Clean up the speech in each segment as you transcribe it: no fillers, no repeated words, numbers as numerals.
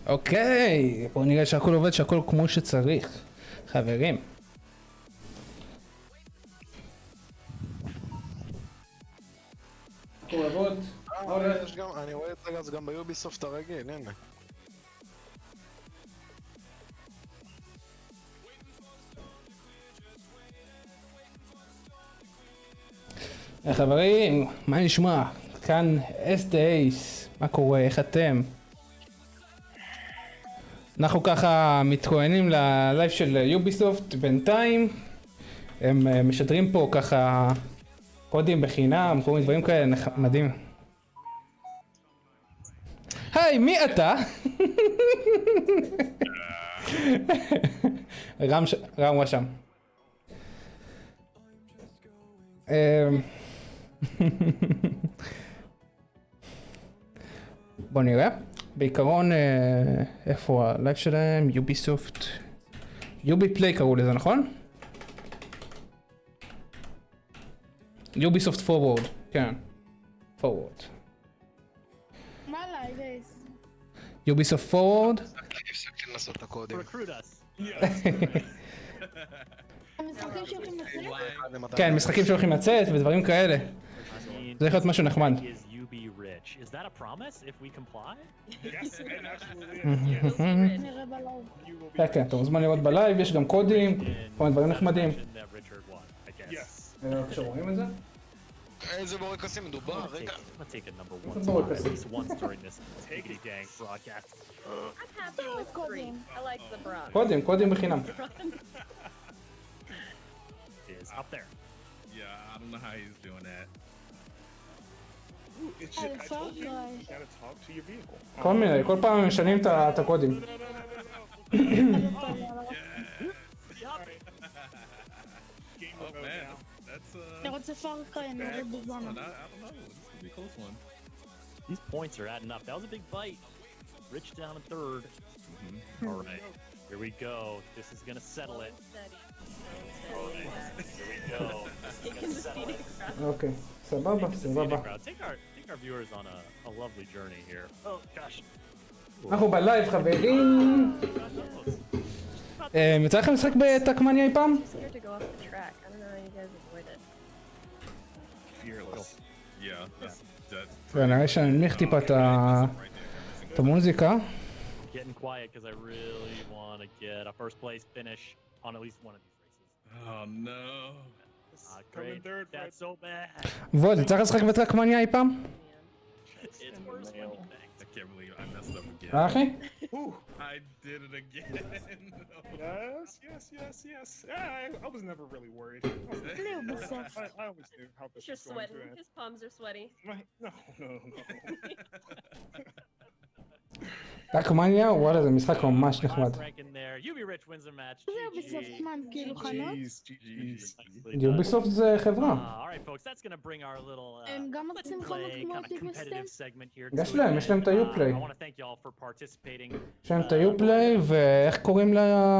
אוקיי, בואו נראה שהכל עובד, שהכל כמו שצריך. חברים. הכל עבוד. אני רואה את זה גם ביוביסופט הרגיל, הנה. חברים, מה נשמע? כאן S.TheAce, מה קורה? איך אתם? אנחנו ככה מתכוננים ללייב של יוביסופט בינתיים. הם משדרים פה ככה קודים בחינם, כל מיני דברים כאלה נחמדים. היי, מי אתה? רם רשם. בוא נראה. בעיקרון, איפה הלייב שלהם? יוביסופט. יובי פליי קראו לזה, נכון? יוביסופט פורוורד, כן. פורוורד. מה לייב? יוביסופט פורוורד? הפסקתי לנסות את הקודים. המשחקים שהולכים לצאת? כן, משחקים שהולכים לצאת ודברים כאלה. זה יכול להיות משהו נחמד. Is that a promise if we comply? Yes, it absolutely is. נראה בלייב. כן, כן, אתה מוזמן לראות בלייב, יש גם קודים, כל מיני דברים נחמדים. Yes. כשרואים את זה? איזה בורקסים מדובר, רגע. Let's take a number one spot at least once during this Tiggity Gang broadcast. I'm happy with three. I like the brown. קודים בחינם. Is up there. Yeah, I don't know how he's doing that. Ooh, it's just, I told you, you gotta talk to your vehicle. כל מיני, כל פעם משנים את הקודים. Game Oh mode man, now. that's אני רוצה פארקריי, נראה בזמן. I don't know. This could be a close one. These points are adding up. That was a big bite. Rich down in third. All right, here we go. This is gonna settle it. Steady. Here we go. This is gonna settle it. אוקיי, סבבה, סבבה. Take our viewers on a lovely journey here. Oh gosh. אנחנו בלייב חברים. יצא לכם לשחק בטקמניה אי פעם? Scared to go off the track. I don't know how you guys avoid it. Fearless. Yeah, that's נראה שאני נמיך טיפה את המוזיקה. Getting quiet because I really want to get a first place finish on at least one of these races. Oh no. Great. third, That's so bad. ועוד, יצא לך לשחק בטקמניה אי פעם? It's worse when you think. I can't believe I messed up again. אחי? I did it again. Yes. I was never really worried. I always knew how this You're was going sweating. to His palms are sweaty. end. No. טקמניה? וואלה, זה משחק ממש נחמד. Last rank in there. Yubi Rich wins the match. זה יוביסופט מן, כאילו חנות. יוביסופט זה חברה. All right, folks, that's gonna bring our little הם גם let's עושים חנות play כמו kind of טיפוסטים? competitive segment here. יש להם את היופליי. I want to thank y'all for participating. יש להם את היופליי, ואיך קוראים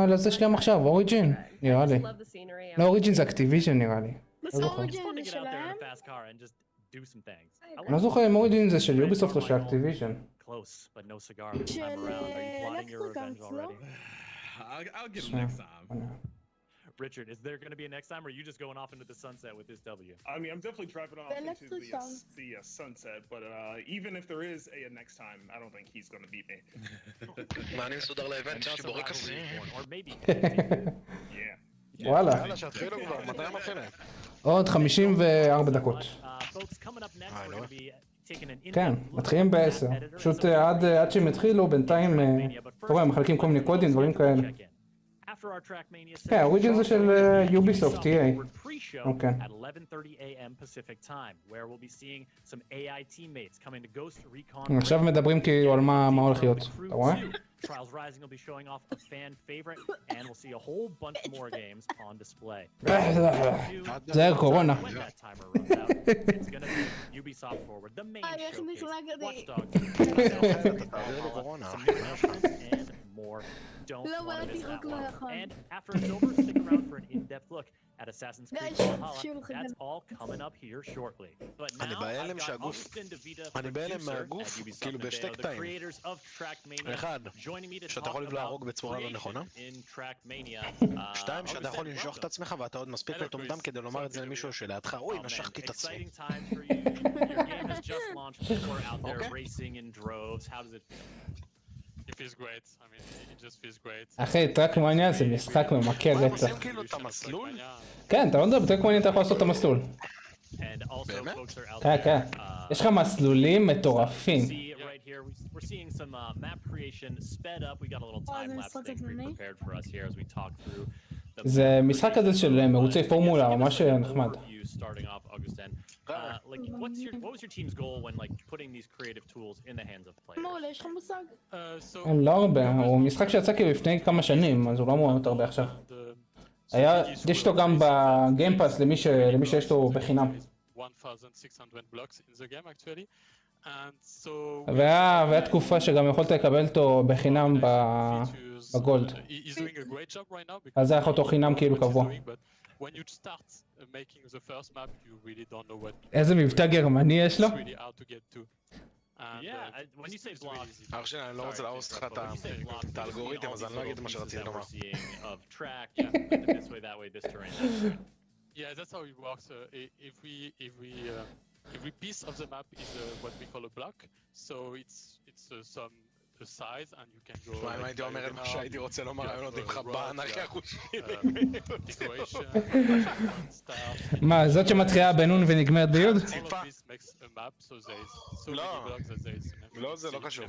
לזה שלהם עכשיו? אוריג'ין? נראה לי. Love the scenery. לא, אוריג'ין זה אקטיביז'ן נראה לי. לא זוכר. אוריג'ין Fun to זה get out there שלהם? in a fast car and just do some things. אני לא זוכר אם אוריג'ין זה של יוביסופט או של אקטיביז'ן. Close, but no cigar this time around. Are you plotting your revenge already? I'll get him next time. Richard, is there going to be a next time, or are you just going off into the sunset with this W? I mean, I'm definitely driving off into the sunset, but even if there is a next time, I don't think he's going to beat me. מה אני מסודר לאבנט? יש לי Or בורקסים. maybe. Yeah. וואלה. יאללה, שיתחילו כבר, מתי הם מתחילים? עוד 54 דקות. Folks, coming up next, we're going to be taking an כן, in-depth look מתחילים at that ב-10. editor. פשוט So עד שהם התחילו, בינתיים, אתה רואה, מחלקים כל מיני קודים, דברים כאלה. check in. After our Trackmania כן, האוריג'ין זה של יוביסופט, TA. Okay. Okay. At 11:30 a.m. Pacific time, where we'll be seeing some AI teammates coming to Ghost Recon. עכשיו מדברים כאילו על מה הולך להיות, אתה רואה? Trials Rising will be showing off a fan favorite, and we'll see a whole bunch more games on display. זה קורונה. When that timer runs out, it's gonna be Ubisoft Forward, the main איך showcase, נפלגתי. Watch Dogs, some new announcements, and more. Don't לא, want to אבל miss that התיחוק לא one. יכול. And after it's over, stick around for an in-depth look at Assassin's Creed Guys, Valhalla. שיעור לכם. That's all coming up here shortly. But אני now בהלם I've got שהגוף- Augustin DeVita, אני בהלם producer מהגוף, at Ubisoft כאילו Video, בשתי the קטעים. creators of Trackmania, אחד, joining me to שאתה talk יכול about להרוג בצורה לא creation נכונה. in Trackmania. שתיים, שאתה יכול Augustin, לנשוך את welcome. עצמך ואתה עוד מספיק מטומטם כדי לומר את זה למישהו שלידך. אוי, Oh, man, נשכתי את עצמי. exciting times for you. Your game has just launched. People are out there Okay. racing in droves. How does it feel? It feels great. I mean, it just feels great. אחי, טרקמניה זה משחק ממכר מה הם רצח. עושים כאילו את המסלול? כן, אתה לא יודע, בטרקמניה אתה יכול לעשות את המסלול. And also, באמת? folks are out כן, there. כן. יש לך מסלולים מטורפים. See it right here. We're seeing some map creation sped up. We got a little time lapse משחק thing עצמני. pre-prepared for us here as we talk through. the זה map משחק כזה creation. של מרוצי פורמולה, Give us ממש a quick נחמד. overview starting off, Augustin. Like, what was your team's goal when like putting these creative tools in the hands of players? מעולה, יש לך מושג? So לא הרבה, הוא משחק שיצא כאילו לפני כמה שנים, אז הוא לא מאוד הרבה עכשיו. יש לו גם בגיימפאס למי שיש לו בחינם. 1,600 blocks in the game actually, and so והיה תקופה שגם יכולת לקבל אותו בחינם בגולד. He's doing a great job right now because אז זה היה אותו חינם כאילו what he's קבוע. doing, but when you start making the first map, you really don't know what איזה מבטא גרמני יש לו? it's really hard to get to. And, Yeah, when you say it's really blocks, easy. אח שלי, אני לא רוצה להרוס לך את when you say blocks, את האלגוריתם, אז אני לא אגיד מה שרציתי that לומר. we're seeing of track, this way, that way, this terrain. Yeah, that's how it works. Every piece of the map is what we call a block. So it's some a size, and you can go. שמע, אם הייתי אומר את מה שהייתי רוצה לומר, היו נותנים לך באנרכיה חושית. decoration, start. מה, זאת שמתחילה בנון ונגמרת ביוד? All of this makes a map, so there's so לא. many blocks that there's לא, זה לא קשור.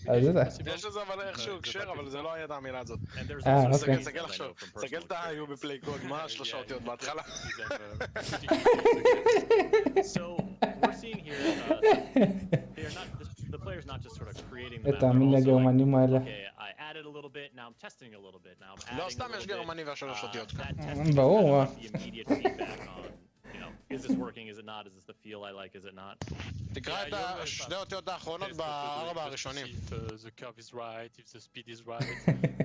אז זה. יש לזה אבל איכשהו הקשר, אבל זה לא היה את המילה הזאת. And there's Ah, also okay. some תסתכל that I know עכשיו, from תסתכל personal את ה-U בפליי קוד, מה שלושה אותיות בהתחלה? So we're seeing here, they're not the player's not just sort of creating the map. תאמין לי they're also like, הגרמנים האלה. okay, I added a little bit. Now I'm testing a little bit. Now I'm adding לא, a סתם little יש bit. גרמני והשלוש אותיות. That testing ברור. is the immediate feedback on, you know, is this working? Is it not? Is this the feel I like? Is it not? תקרא את השתי אותיות האחרונות בארבע הראשונים. If the curve is right, if the speed is right,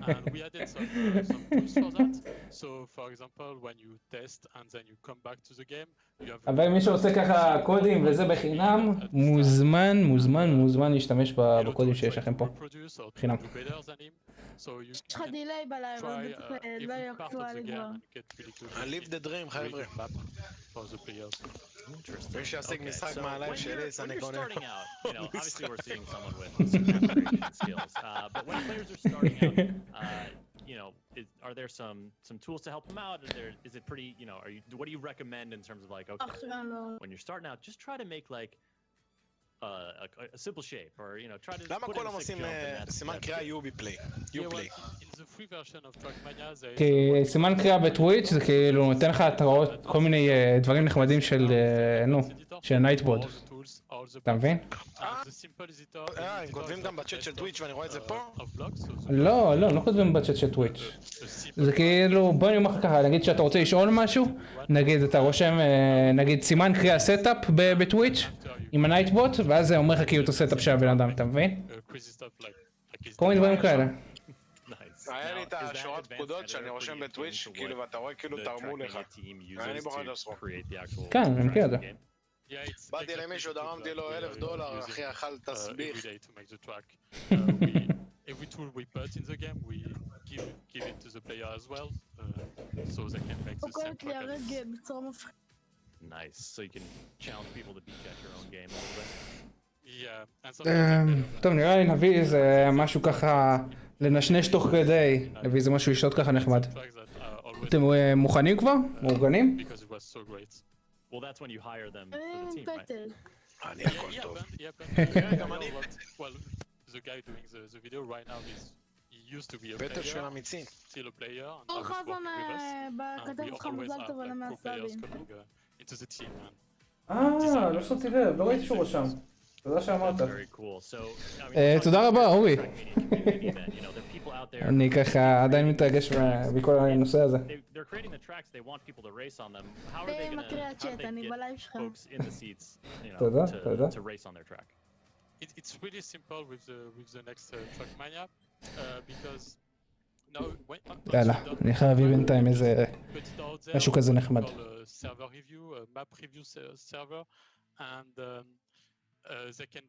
and we added some tools for that. So, for example, when you test and then you come back to the game, you have. אבל מי שרוצה ככה קודים וזה בחינם, מוזמן להשתמש בקודים שיש לכם פה. חינם. יש לך דיליי בלייב, אבל בטח לא יהיה אקטואלי כבר. Live the dream, חבר'ה. מי שישיג משחק מהלייב שלי, When אני you're קונה. starting out, you know, obviously we're seeing someone with some creating skills. But when players are starting out, you know, are there some tools to help them out? Is it pretty, you know, what do you recommend in terms of like, okay, עכשיו לא. when you're starting out, just try to make like a simple shape, or you know, try to למה put in כולם a sick עושים jump and that's סימן קריאה U בפליי? U פליי. In the free version of Trackmania, there is כי סימן קריאה בטוויץ' זה כאילו נותן לך התראות, כל מיני דברים נחמדים של, של נייטבוד. אתה מבין? הם כותבים גם בצ'אט של טוויץ' ואני רואה את זה פה? לא כותבים בצ'אט של טוויץ'. זה כאילו, בוא נאמר לך ככה, נגיד שאתה רוצה לשאול משהו, נגיד אתה רושם, נגיד סימן קריאה סטאפ בטוויץ' עם הנייטבוט, ואז זה אומר לך כאילו את הסטאפ של הבן אדם, אתה מבין? כל מיני דברים כאלה. היה לי את השורת פקודות שאני רושם בטוויץ', כאילו, ואתה רואה כאילו תרמו לך. אני בוחר לעשות. כן, אני מכיר את זה. באתי למישהו, דרמתי לו $1,000, אחי, אכל תסביך. Every tool we put in the game, we give it to the player as well, so they can make the הוא same קוראת לי track. הרגל בצורה מפחידה. Nice. So you can challenge people to beat your own game a little bit. Yeah, and sometimes טוב, נראה לי נביא איזה משהו ככה לנשנש תוך כדי, נביא איזה משהו לשתות ככה נחמד. tracks that are always אתם מוכנים כבר? מאורגנים? because it was so great. Well, that's when you hire them for the team, right? פטל. אני הכל טוב. גם אני. Well, the guy doing the video right now he used to be a פטל של player, אמיצים. still a player, and אור now he's חזן working with us. And בכתב we שלך always מזל have טוב על like pro players המאסרים. coming into the team, man. לא שמתי לב, לא ראיתי שהוא רשם. תודה שאמרת. Very cool. So, I mean, תודה רבה, אורי. Trackmania community that, you know, there are people out there. אני ככה עדיין מתרגש מכל הנושא הזה. They're creating the tracks. They want people to race on them. How are they זה gonna? מקריאה How do צ'אט, they אני get בלייב שלך. folks in the seats, you know, תודה. to race on their track? it's really simple with the next Trackmania because now when יאללה, אני חייב להביא בינתיים איזה משהו כזה נחמד. server review, map review server, and they can,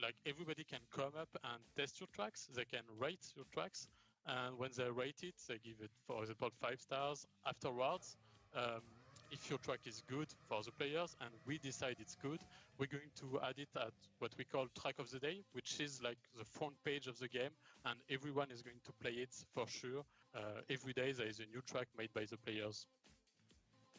like, everybody can come up and test your tracks. They can rate your tracks, and when they rate it, they give it, for example, 5 stars. Afterwards, if your track is good for the players and we decide it's good, we're going to add it at what we call track of the day, which is like the front page of the game, and everyone is going to play it for sure. Every day there is a new track made by the players.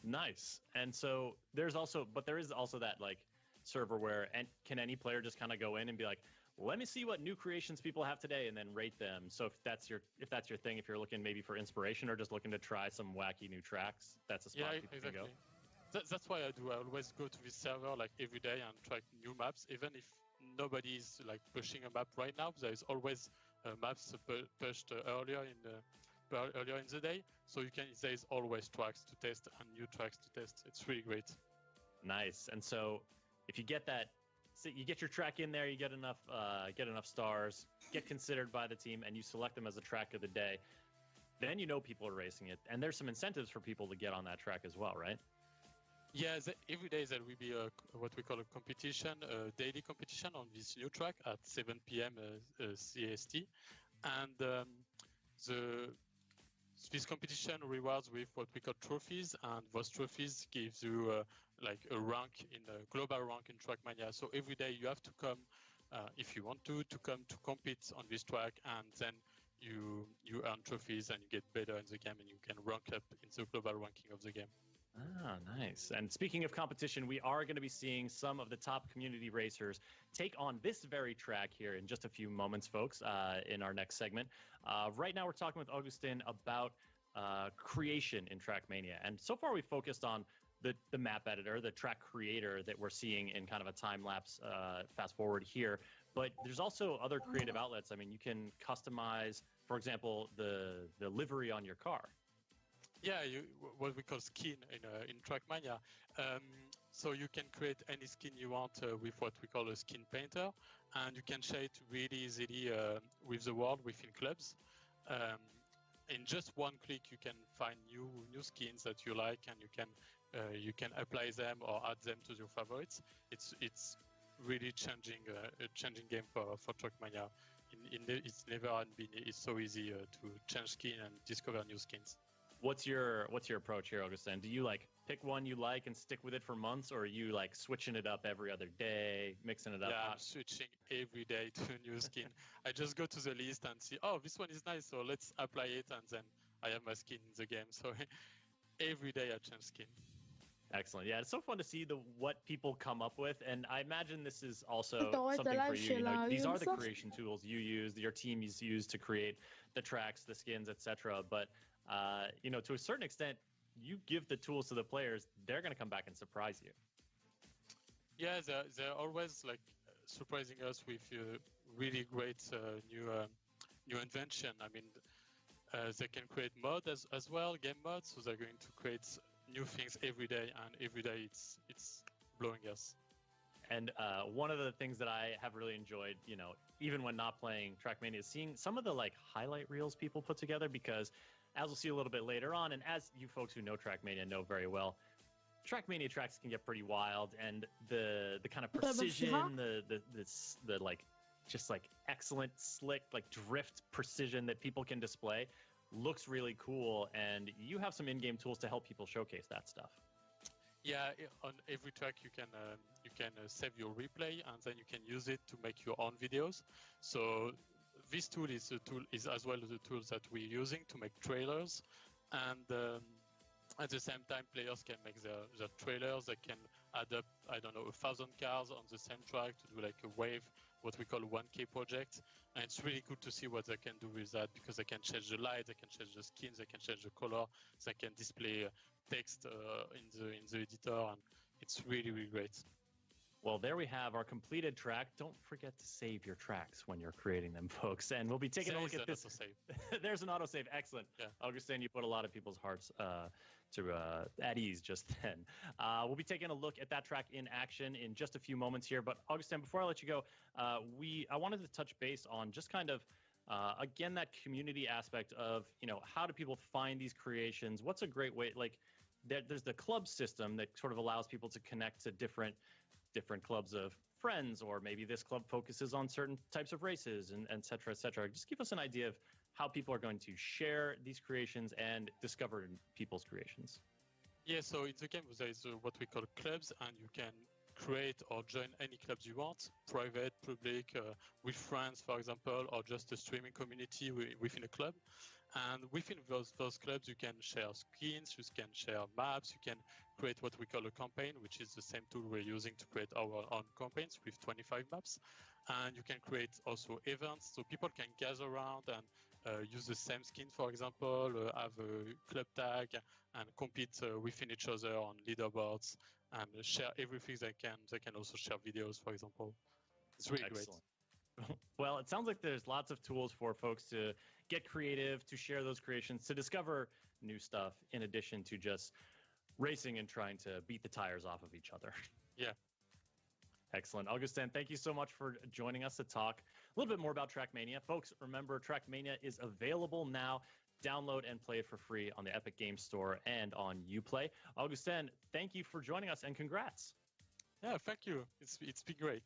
Nice. And so there is also that like server where, and can any player just kind of go in and be like, let me see what new creations people have today, and then rate them. So if that's your thing, if you're looking maybe for inspiration or just looking to try some wacky new tracks, that's a spot people can go. That's why I do. I always go to this server like every day and try new maps, even if nobody is like pushing a map right now. There is always maps pushed earlier in the day, so there is always tracks to test and new tracks to test. It's really great. Nice. And so if you get that, so you get your track in there, you get enough stars, get considered by the team, and you select them as a track of the day, then you know people are racing it, and there's some incentives for people to get on that track as well, right? Yeah, every day there will be what we call a competition, a daily competition on this new track at 7 p.m. CST, and this competition rewards with what we call trophies, and those trophies gives you like a rank in a global rank in Trackmania. So every day you have to come, if you want to come to compete on this track, and then you earn trophies and you get better in the game, and you can rank up in the global ranking of the game. Ah, nice. And speaking of competition, we are going to be seeing some of the top community racers take on this very track here in just a few moments, folks, in our next segment. Right now, we're talking with Augustin about creation in Trackmania. And so far, we've focused on the map editor, the track creator that we're seeing in kind of a time-lapse fast forward here. But there's also other creative outlets. I mean, you can customize, for example, the livery on your car. Yeah, what we call skin in Trackmania. So you can create any skin you want with what we call a skin painter, and you can share it really easily with the world within clubs. In just one click, you can find new skins that you like, and you can apply them or add them to your favorites. It's really changing game for Trackmania. It's never been so easy to change skin and discover new skins. What's your approach here, Augustin? Do you like pick one you like and stick with it for months, or are you like switching it up every other day, mixing it up? Yeah, I'm switching every day to a new skin. I just go to the list and see, oh, this one is nice, so let's apply it, and then I have my skin in the game. So every day I change skin. Excellent. Yeah, it's so fun to see what people come up with, and I imagine this is also something for you. You know, these are the creation tools you use, your team is used to create the tracks, the skins, etc. But you know, to a certain extent, you give the tools to the players, they're going to come back and surprise you. Yeah, they're always like surprising us with really great new invention. I mean, they can create mod as well, game mods, so they're going to create new things every day, and every day it's blowing us. And one of the things that I have really enjoyed, you know, even when not playing Trackmania, is seeing some of the like highlight reels people put together, because as we'll see a little bit later on, and as you folks who know Trackmania know very well, Trackmania tracks can get pretty wild, and the kind of precision, the like just like excellent slick like drift precision that people can display looks really cool, and you have some in-game tools to help people showcase that stuff. Yeah, on every track you can save your replay, and then you can use it to make your own videos. So this tool is as well the tools that we're using to make trailers, and at the same time players can make their trailers. They can add up, I don't know, 1,000 cars on the same track to do like a wave, what we call a 1K project. And it's really good to see what they can do with that, because they can change the light, they can change the skins, they can change the color, they can display text in the editor, and it's really, really great. Well, there we have our completed track. Don't forget to save your tracks when you're creating them, folks. And we'll be taking a look at this. There's an autosave. Excellent. Yeah. Augustin, you put a lot of people's hearts at ease just then. We'll be taking a look at that track in action in just a few moments here. But Augustin, before I let you go, I wanted to touch base on just kind of, again, that community aspect of, how do people find these creations? What's a great way, like, there's the club system that sort of allows people to connect to different clubs of friends, or maybe this club focuses on certain types of races, and et cetera, et cetera. Just give us an idea of how people are going to share these creations and discover people's creations. Yeah, so in the game there is what we call clubs, and you can create or join any clubs you want, private, public, with friends, for example, or just a streaming community within a club. And within those clubs, you can share skins, you can share maps, you can create what we call a campaign, which is the same tool we're using to create our own campaigns with 25 maps. And you can create also events, so people can gather around and use the same skin, for example, have a club tag, and compete within each other on leaderboards, and share everything they can. They can also share videos, for example. It's really Excellent. Great. Well, it sounds like there's lots of tools for folks to get creative, to share those creations, to discover new stuff, in addition to just racing and trying to beat the tires off of each other. Yeah. Excellent. Augustin, thank you so much for joining us to talk a little bit more about Trackmania. Folks, remember, Trackmania is available now. Download and play it for free on the Epic Games Store and on Uplay. Augustin, thank you for joining us, and congrats. Yeah, thank you. It's been great.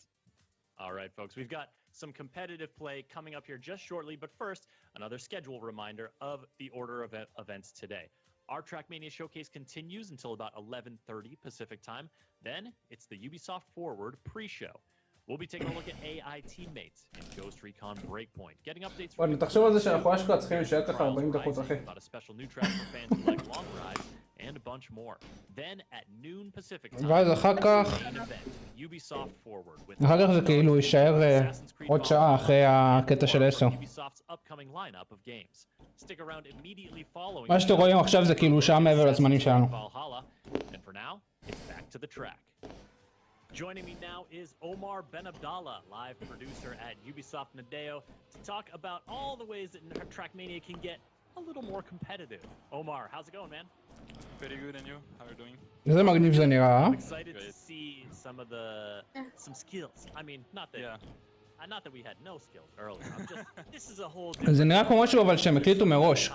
All right, folks, we've got some competitive play coming up here just shortly, but first, another schedule reminder of the order of events today. Our Trackmania showcase continues until about 11:30 Pacific time. Then it's the Ubisoft Forward pre-show. We'll be taking a look at AI teammates in Ghost Recon Breakpoint, getting updates from תחשוב על זה שאנחנו אשכרה צריכים להישאר ככה 40 דקות, אחי. about a special new track for fans who like long rides, and a bunch more. Then at noon Pacific time, ואז אחר כך Ubisoft Forward with זה כאילו יישאר עוד שעה אחרי הקטע של 10. Ubisoft's upcoming lineup of games. Stick around immediately following. מה שאתם רואים עכשיו זה כאילו שעה מעבר לזמנים שלנו. And for now, it's back to the track. Joining me now is Omar Ben Abdallah, live producer at Ubisoft Nadeo, to talk about all the ways that Trackmania can get a little more competitive. Omar, how's it going, man? Pretty good, and you? How are you doing? איזה מגניב זה נראה. I'm excited to see some skills. I mean, not that we had no skills earlier. I'm just this is a whole זה נראה כמו משהו אבל שהם הקליטו מראש.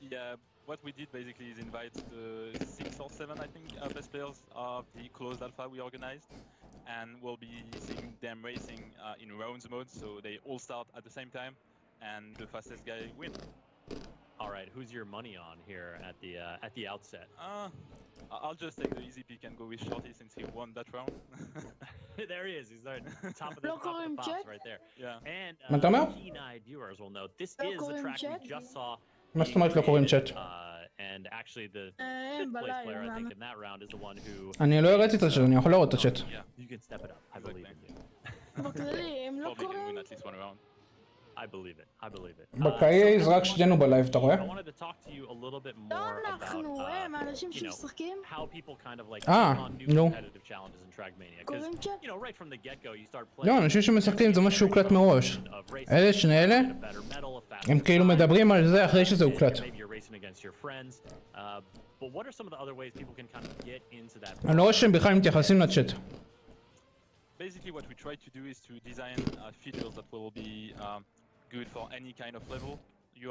Yeah, what we did basically is invite the 6 or 7, I think, best players of the closed alpha we organized, and we'll be seeing them racing in rounds mode, so they all start at the same time, and the fastest guy wins. All right, who's your money on here at the outset? I'll just take the easy pick and go with Shorty since he won that round. There he is. He's there, top of the pops right there. Yeah. And keen-eyed viewers will note this is the track we just saw. מה זאת אומרת לא קוראים צ'אט? And actually the fifth place player I think in that round is the one who. אני לא הראיתי את הצ'אט, אני יכול לראות את הצ'אט. You can step it up. I believe in you. בכללי, הם לא קוראים. I believe it. בקאי זה רק שתינו בלייב, אתה רואה? I wanted to talk to you a little bit more about הם האנשים שמשחקים. how people kind of like take on new competitive challenges in Trackmania. קוראים צ'אט? You know, right from the get-go you start playing. לא, אנשים שמשחקים זה משהו שהוקלט מראש. אלה שני אלה, הם כאילו מדברים על זה אחרי שזה הוקלט. אני לא רואה שהם בכלל מתייחסים לצ'אט. Basically what we try to do is to design features that will be good for any kind of level you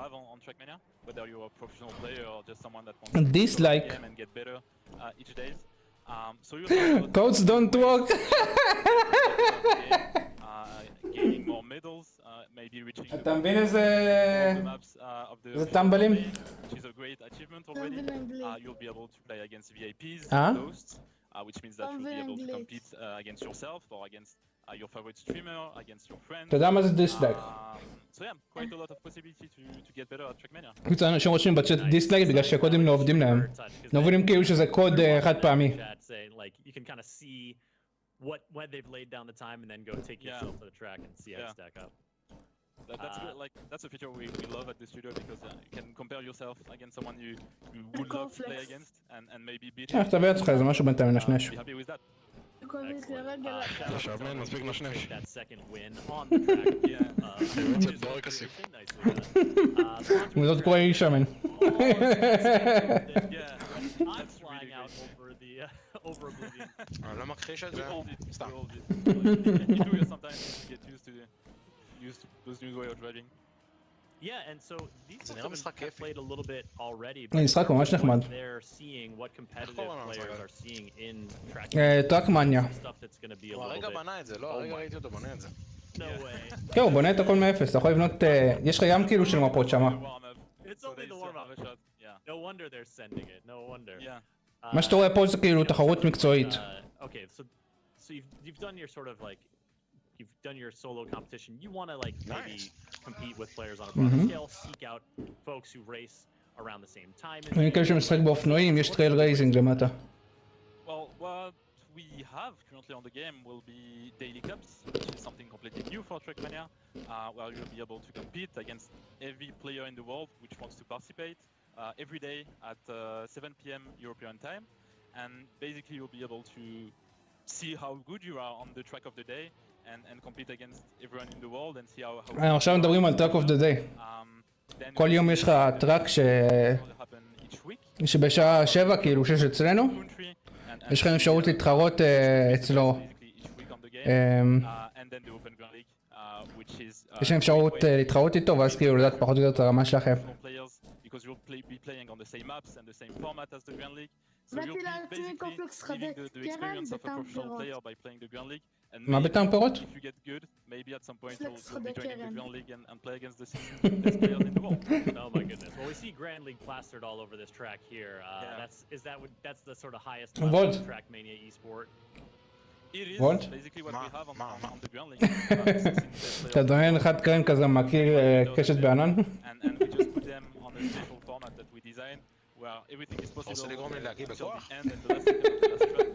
have on Trackmania, whether you're a professional player or just someone that wants to dislike game and get better each day. So codes don't work. Gaining more medals, maybe reaching אתה מבין איזה טמבלים? which is a great achievement already. You'll be able to play against VIPs, hosts, which means that you'll be able to compete against yourself or against your favorite streamer, against your friends. אתה יודע מה זה דיסלייק? So yeah, quite a lot of possibility to get better at Trackmania. קצת אנשים רושמים בצ'אט דיסלייק בגלל שהקודים לא עובדים להם. לא מבינים כאילו שזה קוד חד פעמי. What they've laid down the time and then go take yourself to the track and see how you stack up. That's good. Like that's a feature we love at the studio because you can compare yourself against someone you would love to play against and maybe beat him. תביא את שלך איזה משהו בינתיים מנשנש. Be happy with that. עכשיו מספיק נשנש. That second win on the track. זה בורק הסיף. זאת קורה לי שמן. I'm flying out over Oblivion. אני לא מכחיש את זה. סתם. Sometimes you get used to those new way of driving. Yeah, and so these have played a little bit already. משחק ממש נחמד. They're seeing what competitive players are seeing in track. טרקמניה. Stuff that's going to be a little הרגע bit. בנה את זה, לא? הרגע ראיתי אותו בונה את זה. No way. כן, הוא בונה את הכל מאפס, אתה יכול לבנות, יש לך ים כאילו של מפות שמה. It's only the warm-up. No wonder they're sending it. No wonder. מה שאתה רואה פה זה כאילו תחרות מקצועית. Okay, so you've done your sort of like you've done your solo competition. You want to like maybe compete with players on a broader scale, seek out folks who race around the same time. אני כאילו שמשחק באופנועים, יש טרייל רייזינג למטה. Well, what we have currently on the game will be daily cups, which is something completely new for Trackmania, where you'll be able to compete against every player in the world which wants to participate every day at 7 p.m. European time, and basically you'll be able to see how good you are on the track of the day and compete against everyone in the world and see how עכשיו מדברים על טראק אוף דה דיי. כל יום יש לך טראק שבשעה 7 כאילו 6 אצלנו, יש לכם אפשרות להתחרות אצלו. יש לכם אפשרות להתחרות איתו ואז כאילו לדעת פחות או יותר את הרמה שלכם. באתי לעצמי קומפלקס חדק, קרן בטעם פירות. מה בטעם פירות? קומפלקס חדק קרן. Oh my goodness. Well, we see Grand League plastered all over this track here. That's the sort of highest level of Trackmania esport. It is What? basically what we have on the Grand League. אתה דמיין אחד קרן כזה מכיר קשת בענן? And we just put them on a special format that we designed where everything is possible until the end and the last second of the last track.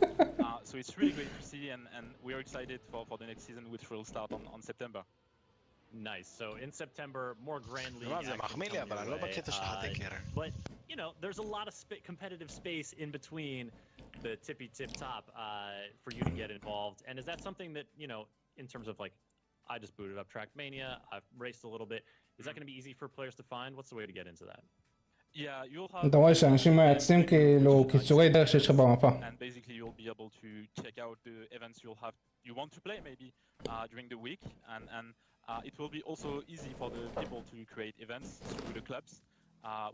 So it's really great to see and we're excited for the next season which will start on September. Nice. So in September, more Grand League action coming your way. But, you know, there's a lot of competitive space in between the tip top for you to get involved. And is that something that, you know, in terms of like, I just booted up Trackmania, I've raced a little bit. Is that going to be easy for players to find? What's the way to get into that? Yeah, you'll have... אתה רואה שאנשים מייצרים כאילו קיצורי דרך שיש לך במפה. And basically you'll be able to check out the events you want to play maybe during the week and it will be also easy for the people to create events through the clubs.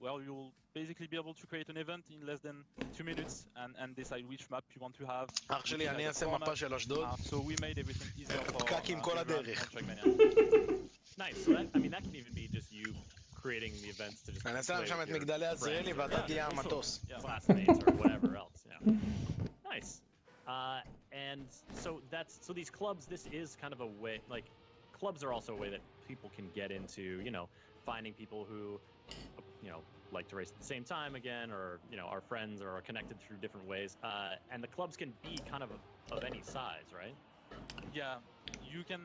Well, you'll basically be able to create an event in less than 2 minutes and decide which map you want to have. Actually, אני אעשה מפה של אשדוד. So we made everything easier for פקקים כל הדרך. Nice. So that, I mean, that can even be just you creating the events to just. אני אעשה להם שם את מגדלי עזריאלי ואתה תהיה המטוס. Classmates or whatever else. Yeah. Nice. And so these clubs, this is kind of a way, like, clubs are also a way that people can get into, you know, finding people who, you know, like to race at the same time again, or, you know, are friends or are connected through different ways. And the clubs can be kind of any size, right? Yeah, you can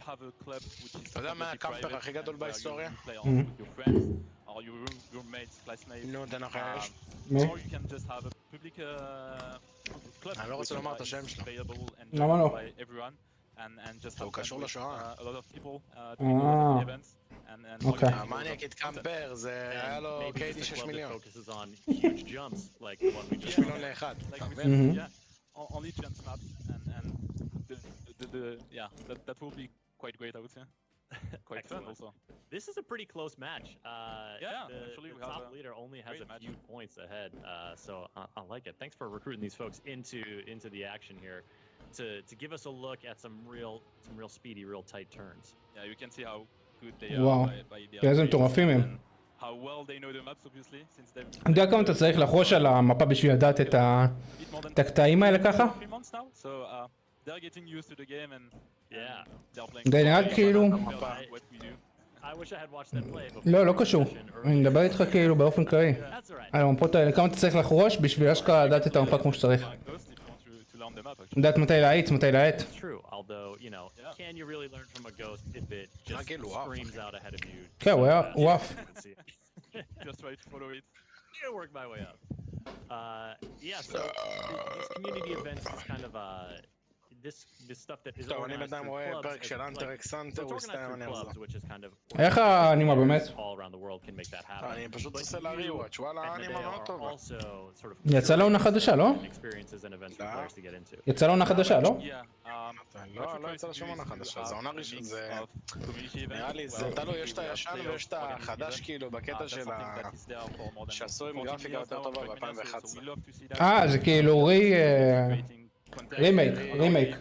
have a club which is אתה יודע מה הקמפר הכי גדול בהיסטוריה? with your friends or your roommates, classmates. נו, תנחש. Or you can just have a public club אני לא רוצה לומר את השם שלו. למה לא? by everyone and just הוא קשור לשואה. a lot of people to go to the events. אוקיי. המניאק את קמפר, זה היה לו קיידי 6 מיליון. 6 מיליון לאחד. Only chance maps and that will be quite great, I would say. Quite fun also. This is a pretty close match. Actually the top leader only has a few points ahead, so I like it. Thanks for recruiting these folks into the action here to give us a look at some real speedy, real tight turns. Yeah, you can see how good they וואו, איזה מטורפים הם. how well they know the maps obviously since they've אני יודע כמה אתה צריך לחוש על המפה בשביל לדעת את הקטעים האלה ככה? so they're getting used to the game and זה נראה כאילו... לא, לא קשור. אני מדבר איתך כאילו באופן כללי. על המפות האלה, כמה אתה צריך לחרוש בשביל אשכרה לדעת את המפה כמו שצריך. learn the map. Actually. לדעת מתי להאיץ, מתי להאט. It's true, although, you know, can you really learn from a ghost if it just screams out ahead of you? כן, הוא עף. Just try to follow it. Yeah, work my way up. Yeah, so these community events is kind of this stuff that is טוב, אני organized בינתיים through רואה clubs. פרק של אנטר אקסנטר, הוא הסתיים, אני clubs, אחזור. which is kind of איך האנימה באמת? all around the world can make that happen. אני פשוט עושה לה ריוואץ', וואלה, האנימה מאוד טובה. יצא לה עונה חדשה, לא? יצא לה עונה חדשה, לא? לא יצא לה שום עונה חדשה, זה עונה ראשונה, זה... נראה לי, זה תלוי, יש את הישן ויש את החדש כאילו בקטע של ה... שעשו עם גרפיקה יותר טובה ב-2011. זה כאילו רימייק.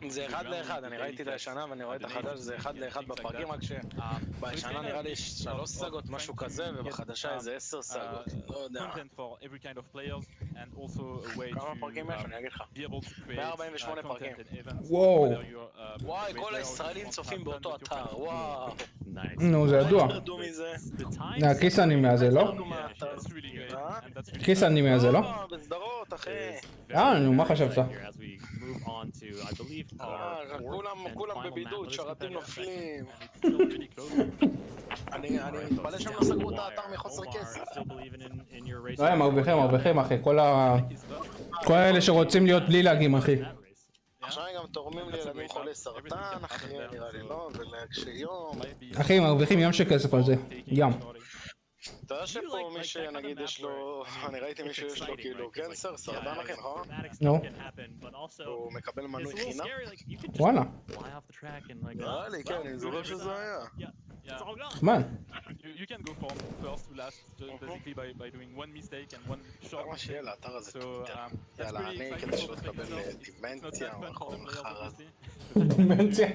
זה אחד לאחד, אני ראיתי את הישנה ואני רואה את החדש, זה אחד לאחד בפרקים, רק שבישנה נראה לי 3 סגות, משהו כזה, ובחדשה איזה 10 סגות, לא יודע. כמה פרקים יש? אני אגיד לך. 148 פרקים. וואו. וואי, כל הישראלים צופים באותו אתר, וואו. נו, זה ידוע. הכיס אנימי הזה, לא? כיס אנימי הזה, לא? בסדרות, אחי. נו, מה חשבת? כולם בבידוד, שרתים נופלים. אני מתפלא שהם לא סגרו את האתר מחוסר כסף. לא, הם מרוויחים, אחי. כל האלה שרוצים להיות בלי להגים, אחי. עכשיו גם תורמים לי ילדים חולי סרטן, אחי, נראה לי לא, ולקשי יום. אחי, מרוויחים ים של כסף על זה. ים. אתה יודע שפה מי שנגיד יש לו, אני ראיתי מישהו יש לו כאילו קנסר, סרטן אחי, נכון? נו. הוא מקבל מנוי חינם? וואלה. נראה לי, כן, אני זוכר שזה היה. Man. You can go from first to last basically by doing one mistake and one shot. מה שיהיה לאתר הזה, That's יאללה, pretty אני exciting. כדי שלא תקבל דימנציה או נכון חרא. דימנציה.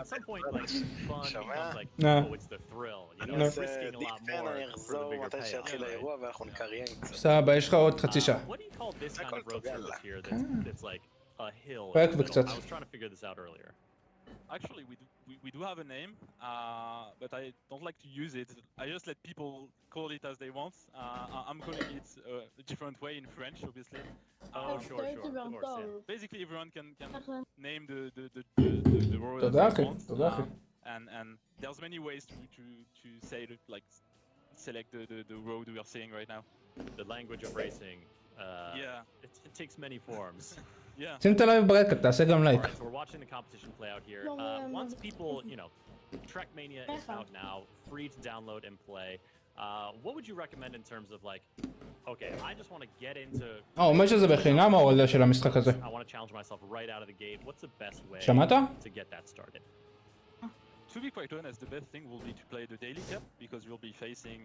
At some point, like, fun becomes like, oh, it's the thrill, you know, it's risking a lot more אני for the אחזור bigger מתי שיתחיל payoff. האירוע ואנחנו נקריין קצת. סבבה, יש לך עוד חצי שעה. What do you call this kind of road service here that's like a hill? פרק in the middle? וקצת. I was trying to figure this out earlier. Actually, we do have a name, but I don't like to use it. I just let people call it as they want. I'm calling it a different way in French, obviously. Oh, sure, of course, yeah. Basically, everyone can name the road as תודה, they אחי. want. תודה, אחי. And there's many ways to say it, like select the road we are seeing right now. The language of racing, Yeah. it takes many forms. Yeah. שים את הלייב ברקע, תעשה גם לייק. Alright, so we're watching the competition play out here. Once people, you know, Trackmania is out now, free to download and play. What would you recommend in terms of like, okay, I just want to get into... הוא אומר שזה בחינם או עולה של המשחק הזה? I want to challenge myself right out of the gate. What's the best way שמעת? to get that started? To be quite honest, the best thing will be to play the daily cup because you'll be facing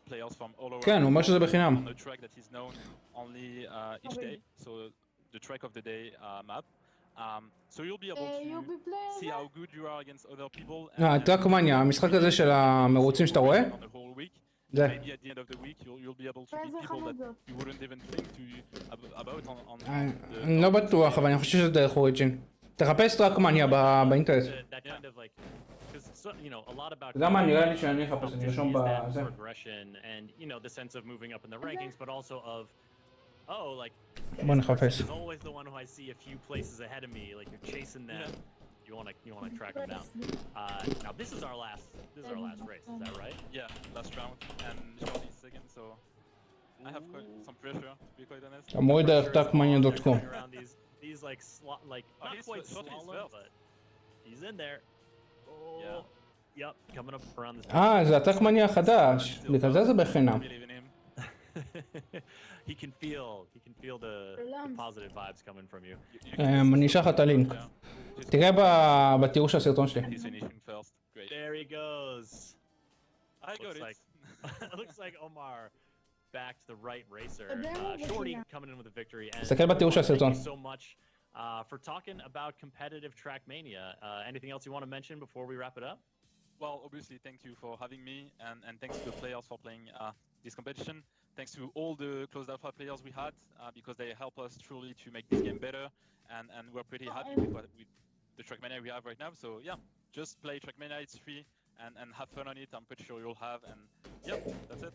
players from all over. כן, הוא אומר שזה בחינם. On a track that is known only each day, so the track of the day map. So you'll be able to see how good you are against other people. טראקמניה, המשחק הזה של המרוצים שאתה רואה? On the whole week. זה. Maybe at the end of the week you'll be able to meet people that you wouldn't even think about on אני לא בטוח, אבל אני חושב שזה דרך אוריג'ין. תחפש טראקמניה באינטרנט. אתה יודע מה, נראה לי שאני אחפש, אני ארשום בזה. בוא נחפש. You want to track them down. Now this is our last race, is that right? Yeah, last round, and Shorty is second, so I have quite some pressure, to be quite honest. אמרו דרך טראקמניה.com. These like not quite slalom, but he's in there. Oh, yep, coming up around this. זה הטראקמניה החדש, בגלל זה בחינם. He can feel the positive vibes coming from you. אני אשלח את הלינק. תראה בתיאור של הסרטון שלי. There he goes. I got it. Looks like Omar backed the right racer. Shorty coming in with a victory. And תסתכל בתיאור של הסרטון. thank you so much for talking about competitive Trackmania. Anything else you want to mention before we wrap it up? Well, obviously, thank you for having me, and thanks to the players for playing this competition. Thanks to all the closed alpha players we had, because they help us truly to make this game better, and we're pretty happy with the Trackmania we have right now. So yeah, just play Trackmania, it's free, and have fun on it. I'm pretty sure you'll have. And yep, that's it.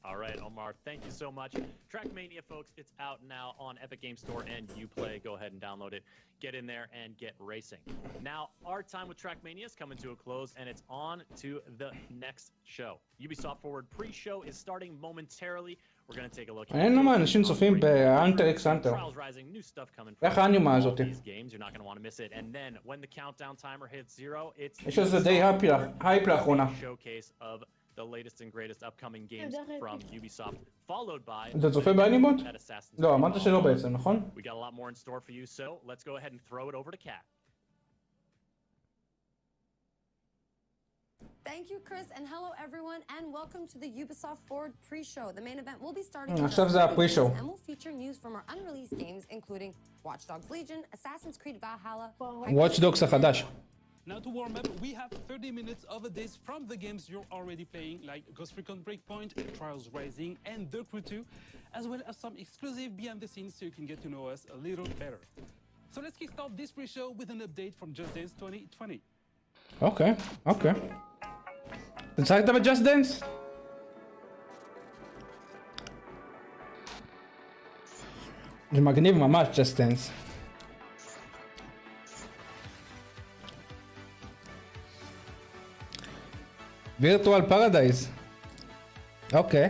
All right, Omar, thank you so much. Trackmania, folks, it's out now on Epic Games Store and Uplay. Go ahead and download it. Get in there and get racing. Now, our time with Trackmania is coming to a close, and it's on to the next show. Ubisoft Forward pre-show is starting momentarily. We're going to take a look. אין למה אנשים צופים ב-Untitled Chapter. Trials Rising, new stuff coming איך האנימה הזאת? these games. You're not going to want to miss it. And then when the countdown timer hits 0, it's יש איזה די הייפ לאחרונה. showcase of the latest and greatest upcoming games from Ubisoft, followed by אתה צופה באנימות? that Assassin's לא, Creed. אמרת שלא בעצם, נכון? We got a lot more in store for you, so let's go ahead and throw it over to Kat. Thank you, Chris, and hello everyone, and welcome to the Ubisoft Forward pre-show. The main event will be starting in עכשיו just זה 3 הפרי-show. minutes and will feature news from our unreleased games, including Watch Dogs Legion, Assassin's Creed Valhalla, Watch Dogs החדש. Now to warm up, we have 30 minutes of a days from the games you're already playing, like Ghost Recon Breakpoint, Trials Rising, and The Crew 2, as well as some exclusive behind the scenes so you can get to know us a little better. So let's kickstart this pre-show with an update from Just Dance 2020. אוקיי, אוקיי. אתה משחקת ב-Just Dance? זה מגניב ממש, Just Dance. וירטואל פרדייז. אוקיי.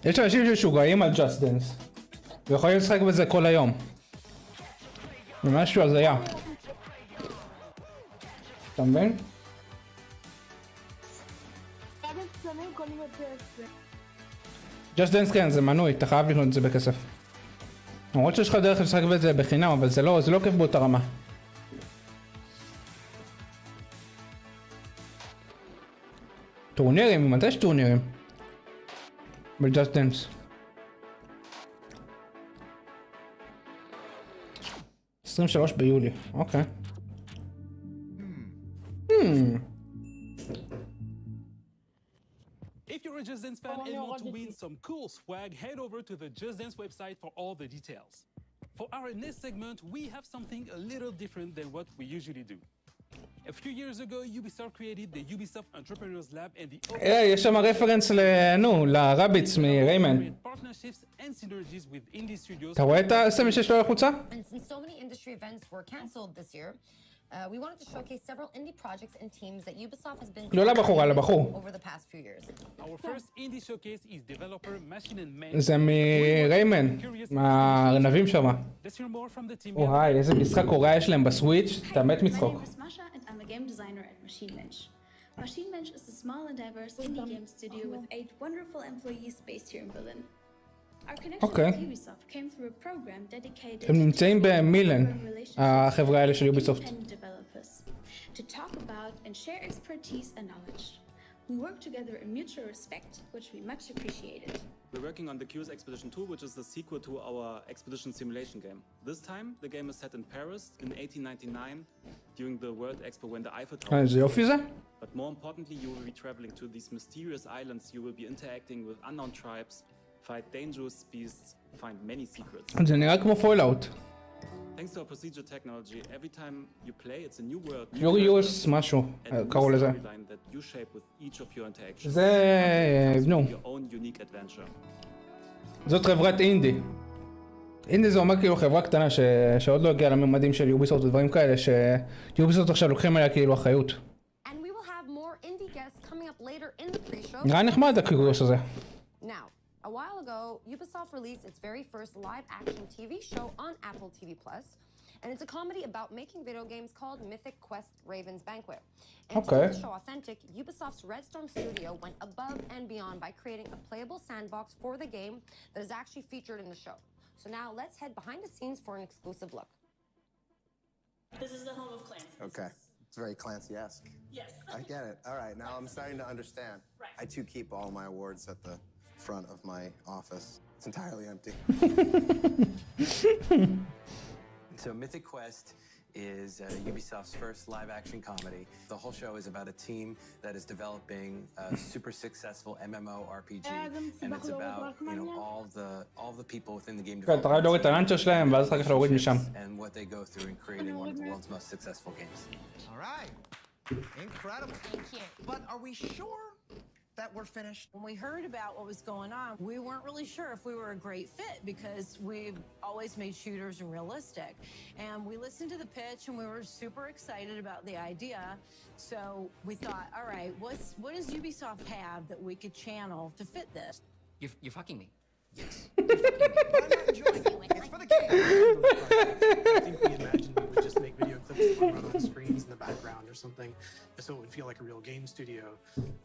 יש אנשים ששוגעים על Just Dance ויכולים לשחק בזה כל היום. משהו הזיה. אתה מבין? Just Dance כן, זה מנוי, אתה חייב לקנות את זה בכסף. למרות שיש לך דרך לשחק בזה בחינם, אבל זה לא כיף באותה רמה. טורנירים, מתי יש טורנירים? ב-Just Dance. 23 ביולי, אוקיי. If you're a Just Dance fan and want to win some cool swag, head over to the Just Dance website for all the details. For our next segment, we have something a little different than what we usually do. A few years ago, Ubisoft created the Ubisoft Entrepreneurs Lab and the יש שם רפרנס לרביץ מריימן. partnerships and synergies with indie studios. אתה רואה את ה-26 שלו לחוצה? And since so many industry events were canceled this year, we wanted to showcase several indie projects and teams that Ubisoft has been לא לבחור, לבחור. over the past few years. Our first indie showcase is developer Machine and Man. זה מריימן, מהארנבים שם. Let's hear more from the team. וואי, איזה משחק קוריאה יש להם בסוויץ', אתה מת מצחוק. I'm a game designer at Machine Bench. Machine Bench is a small and diverse indie game studio with 8 wonderful employees based here in Berlin. Our connection with Ubisoft came through a program dedicated הם נמצאים במילן, החברה האלה של יוביסופט. developers to talk about and share expertise and knowledge. We work together in mutual respect, which we much appreciated. We're working on the Curious Expedition 2, which is the sequel to our expedition simulation game. This time, the game is set in Paris in 1899 during the World Expo when the Eiffel Tower. איזה יופי זה? But more importantly, you will be traveling to these mysterious islands. You will be interacting with unknown tribes, fight dangerous beasts, find many secrets. זה נראה כמו פולאוט. Thanks to our procedure technology, every time you play, it's a new world. Curious משהו, קראו לזה. That you shape with each of your interactions. זה, נו. Your own unique adventure. זאת חברת אינדי. אינדי זה אומר כאילו חברה קטנה שעוד לא הגיעה לממדים של יוביסופט ודברים כאלה, שיוביסופט עכשיו לוקחים עליה כאילו אחריות. נראה נחמד הקריאוס הזה. A while ago, Ubisoft released its very first live-action TV show on Apple TV+, and it's a comedy about making video games called Mythic Quest Raven's Banquet. And to make the show authentic, Ubisoft's Redstorm studio went above and beyond by creating a playable sandbox for the game that is actually featured in the show. So now let's head behind the scenes for an exclusive look. This is the home of Clancy. Okay. It's very Clancy-esque. Yes. I get it. All right, now I'm starting to understand. Right. I too keep all my awards at the front of my office. It's entirely empty. So Mythic Quest is Ubisoft's first live-action comedy. The whole show is about a team that is developing a super successful MMORPG, and it's about all the people within the game כן, אתה חייב להוריד את הלנצ'ר שלהם, ואז אחר כך להוריד משם. and what they go through in creating one of the world's most successful games. All right. Incredible. Thank you. But are we sure that we're finished? When we heard about what was going on, we weren't really sure if we were a great fit because we've always made shooters realistic. And we listened to the pitch and we were super excited about the idea. So we thought, all right, what does Ubisoft have that we could channel to fit this? You're fucking me. Yes. But I'm not enjoying it. It's for the game. I think we imagined we would just make video clips that would run on screens in the background or something, so it would feel like a real game studio.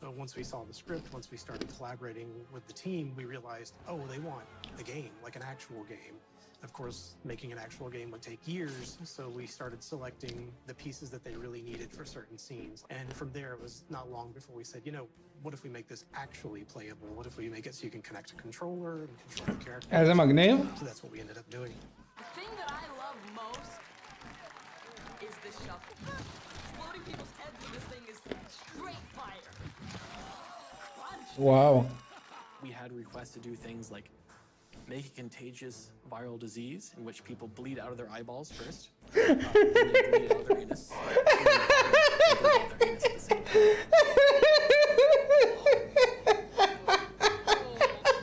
But once we saw the script, once we started collaborating with the team, we realized, oh, they want a game, like an actual game. Of course, making an actual game would take years, so we started selecting the pieces that they really needed for certain scenes. And from there, it was not long before we said, you know, what if we make this actually playable? What if we make it so you can connect a controller and control the character? איזה מגניב. So that's what we ended up doing. The thing that I love most is the shuffle. Exploding people's heads with this thing is straight fire. וואו. We had requests to do things like make a contagious viral disease in which people bleed out of their eyeballs first. Then they bleed out of their anus.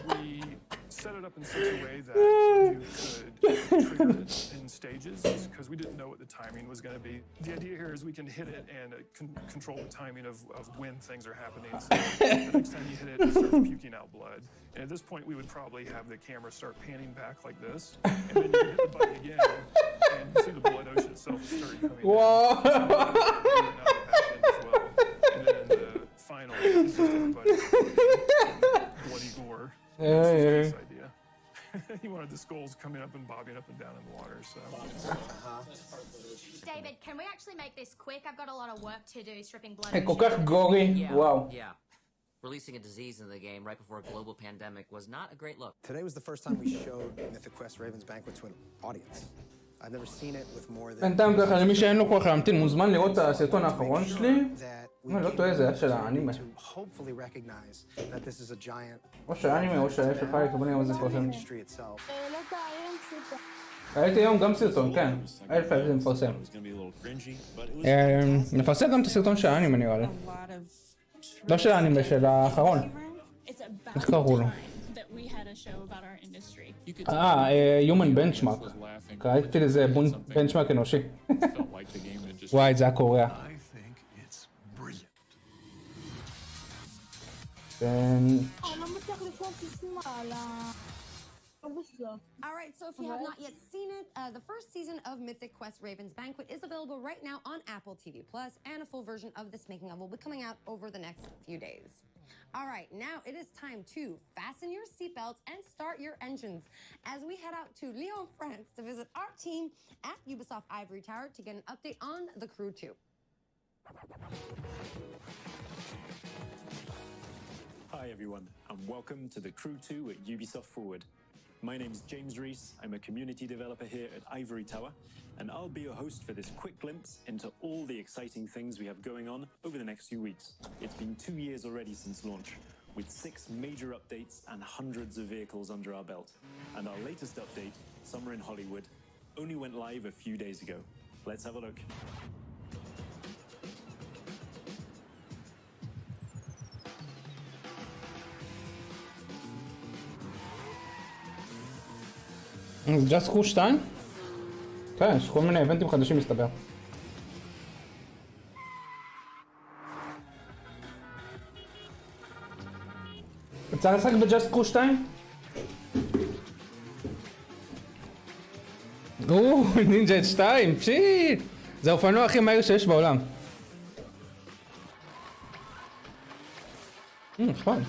We set it up in such a way that you could trigger it in stages because we didn't know what the timing was going to be. The idea here is we can hit it and control the timing of when things are happening. So the next time you hit it, it starts puking out blood. And at this point, we would probably have the camera start panning back like this, and then you hit the button again, and you see the blood ocean itself start coming Whoa. And then the final is just everybody bloody gore. This idea. He wanted the skulls coming up and bobbing up and down in the water, so. David, can we actually make this quick? I've got a lot of work to do stripping blood. כל כך גורי, וואו. Yeah. Releasing a disease in the game right before a global pandemic was not a great look. Today was the first time we showed Mythic Quest Raven's Banquet to an audience. I've never seen it with more than... בינתיים ככה, למי שאין לו כוח להמתין, מוזמן לראות את הסרטון האחרון שלי. אני לא טועה, זה היה של האנימה. או של האנימה או של אפל פייק, בוא נראה מה זה מפרסם. ראיתי היום גם סרטון, כן. אפל פייק זה מפרסם. נפרסם גם את הסרטון של האנימה נראה לי. לא של האנימה, של האחרון. איך קראו לו? Human Benchmark. קראתי לזה בנצ'מרק אנושי. וואי, זה היה קורע. All right, so if you have not yet seen it, the first season of Mythic Quest Raven's Banquet is available right now on Apple TV Plus, and a full version of this making of will be coming out over the next few days. All right, now it is time to fasten your seatbelts and start your engines as we head out to Lyon, France to visit our team at Ubisoft Ivory Tower to get an update on The Crew 2. Hi everyone, and welcome to The Crew 2 at Ubisoft Forward. My name is James Reese, I'm a community developer here at Ivory Tower, and I'll be your host for this quick glimpse into all the exciting things we have going on over the next few weeks. It's been 2 years already since launch, with 6 major updates and hundreds of vehicles under our belt. And our latest update, Summer in Hollywood, only went live a few days ago. Let's have a look. זה Just Cruise 2? כן, יש כל מיני איבנטים חדשים מסתבר. אפשר לשחק ב-Just Cruise 2? נינג'ה 2, פשיט! זה האופנוע הכי מהיר שיש בעולם. נכון.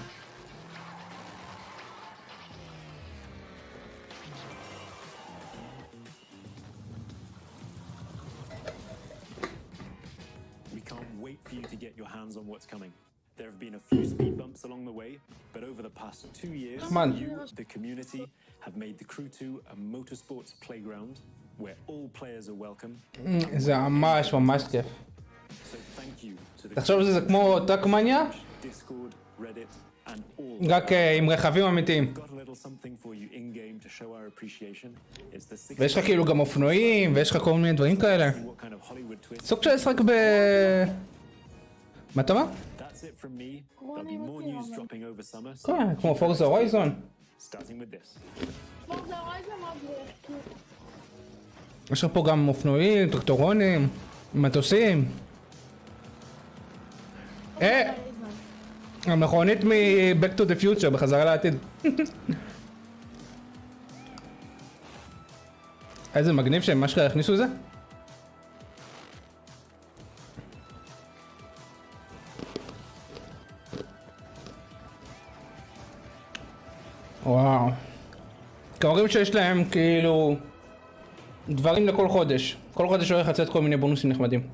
On what's coming. There have been a few speed bumps along the way, but over the past 2 years, you, the community, have made The Crew 2 a motorsports playground where all players are welcome. זה ממש ממש כיף. So thank you to the תחשוב שזה כמו טרקמניה, Discord, Reddit, and all. רק עם רכבים אמיתיים. Got a little something for you in game to show our appreciation. It's the ויש לך כאילו גם אופנועים, ויש לך כל מיני דברים כאלה. what kind of Hollywood twist. סוג של לשחק ב... מה אתה אומר? That's it from me. There'll be more news dropping over summer. כן, כמו פורזה הורייזון. Starting with this. יש לך פה גם אופנועים, טרקטורונים, מטוסים. המכונית מ-Back to the Future, בחזרה לעתיד. איזה מגניב שהם מה שכרה הכניסו את זה? וואו. כהורים שיש להם כאילו דברים לכל חודש. כל חודש הולך לצאת כל מיני בונוסים נחמדים.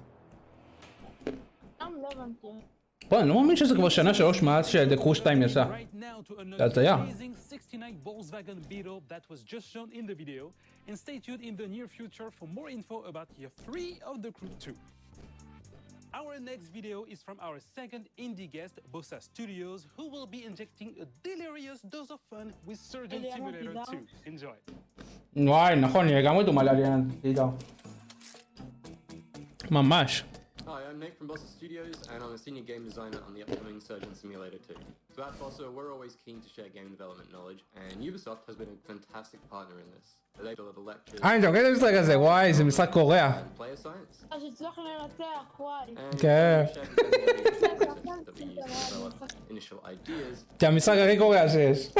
בוא, אני לא מאמין שזה כבר שנה 3 מאז שדקרו 2 יצא. זה הזיה. Our next video is from our second indie guest, Bossa Studios, who will be injecting a delirious dose of fun with Surgeon Simulator 2. Enjoy. וואי, נכון, לגמרי דומה לעליין. ממש. Hi, I'm Nate from Bossa Studios, and I'm a senior game designer on the upcoming Surgeon Simulator 2. So at Bossa, we're always keen to share game development knowledge, and Ubisoft has been a fantastic partner in this. They deliver lectures. אני תוקד המשחק הזה, וואי, זה משחק קוריאה. Player science. אז הצלחנו לנצח, וואי. כן. זה המשחק הכי קוריאה שיש.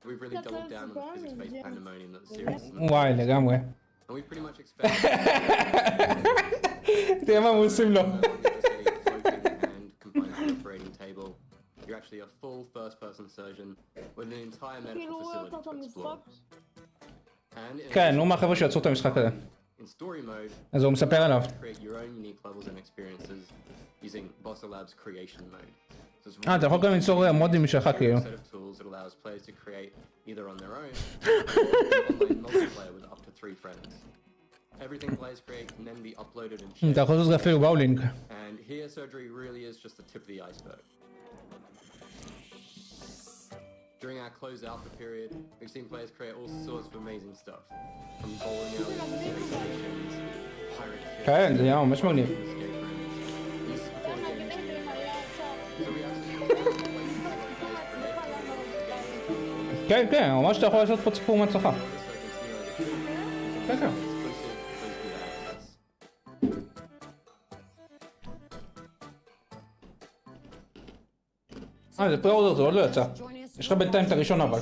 We've really doubled down on the physics-based pandemonium that the series is. וואי, לגמרי. And we pretty much expect תראה מה עושים לו. You're actually a full first-person surgeon with an entire medical facility to explore. כן, הוא מהחבר'ה שיצרו את המשחק הזה. In story mode, אז הוא מספר עליו. create your own unique levels and experiences using Bossa Lab's creation mode. אתה יכול גם ליצור מודים משלך כאילו. set of tools that allows players to create either on their own or online multiplayer with up to 3 friends. Everything players create can then be uploaded and shared. אתה יכול לעשות אפילו בלינק. And here surgery really is just the tip of the iceberg. During our closed alpha period, we've seen players create all sorts of amazing stuff. From bowling alleys, space stations, pirate ships, כן, זה היה ממש מגניב. escape rooms. This is before the game changed. So we actually כן, כן, ממש אתה יכול לעשות פה סיפור מהצלחה. כן, כן. זה פרה-אורדר, זה עוד לא יצא. יש לך בינתיים את הראשון אבל.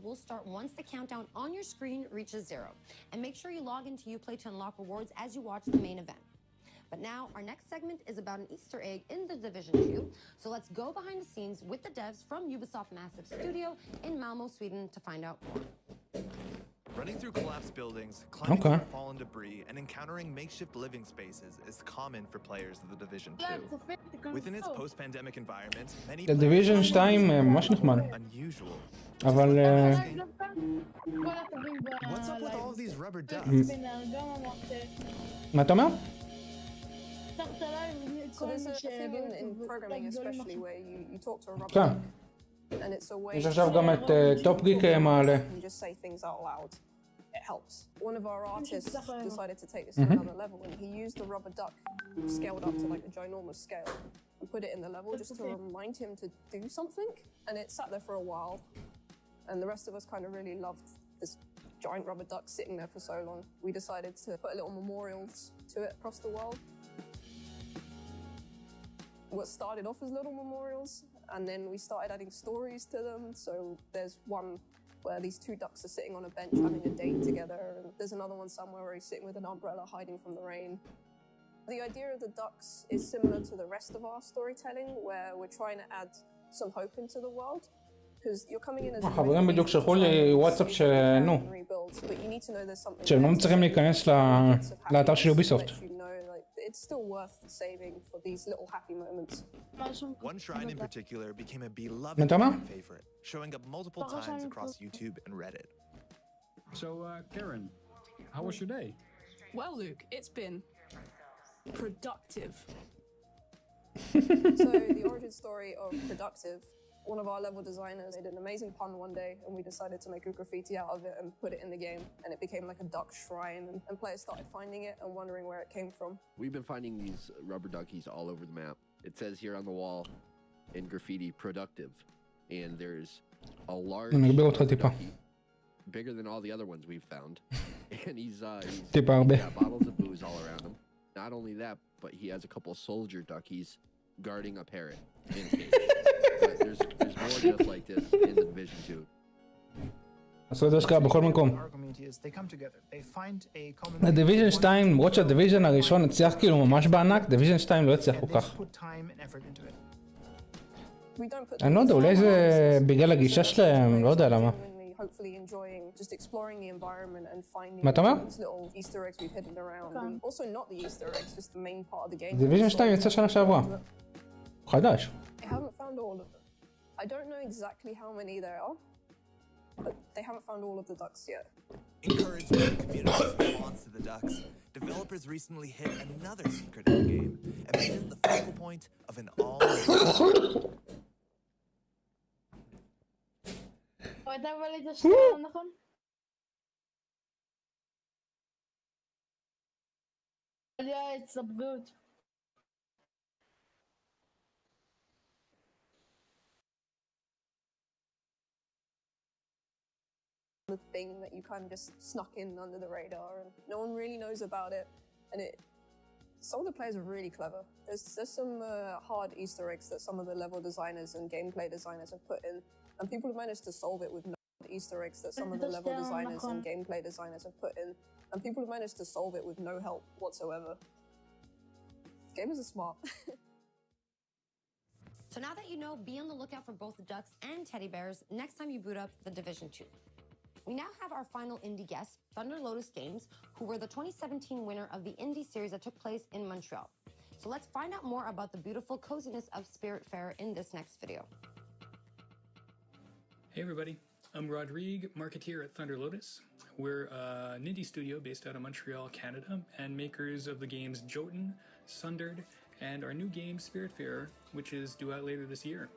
Will start once the countdown on your screen reaches 0. And make sure you log into Uplay to unlock rewards as you watch the main event. But now, our next segment is about an Easter egg in The Division 2. So let's go behind the scenes with the devs from Ubisoft Massive Studio in Malmö, Sweden to find out more. Running through collapsed buildings, climbing through fallen debris, and encountering makeshift living spaces is common for players of The Division 2. Within its post-pandemic environment, many The Division 2 ממש נחמד. unusual. אבל... What's up with all of these rubber ducks? מה אתה אומר? So there's a thing in programming especially where you talk to a rubber כן. duck and it's a way יש עכשיו גם את טופ גיק מעלה. you just say things out loud. It helps. One of our artists decided to take this to another level and he used the rubber duck scaled up to like a ginormous scale and put it in the level just to remind him to do something, and it sat there for a while and the rest of us kind of really loved this giant rubber duck sitting there for so long. We decided to put little memorials to it across the world. What started off as little memorials, and then we started adding stories to them. So there's one where these 2 ducks are sitting on a bench having a date together, and there's another one somewhere where he's sitting with an umbrella hiding from the rain. The idea of the ducks is similar to the rest of our storytelling, where we're trying to add some hope into the world. Because you're coming in as החברים בדיוק שלחו לי וואטסאפ שנו. שהם לא מצליחים להיכנס לאתר של יוביסופט. It's still worth saving for these little happy moments. One shrine in particular became a beloved fan favorite, showing up multiple times across YouTube and Reddit. So, Cairn, how was your day? Well, Luke, it's been productive. So, the origin story of productive, one of our level designers made an amazing pun one day, and we decided to make a graffiti out of it and put it in the game, and it became like a duck shrine, and players started finding it and wondering where it came from. We've been finding these rubber duckies all over the map. It says here on the wall in graffiti, productive, and there's a large ducky, bigger than all the other ones we've found, and he's got bottles of booze all around him. Not only that, but he has a couple soldier duckies guarding a parrot in a cage. But there's more just like this in the Division 2. עשו את זה השקעה בכל מקום. הדיוויז'ן 2, למרות שהדיוויז'ן הראשון הצליח כאילו ממש בענק, דיוויז'ן 2 לא הצליח כל כך. אני לא יודע, אולי זה בגלל הגישה שלהם, לא יודע למה. Hopefully enjoying just exploring the environment and finding מה אתה אומר? these little Easter eggs we've hidden around. And also not the Easter eggs, just the main part of the game. דיוויז'ן 2 יצא שנה שעברה. חדש. I haven't found all of them. I don't know exactly how many there are, but they haven't found all of the ducks yet. Encouraging the community's response to the ducks, developers recently hit another secret in the game and made it the focal point of an all-new אתה אבל את השנייה, נכון? עליה את הבריאות. The thing that you kind of just snuck in under the radar and no one really knows about it, and some of the players are really clever. There's some hard Easter eggs that some of the level designers and gameplay designers have put in, and people have managed to solve it with no Easter eggs that some of the level designers and gameplay designers have put in, and people have managed to solve it with no help whatsoever. Gamers are smart. So now that you know, be on the lookout for both the ducks and teddy bears next time you boot up the Division 2. We now have our final indie guest, Thunder Lotus Games, who were the 2017 winner of the indie series that took place in Montreal. So let's find out more about the beautiful coziness of Spiritfarer in this next video. Hey everybody, I'm Rodrigue, marketeer at Thunder Lotus. We're an indie studio based out of Montreal, Canada, and makers of the games Jotun, Sundered, and our new game Spiritfarer, which is due out later this year.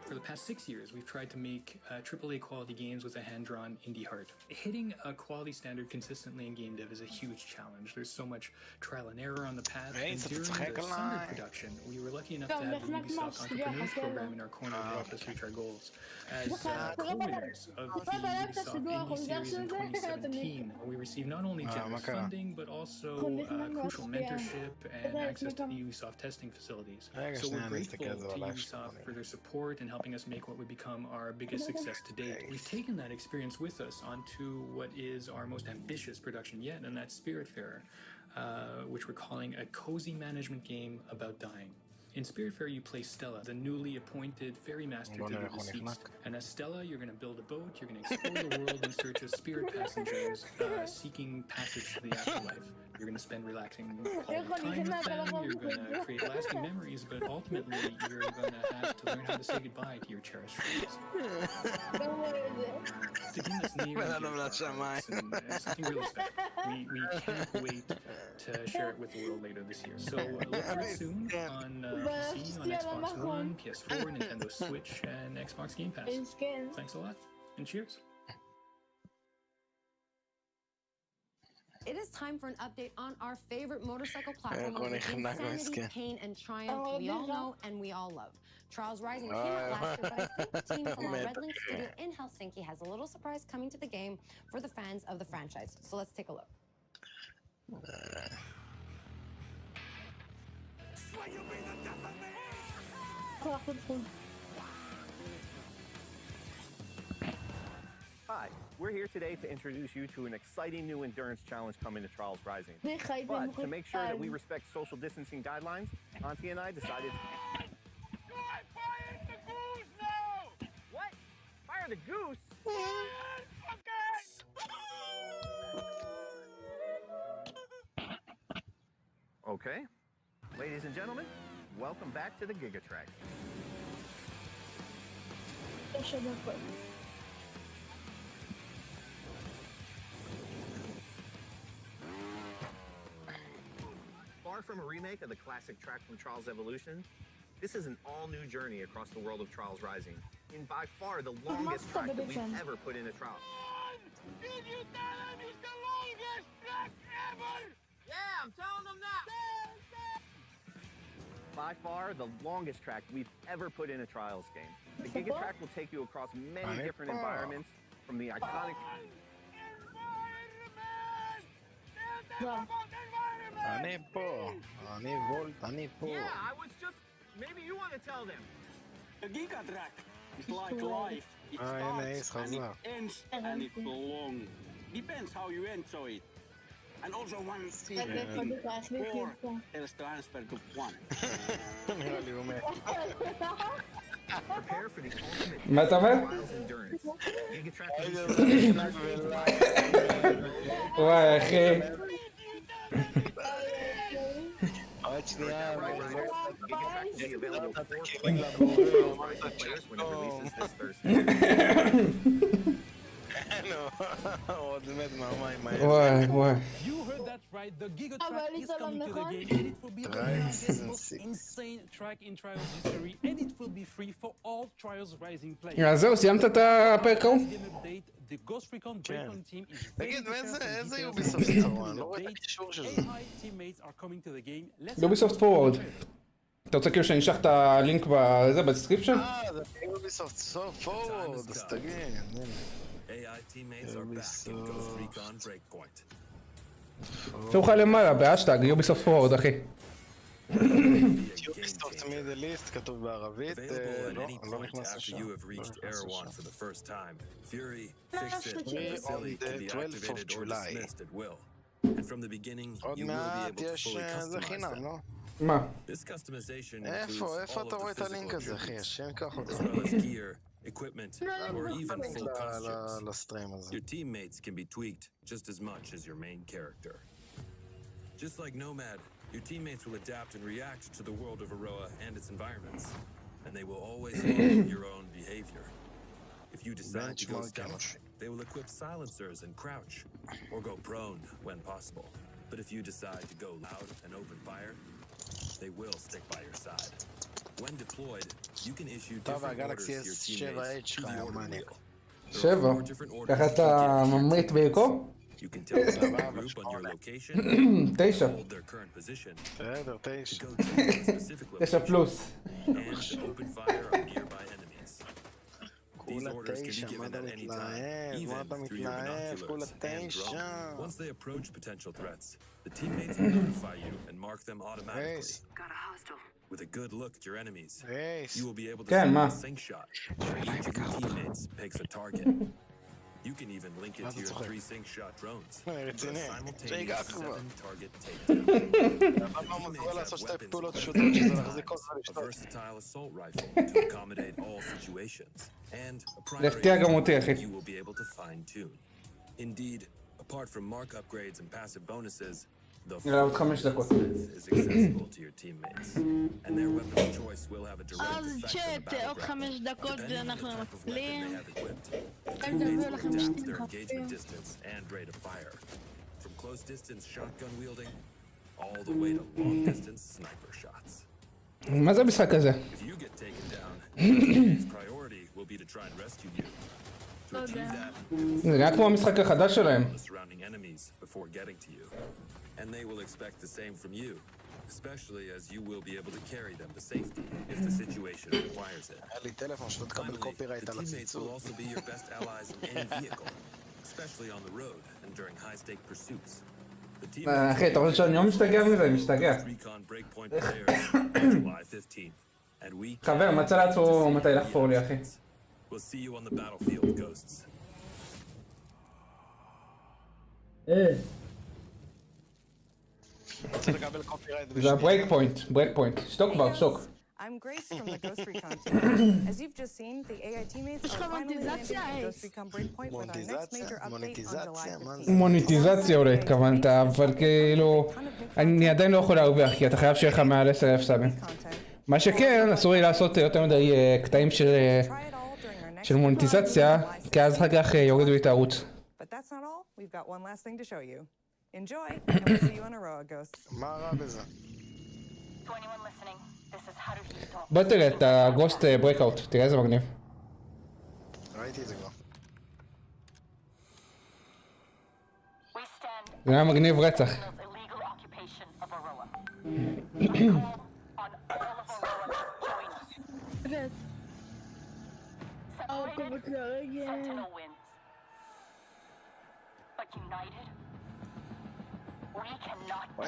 For the past 6 years, we've tried to make AAA quality games with a hand-drawn indie heart. Hitting a quality standard consistently in game dev is a huge challenge. There's so much trial and error on the path. And during the Sundered production, we were lucky enough to have the Ubisoft Entrepreneurs Program in our corner to help us reach our goals. As co-winners of the Ubisoft Indie Series in 2017, we received not only generous funding, but also crucial mentorship and access to the Ubisoft testing facilities. So we're grateful to Ubisoft for their support and helping us make what would become our biggest success to date. We've taken that experience with us onto what is our most ambitious production yet, and that's Spiritfarer, which we're calling a cozy management game about dying. In Spiritfarer, you play Stella, the newly appointed ferry master to the deceased. And as Stella, you're going to build a boat, you're going to explore the world in search of spirit passengers seeking passage to the afterlife. You're going to spend relaxing quality time with them, you're going to create lasting memories, but ultimately, you're going to have to learn how to say goodbye to your cherished friends. It's a game that's near and something really special. We can't wait to share it with the world later this year. So look for it soon on PC, on Xbox One, PS4, Nintendo Switch, and Xbox Game Pass. Thanks a lot, and cheers. It is time for an update on our favorite motorcycle platform of insanity, pain, and triumph we all know and we all love. Trials Rising came out last year, but I think the team from our Red Link studio in Helsinki has a little surprise coming to the game for the fans of the franchise. So let's take a look. Hi, we're here today to introduce you to an exciting new endurance challenge coming to Trials Rising. But to make sure that we respect social distancing guidelines, Auntie and I decided... Fire the goose now! What? Fire the goose? Okay. Ladies and gentlemen, welcome back to the Gigatrack. Far from a remake of the classic track from Trials Evolution, this is an all-new journey across the world of Trials Rising, in by far the longest track that we've ever put in a trial. Did you tell him it's the longest track ever? Yeah, I'm telling him that. By far the longest track we've ever put in a Trials game. The Giga Track will take you across many different environments, from the iconic... אני פה, אני וולט, אני פה. Yeah, I was just... Maybe you want to tell them. The Giga Track is like life. It הנה, starts and it ends and it's long. Depends how you enjoy it. And also one thing, 4 is transferred to 1. נראה לי הוא מת. Prepare for the ultimate מה אתה אומר? Trials endurance. Giga Track וואי אחי. עוד שנייה. עוד מת מהמים האלה. וואי וואי. You heard that right. The Giga Track is coming to the game, and it will be the longest, most insane track in Trials history, and it will be free for all Trials Rising players. אז זהו, סיימת את הפרק ההוא? The Ghost Recon Breakpoint team is תגיד, איזה יוביסופט קראו? אני לא רואה את הקישור של זה. יוביסופט פורוורד. אתה רוצה כאילו שאני אשלח את הלינק בזה, בדסקריפשן? זה יוביסופט פורוורד, אז תגיד. שוב לך למעלה, באשטג, יוביסופט פורוורד, אחי. יוביסופט מידל איסט כתוב בערבית, לא נכנס לשם. of July. עוד מעט יש, זה חינם, לא? מה? איפה אתה רואה את הלינק הזה, אחי? השם קח אותו. equipment, or even full costumes. Your teammates can be tweaked just as much as your main character. Just like Nomad, your teammates will adapt and react to the world of Aroa and its environments, and they will always follow your own behavior. If you decide to go stealth, they will equip silencers and crouch, or go prone when possible. But if you decide to go loud and open fire, they will stick by your side. When deployed, you can issue different orders to your teammates through the order wheel. 7. ככה אתה ממריט בעיקו? You can tell the group on your location, 9. hold their current position, בסדר, 9. go to a specific 9 location, פלוס. and open fire on nearby enemies. These orders can be given at any time, even through your binoculars and drone. Once they approach potential threats, the teammates will notify you and mark them automatically. Got a hostile. With a good look at your enemies, you will be able to Cairn, see ma. a sync shot. Each of your teammates picks a target. You can even link it to your 3 sync shot drones. For a simultaneous 7-target takedown. A versatile assault rifle to accommodate all situations, and a primary you will be able to fine-tune. Indeed, apart from mark upgrades and passive bonuses, the is accessible to your teammates, and their weapon of choice will have a direct effect on the battleground, depending on the type of weapon they have equipped. Teammates will adapt their engagement distance and rate of fire, from close-distance shotgun wielding all the way to long-distance sniper shots. מה זה המשחק הזה? If you get taken down, your teammate's priority will be to try and rescue you. To achieve that, זה נראה כמו המשחק החדש שלהם. the surrounding enemies before getting to you. And they will expect the same from you, especially as you will be able to carry them to safety if the situation requires it. Finally, the teammates will also be your best allies in any vehicle, especially on the road and during high-stake pursuits. The teammates אחי, אתה רוצה שאני לא משתגע מזה? משתגע. Recon Breakpoint players on July 15th, and we חבר, מצא לעצמו מתי לחפור לי, אחי. will see you on the battlefield, ghosts. זה הברייק פוינט, שתוק כבר, שוק. I'm Grace from the Ghost Recon team. As you've just seen, the AI teammates are finally landing at Ghost Recon Breakpoint with our next major update on July 15th. מוניטיזציה אולי התכוונת, אבל כאילו, אני עדיין לא יכול להרוויח, כי אתה חייב שיהיה לך מעל 10,000 סאבים. מה שכן, אסור לי לעשות יותר מדי קטעים של מוניטיזציה, כי אז אחר כך יורידו לי את הערוץ. But that's not all. We've got one last thing to show you. Enjoy, and we'll see you on Aroa, Ghosts. מה רע בזה? בוא תראה את הגוסט ברקאוט, תראה איזה מגניב. ראיתי את זה כבר. זה היה מגניב רצח.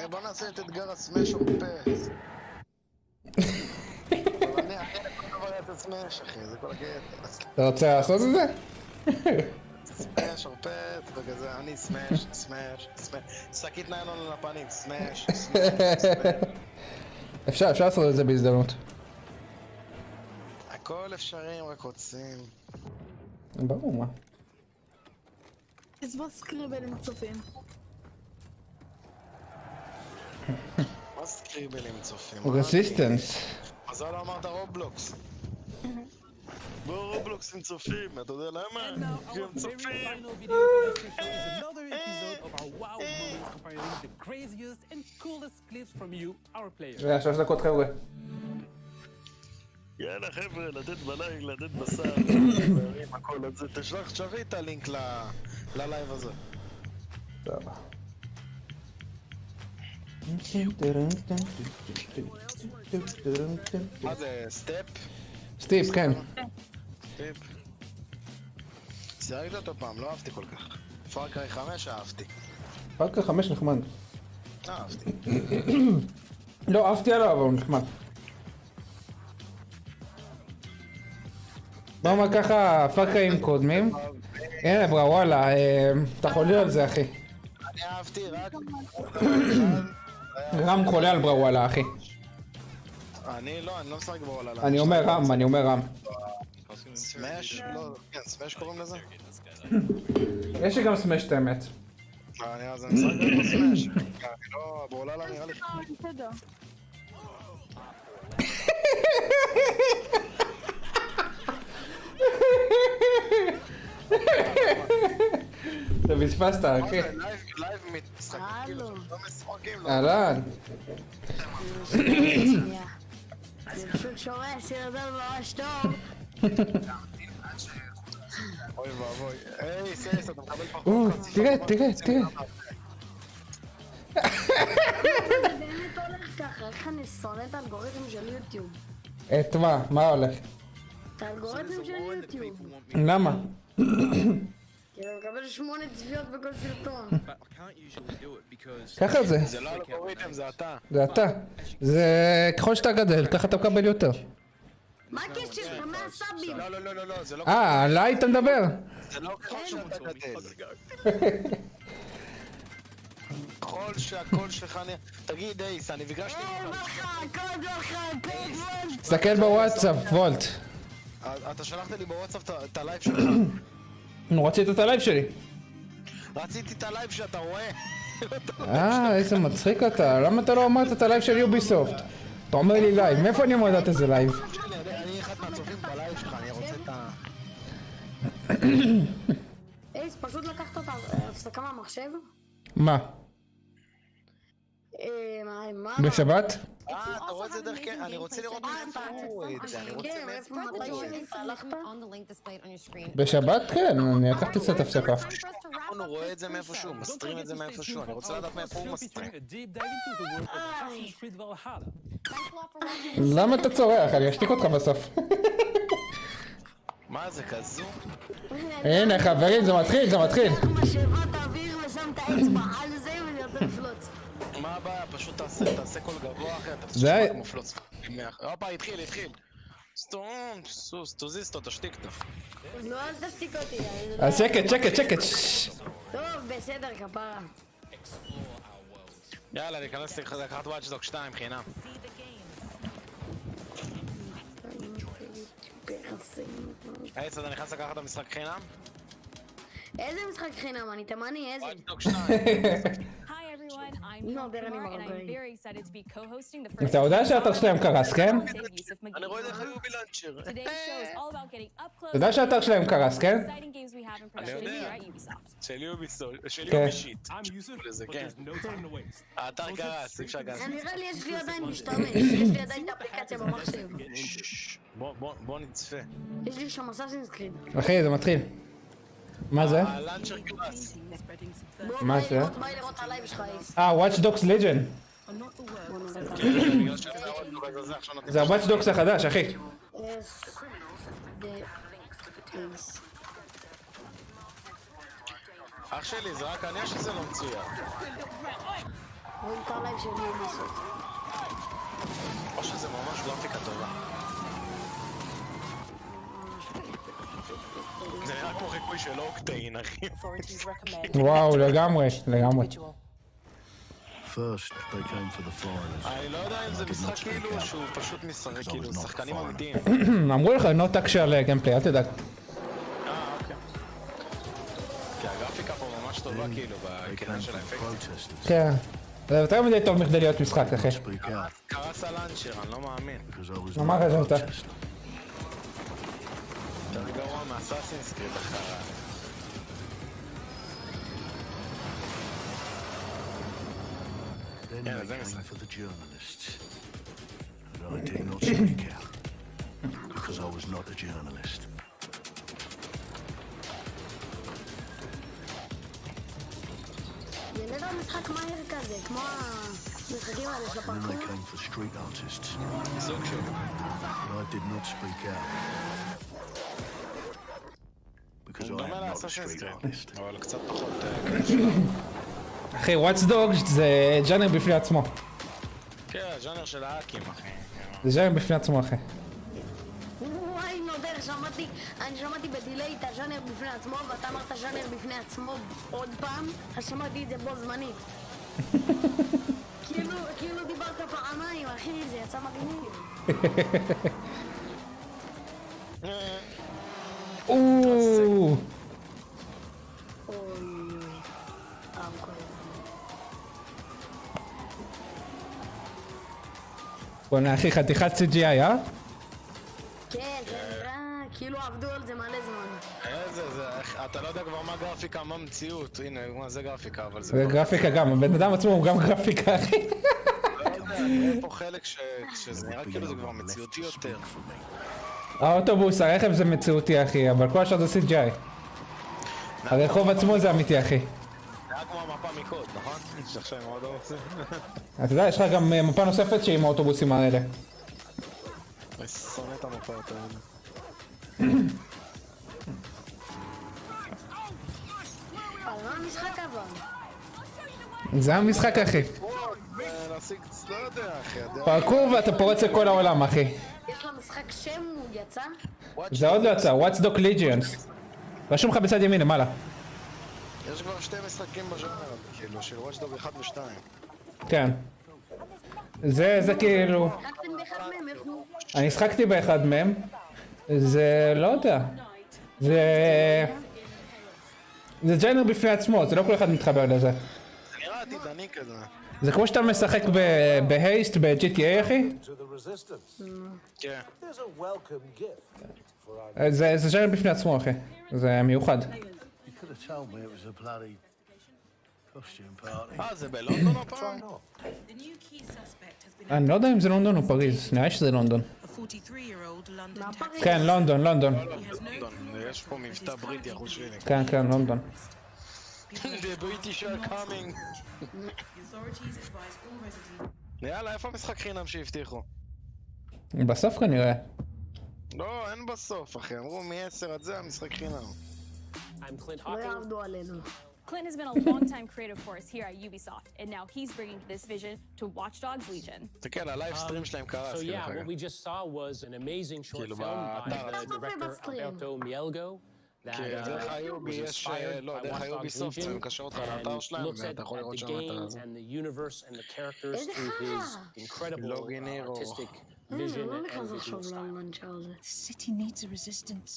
בוא נעשה את אתגר הסמש אורפס. אבל אני כבר את הסמש אחי, זה כל הקטע. אתה רוצה לעשות את זה? סמש אורפס, וכזה אני סמש, סמש, סמש. שקית ניילון על הפנים, סמש, סמש, סמש. אפשר לעשות את זה בהזדמנות. הכל אפשרי אם רק רוצים. ברור מה. תסבור סקריבל עם הצופים. מה סקריבל עם צופים? רסיסטנס. מזל לא אמרת רובלוקס. בוא רובלוקס עם צופים, אתה יודע למה? כי הם צופים. זה 3 דקות חבר'ה. יאללה חבר'ה, לתת בלייק, לתת בשר, הכל את זה. תשלחי את הלינק ללייב הזה. טוב. מה זה, סטפ? סטיפ, כן. סטיפ. סירגת אותו פעם, לא אהבתי כל כך. פארקריי 5 אהבתי. פארקריי 5 נחמד. אהבתי. לא, אהבתי עליו, אבל הוא נחמד. בוא אומר ככה, פארקריים קודמים. הנה ברה, וואלה, אתה חולה על זה אחי. אני אהבתי רק... רם חולה על ברה, וואלה אחי. אני לא משחק בוואלה. אני אומר רם. סמש? לא, כן, סמש קוראים לזה? יש לי גם סמש את האמת. אז אני משחק גם בסמש. אני לא... בוואלה נראה לי... אתה פספסת, אחי. לייב משחקים, כאילו, לא משחקים. אהלן. זה פשוט שורש, סרטון ממש טוב. אוי ואבוי. היי, S.TheAce, אתה מקבל פחות. תראה. זה באמת הולך ככה, איך אני שונא את האלגוריתם של יוטיוב. את מה? מה הולך? את האלגוריתם של יוטיוב. למה? כי אני מקבל 8 צפיות בכל סרטון. ככה זה. זה לא אלגוריתם, זה אתה. זה אתה. זה ככל שאתה גדל, ככה אתה מקבל יותר. מה הקשר? אתה מהסאבים. לא, זה לא... עליי אתה מדבר? זה לא ככל שאתה גדל. ככל שהקול שלך נהיה... תגיד, אייס, אני ביקשתי... תסתכל בוואטסאפ, וולט. אתה שלחת לי בוואטסאפ את הלייב שלך. נו, רצית את הלייב שלי. רציתי את הלייב שאתה רואה. איזה מצחיק אתה. למה אתה לא אמרת את הלייב של יוביסופט? אתה אומר לי לייב, מאיפה אני אמור לדעת איזה לייב? אני אחד מהצופים בלייב שלך, אני רוצה את ה... אייס, פשוט לקחת את ההפסקה מהמחשב? מה? מה? בשבת? אתה רואה את זה דרך כן, אני רוצה לראות מאיפה ראו את זה, אני רוצה מאיפה ראו את זה. בשבת כן, אני לקחתי קצת הפסקה. הוא רואה את זה מאיפשהו, מסטרים את זה מאיפשהו, אני רוצה לדעת מאיפה הוא מסטרים. למה אתה צורח? אני אשתיק אותך בסוף. מה זה כזו? הנה חברים, זה מתחיל. משאבת האוויר ושם את האצבע על זה וזה יותר פלוץ. מה הבעיה? פשוט תעשה קול גבוה אחר, אתה זה... פשוט מופלוץ. הופה, התחיל. סתום, סוס, תוזיז אותו, תשתיק אותו. לא, אל תשתיק אותי. אז שקט. טוב, בסדר, כפרה. יאללה, להיכנס לקחת וואץ' דוק 2 חינם. אייס, אתה נכנס לקחת את המשחק חינם? איזה משחק חינם? אני תימני, איזה? וואץ' דוק 2. Hi everyone, אתה יודע שהאתר שלהם קרס, כן? אני רואה דרך היובילנצ'ר. אתה יודע שהאתר שלהם קרס, כן? אני יודע. של יוביסופט. האתר קרס, אי אפשר גם. נראה לי יש לי עדיין משתמש, יש לי עדיין את האפליקציה במחשב. בוא נצפה. יש לי שם אסאסינס קריד. אחי, זה מתחיל. מה זה? הלאנצ'ר קרס. מה זה? ביי לראות הלייב שלך, איס. Watch Dogs Legion. זה ה-Watch Dogs החדש, אחי. אח שלי, זה רק אני שזה לא מצוין. רואים את הלייב של יוביסופט. או שזה ממש גרפיקה טובה. זה נראה כמו חיקוי של אוקטיין, אחי. וואו, לגמרי, לגמרי. אני לא יודע אם זה משחק כאילו שהוא פשוט משחק כאילו שחקנים אמיתיים. אמרו לך no texture גיימפליי, אל תדאג. אוקיי. כי הגרפיקה פה ממש טובה כאילו בקטע של האפקט. כן. זה יותר מדי טוב מכדי להיות משחק, אחי. קרס הלאנצ'ר, אני לא מאמין. מה חשבת? יותר גרוע מאסאסינס קריד אחרה. Then they came for the journalists. But I did not speak out, because I was not a journalist. ילד המשחק מהר כזה, כמו המשחקים האלה של הפרקור. Then they came for street artists. But I did not speak out. Because I am not a street artist. אבל קצת פחות... אחי, Watch Dogs זה ג'אנר בפני עצמו. כן, ג'אנר של האקים, אחי. זה ג'אנר בפני עצמו, אחי. וואי, נודר, אני שמעתי בדיליי את הז'אנר בפני עצמו, ואתה אמרת ז'אנר בפני עצמו עוד פעם, אז שמעתי את זה בו זמנית. כאילו דיברת פעמיים, אחי, זה יצא מגניב. בוא'נה אחי, חתיכת CGI, כן, זה נראה, כאילו עבדו על זה מלא זמן. אתה לא יודע כבר מה גרפיקה, מה מציאות, הנה, זה גרפיקה, אבל זה גרפיקה גם, הבן אדם עצמו הוא גם גרפיקה, אחי. לא יודע, אני רואה פה חלק שזה נראה כאילו זה כבר מציאותי יותר. האוטובוס, הרכב זה מציאותי, אחי, אבל כל השאר זה CGI. הרחוב עצמו זה אמיתי, אחי. זה היה כמו המפה מקוד, נכון? שעכשיו עם האוטובוסים. אתה יודע, יש לך גם מפה נוספת שהיא עם האוטובוסים האלה. אני שונא את המפות האלה. מה המשחק אבל? זה המשחק, אחי. להשיג, לא יודע, אחי. פרקור ואתה פורץ לכל העולם, אחי. יש לה משחק שם, הוא יצא? זה עוד לא יצא, Watch Dogs Legion. רשום לך בצד ימין, למעלה. יש כבר 2 משחקים בז'אנר, כאילו, של Watch Dogs 1 ו-2. כן. זה כאילו... אני שחקתי באחד מהם. זה לא יודע. זה ג'אנר בפני עצמו, זה לא כל אחד מתחבר לזה. זה נראה עתידני כזה. זה כמו שאתה משחק בהייסט ב-GTA, אחי? כן. זה ג'אנר בפני עצמו, אחי. זה מיוחד. זה בלונדון הפעם? אני לא יודע אם זה לונדון או פריז, נראה שזה לונדון. כן, לונדון, לונדון. יש פה מבטא בריטי, אחוז שלי. כן, כן, לונדון. The British are coming. יאללה, איפה המשחק חינם שהבטיחו? בסוף כנראה. לא, אין בסוף, אחי. אמרו מ-10 עד זה המשחק חינם. לא יעבדו עלינו. Clint has been a long-time creative force here at Ubisoft, and now he's bringing this vision to Watch Dogs Legion. תקל, הלייב סטרים שלהם קרס. So yeah, what we just saw was an amazing short film by the director Alberto Mielgo that inspired by Watch Dogs Legion and looks at the game and the universe and the characters through his incredible artistic vision and visual style. The city needs a resistance.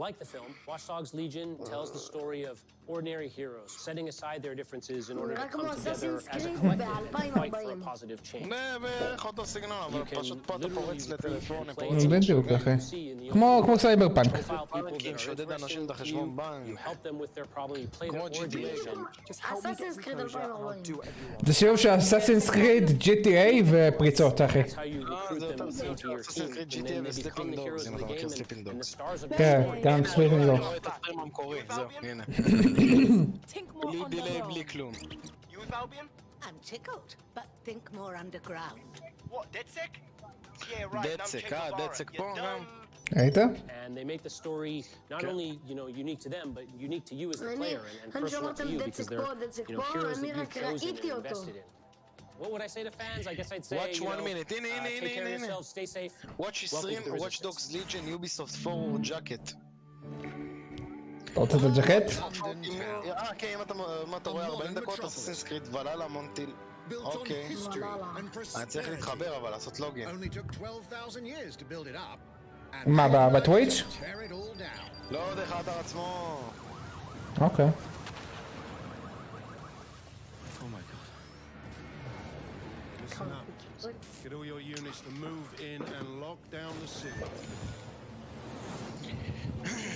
Like the film, Watch Dogs Legion tells the story of ordinary heroes, setting aside their differences in order to נראה come כמו together אסאסינס as a קריד collective and fight for a ב-2040. positive change. בערך אותו סגנון, אבל פשוט פה אתה פורץ לטלפונים. בדיוק אחי. כמו סייבר פאנק. פאנקים שודד אנשים את החשבון בנק. כמו GTA. אסאסינס קריד 2040. זה שילוב של אסאסינס קריד, GTA ופריצות אחי. זה יותר אסאסינס קריד GTA וסליפינג דוגס, אם אתה מכיר סליפינג דוגס. כן, גם סליפינג דוגס. את הסטרים המקורי, זהו, הנה. בלי דילי, בלי כלום. I'm tickled, but think more underground. What, DedSec? Yeah, right. DedSec, DedSec פה גם. ראית? And they make the story not only, you know, unique to them, but unique to you as the player and personal to you because they're, you know, heroes that you've chosen and invested in. What would I say to fans? I guess I'd say, Watch 1 minute. take care of yourselves, stay safe. Watch stream, Watch Dogs Legion, Ubisoft 4 jacket. אתה רוצה את הג'קט? כן, אם אתה רואה 40 דקות, אסאסינס קריד ולאלה מונטיל. אוקיי. אני צריך להתחבר אבל, לעשות לוגין. מה, בטוויץ'? לא, דרך האתר עצמו. אוקיי. Get all your units to move in and lock down the city.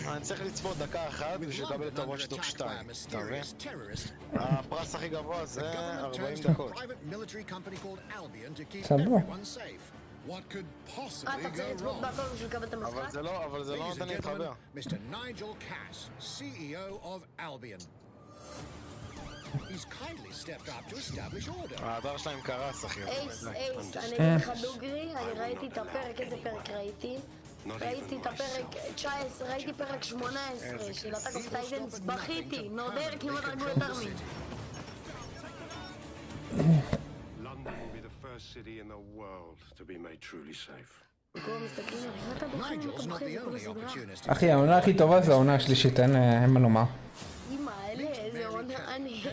אני צריך לצפות דקה אחת בשביל לקבל את הוואץ' דוג 2, אתה מבין? הפרס הכי גבוה זה 40 דקות. סבבה. אתה צריך לצפות בהכל בשביל לקבל את המשחק? אבל זה לא נותן להתחבר. האתר שלהם קרס אחי. אייס, אני אגיד לך דוגרי, אני ראיתי את הפרק, איזה פרק ראיתי? ראיתי את הפרק 19, ראיתי פרק 18 של הטאק אוף טייטנס, בכיתי, נודר כמעט הרגו יותר מי. London will be the first city in the world to be made truly safe. אחי, העונה הכי טובה זה העונה השלישית, אין מה לומר. אמא, איזה עונה אני...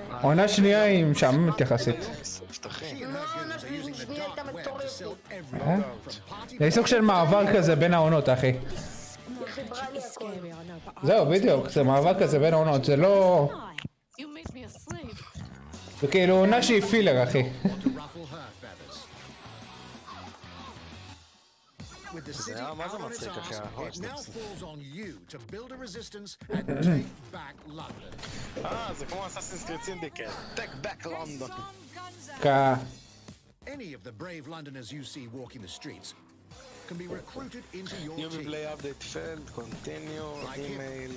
העונה השנייה היא משעממת יחסית. זה סוג של מעבר כזה בין העונות, אחי. זהו, בדיוק, זה מעבר כזה בין העונות, זה לא... זה כאילו עונה שהיא פילר, אחי. מה זה מצחיק אחי? זה כמו אסאסינס קריד סינדיקט. Take back London. Any of the brave Londoners you see walking the streets can be recruited into your team. You play update failed, continue, email.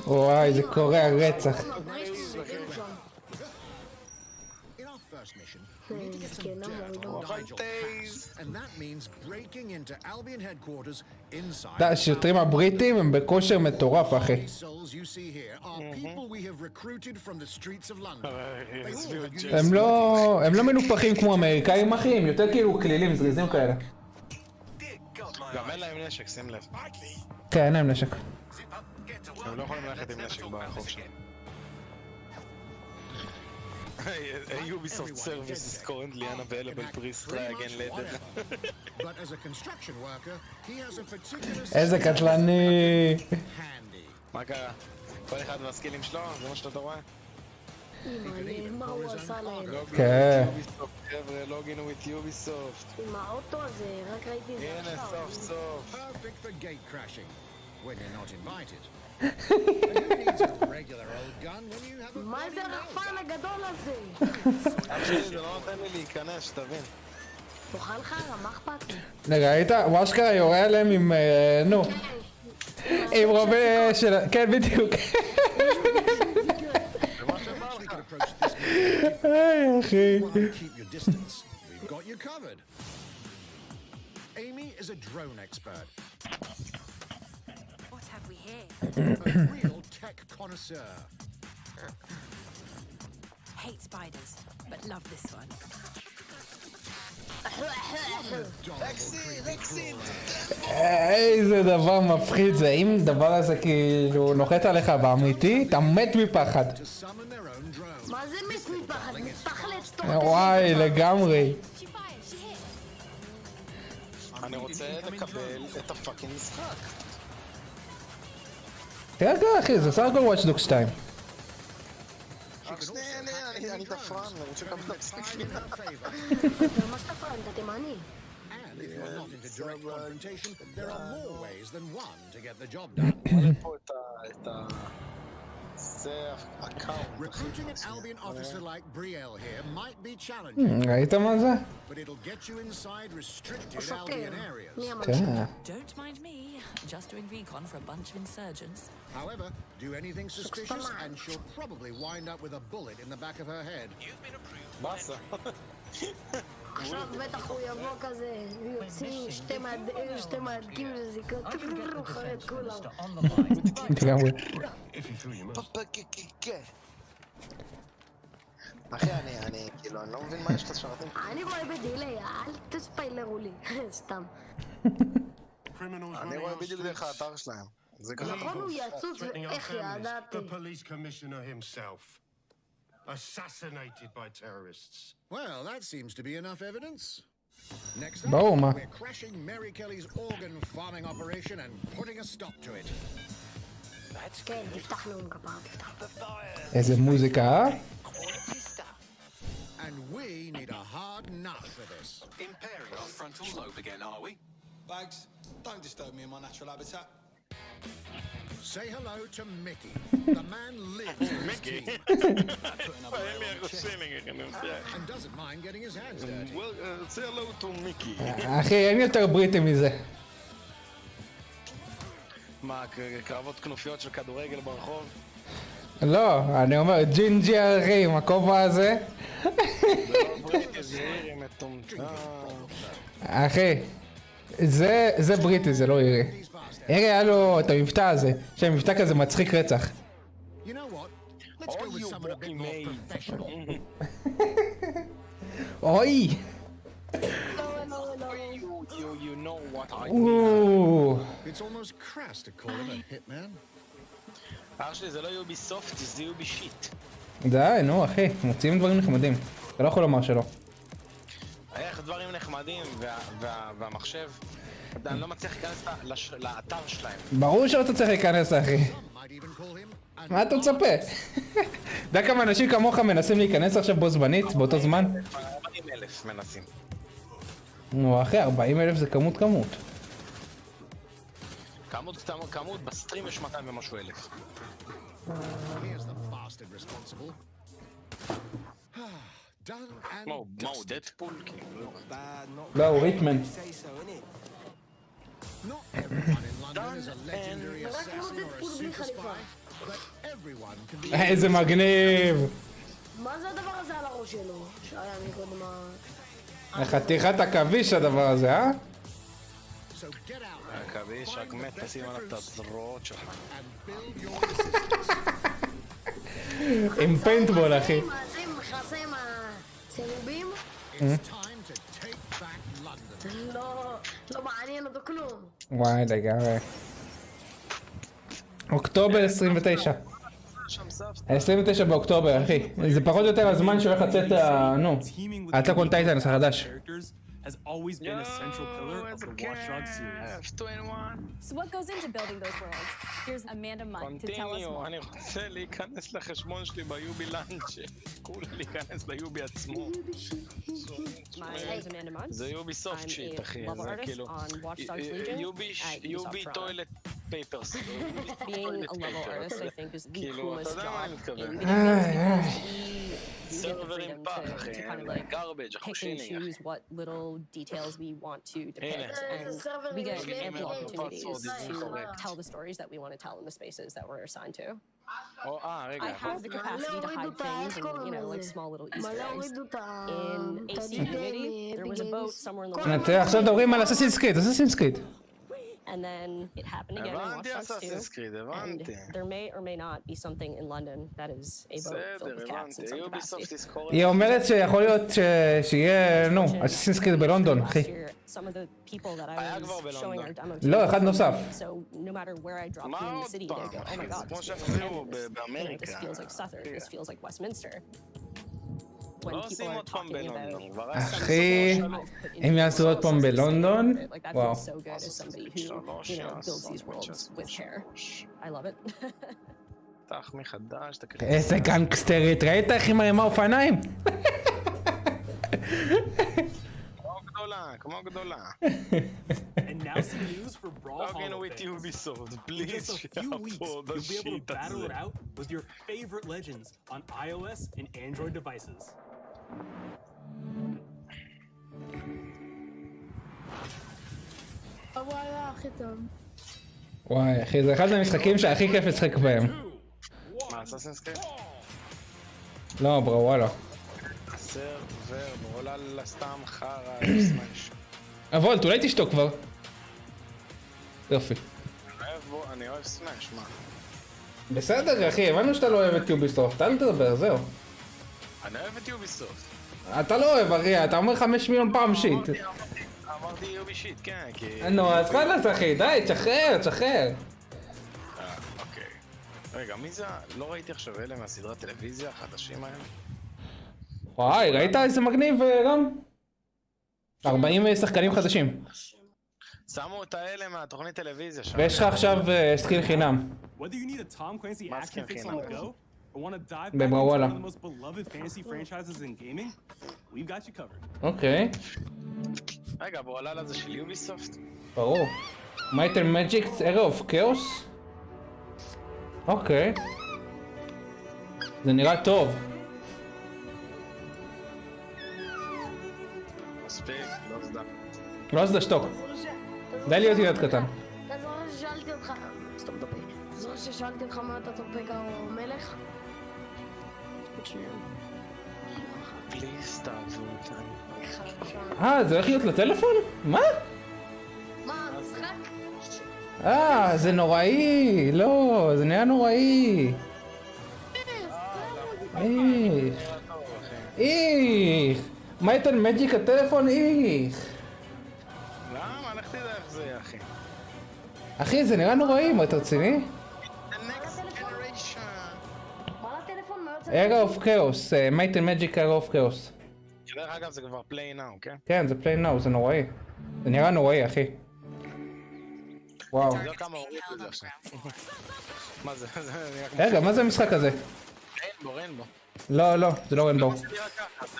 וואי, זה קורע רצח. First mission, we need to get some dirt on Nigel Pass, and that means breaking into Albion headquarters inside. השוטרים הבריטים הם בכושר מטורף, אחי. Souls you see here are people we have recruited from the streets of London. הם לא מנופחים כמו אמריקאים, אחי, הם יותר כאילו כלילים, זריזים כאלה. גם אין להם נשק, שים לב. כן, אין להם נשק. הם לא יכולים ללכת עם נשק ברחוב שם. Ubisoft service is currently unavailable. Please try again later. But as a construction worker, he has a particular. איזה קטלני. מה קרה? כל אחד והסקילים שלו? זה מה שאתה רואה? מה הוא עשה להם? כן. חבר'ה, לוגין with Ubisoft. עם האוטו הזה, רק ראיתי את זה עכשיו. הנה, סוף סוף. Perfect for gate crashing when you're not invited. מה זה הרחפן הגדול הזה? אחי, זה לא נותן לי להיכנס, שתבין. תאכל לך, מה אכפת לי? רגע, היית, וואשקרה יורה עליהם עם, נו. עם רובה של... כן, בדיוק. היי, אחי. Amy is a drone expert. What have we here? A real tech connoisseur. Hate spiders, but love this one. איזה דבר מפחיד זה, אם דבר הזה כאילו נוחת עליך באמיתי, אתה מת מפחד. מה זה מת מפחד? מתפחלץ תוך כדי. וואי, לגמרי. אני רוצה לקבל את הפאקינג משחק. תרגע אחי, זה סך הכל Watch Dogs 2. רק שנייה, אני תפרן, אני רוצה לקבל את המשחק שלי. אתה ממש תפרן, אתה תימני. And if you're not into direct confrontation, there are more ways than one to get the job done. Recruiting an Albion officer like Brielle here might be challenging. ראית מה זה? But it'll get you inside restricted Albion areas. Don't mind me, just doing recon for a bunch of insurgents. However, do anything suspicious and she'll probably wind up with a bullet in the back of her head. You've been approved. עכשיו בטח הוא יבוא כזה, ויוצאים שתי מהדקים לזיקות, חרד את כולם. לגמרי. אחי, אני כאילו, אני לא מבין מה יש לך שרתים. אני רואה בדילי, אל תספיילרו לי, סתם. אני רואה בדיוק דרך האתר שלהם. נכון הוא יצוץ ואיך ידעתי. Assassinated by terrorists. Well, that seems to be enough evidence. Next up, we're crashing Mary Kelly's organ farming operation and putting a stop to it. כן, תפתח נאום כפרה, תפתח. איזה מוזיקה, אה? And we need a hard nut for this. Impairing our frontal lobe again, are we? Bags, don't disturb me in my natural habitat. Say hello to Mickey. The man lives with his team. And doesn't mind getting his hands dirty. Well, say hello to Mickey. אחי, אין יותר בריטי מזה. מה, קרבות כנופיות של כדורגל ברחוב? לא, אני אומר, ג'ינג'י אחי, עם הכובע הזה. אחי, זה בריטי, זה לא אירי. אירי היה לו את המבטא הזה, שהמבטא כזה מצחיק רצח. אוי! אח שלי, זה לא יוביסופט, זה יובישיט. די, נו אחי, מוציאים דברים נחמדים. אתה לא יכול לומר שלא. איך דברים נחמדים והמחשב, אני לא מצליח להיכנס לאתר שלהם. ברור שאתה צריך להיכנס אחי. מה אתה מצפה? יודע כמה אנשים כמוך מנסים להיכנס עכשיו בו זמנית, באותו זמן? 40,000 מנסים. נו אחי, 40,000 זה כמות. כמות, בסטרים יש 200 ומשהו אלף. מה הוא דדפול? לא, הוא ריטמן. איזה מגניב! מה זה הדבר הזה על הראש שלו? שהיה מקודם חתיכת עכביש הדבר הזה, אה? עכביש, רק מת תשים עליו את הזרועות שלך. עם פיינטבול אחי. זה עם מכסים הצהובים? לא מעניין אותו כלום. וואי לגמרי. אוקטובר 29. 29 באוקטובר אחי. זה פחות או יותר הזמן שהולך לצאת אתה קונטייטנס החדש. has always been a central pillar of the Watch Dogs series. So what goes into building those worlds? Here's Amanda Munt to tell us more. אני רוצה להיכנס לחשבון שלי ביובי לנץ'. כולה להיכנס ליובי עצמו. זה יוביסופט שיט אחי. זה כאילו יובי טוילט פייפרס. Being a level artist, I think, is the coolest job in סרברים פח אחי. garbage, pick and choose what little details we want to depict, and we get ample opportunities to tell the stories that we want to tell in the spaces that we're assigned to. I have the capacity to hide things and, like small little Easter eggs. In AC Community, there was a boat somewhere in the world. עכשיו מדברים על אסאסינס קריד. And then it happened again in Watch Dogs 2, and there may or may not be something in London that is a boat filled with cats in some capacity. היא אומרת שיכול להיות שיהיה, אסאסינס קריד בלונדון, אחי. Some of the people that I was showing our demo to. לא, אחד נוסף. So no matter where I drop you in the city, they go, oh my god, this feels like Southern, this feels like Westminster. when people are talking about אחי, אם יעשו עוד פעם בלונדון, like that וואו. feels so good as somebody who, you know, builds these worlds with care. I love it. פתח מחדש, תקריא. איזה גנגסטרית, ראית איך היא מרימה אופניים? כמו גדולה. And now some news for Brawl Log in Hall with fans. Ubisoft, In please. just a few weeks, you'll be able to battle it out with your favorite legends on iOS and Android devices. וואי אחי, זה אחד המשחקים שהכי כיף לשחק בהם. מה, אסאסינס קריד? לא ברו, וואלה. סרבר, עולה לסתם חרא, סמאש. וולט, אולי תשתוק כבר. יופי. אני אוהב סמאש, מה? בסדר אחי, הבנו שאתה לא אוהב את יוביסופט, אל תדבר, זהו. אני אוהב את יוביסופט. אתה לא אוהב אחי, אתה אומר 5 מיליון פעם שיט. אמרתי יובי שיט, כן, כי... נו, אז חלאס אחי, די, תשחרר. אוקיי. רגע, מי זה? לא ראיתי עכשיו אלה מהסדרת טלוויזיה החדשים האלה? וואי, ראית איזה מגניב רם? 40 שחקנים חדשים. שמו את האלה מהתוכנית טלוויזיה שם. ויש לך עכשיו סקיל חינם. Whether you need a Tom Clancy action fix on the go or want to dive back into במוואלה. one of the most beloved fantasy franchises in gaming, we've got you covered. אוקיי. רגע, בוואלה זה של יוביסופט? ברור. מייטל מג'יק, ארה אוף כאוס? אוקיי. זה נראה טוב. מספיק, לא זדה. לא אז דשתוק. די להיות ילד קטן. אתה זוכר ששאלתי אותך... סתום את הפה. אתה זוכר ששאלתי אותך מה אתה טורפגה או מלך? פליז תעזור זה הולך להיות לטלפון? מה? מה, משחק? זה נוראי. לא, זה נראה נוראי. איך. מייטל מג'יק הטלפון איך. למה? לך תדע איך זה, אחי. אחי, זה נראה נוראי, מה אתה רציני? ארה אוף כאוס, מייטל מג'יק ארה אוף כאוס. דרך אגב זה כבר פליי נאו, כן? כן, זה פליי נאו, זה נוראי. זה נראה נוראי, אחי. וואו. אתה יודע כמה הורידו את זה עכשיו. מה זה? רגע, מה זה המשחק הזה? ריינבו. לא, זה לא ריינבו.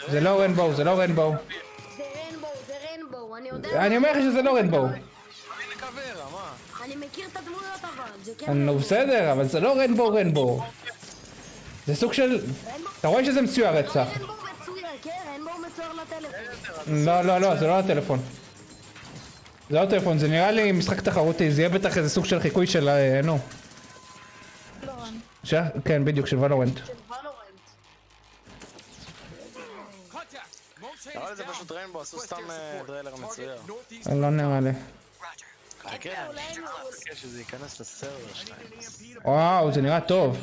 זה לא ריינבו. זה ריינבו, אני יודע... אני אומר לך שזה לא ריינבו. אני מכיר את הדמויות אבל, זה כן... נו בסדר, אבל זה לא ריינבו. זה סוג של... אתה רואה שזה מצויר רצח. ריינבו מצויר, כן, ריינבו מצויר לטלפון. לא, זה לא הטלפון. זה לא הטלפון, זה נראה לי משחק תחרותי, זה יהיה בטח איזה סוג של חיקוי של... נו. כן, בדיוק, של ולורנט. אבל זה פשוט ריינבו, עשו סתם דריילר מצויר. לא נראה לי. כן, אני מחכה שזה ייכנס לסרבר שלהם. וואו, זה נראה טוב.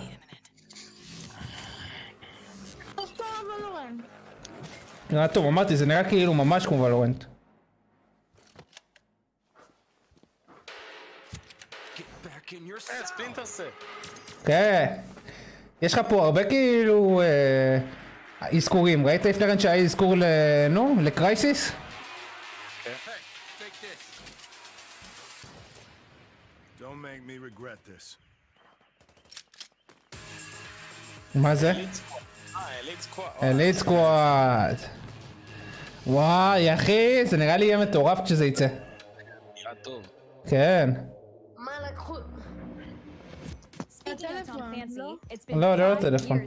נראה טוב, אמרתי, זה נראה כאילו ממש כמו ולורנט. ספלינטר סט. כן. יש לך פה הרבה כאילו אזכורים. ראית לפני כן שהיה אזכור לקרייסיס? מה זה? אליט סקוואד. וואי אחי, זה נראה לי יהיה מטורף כשזה יצא. נראה טוב. כן. מה לקחו? לא, לא טלפון.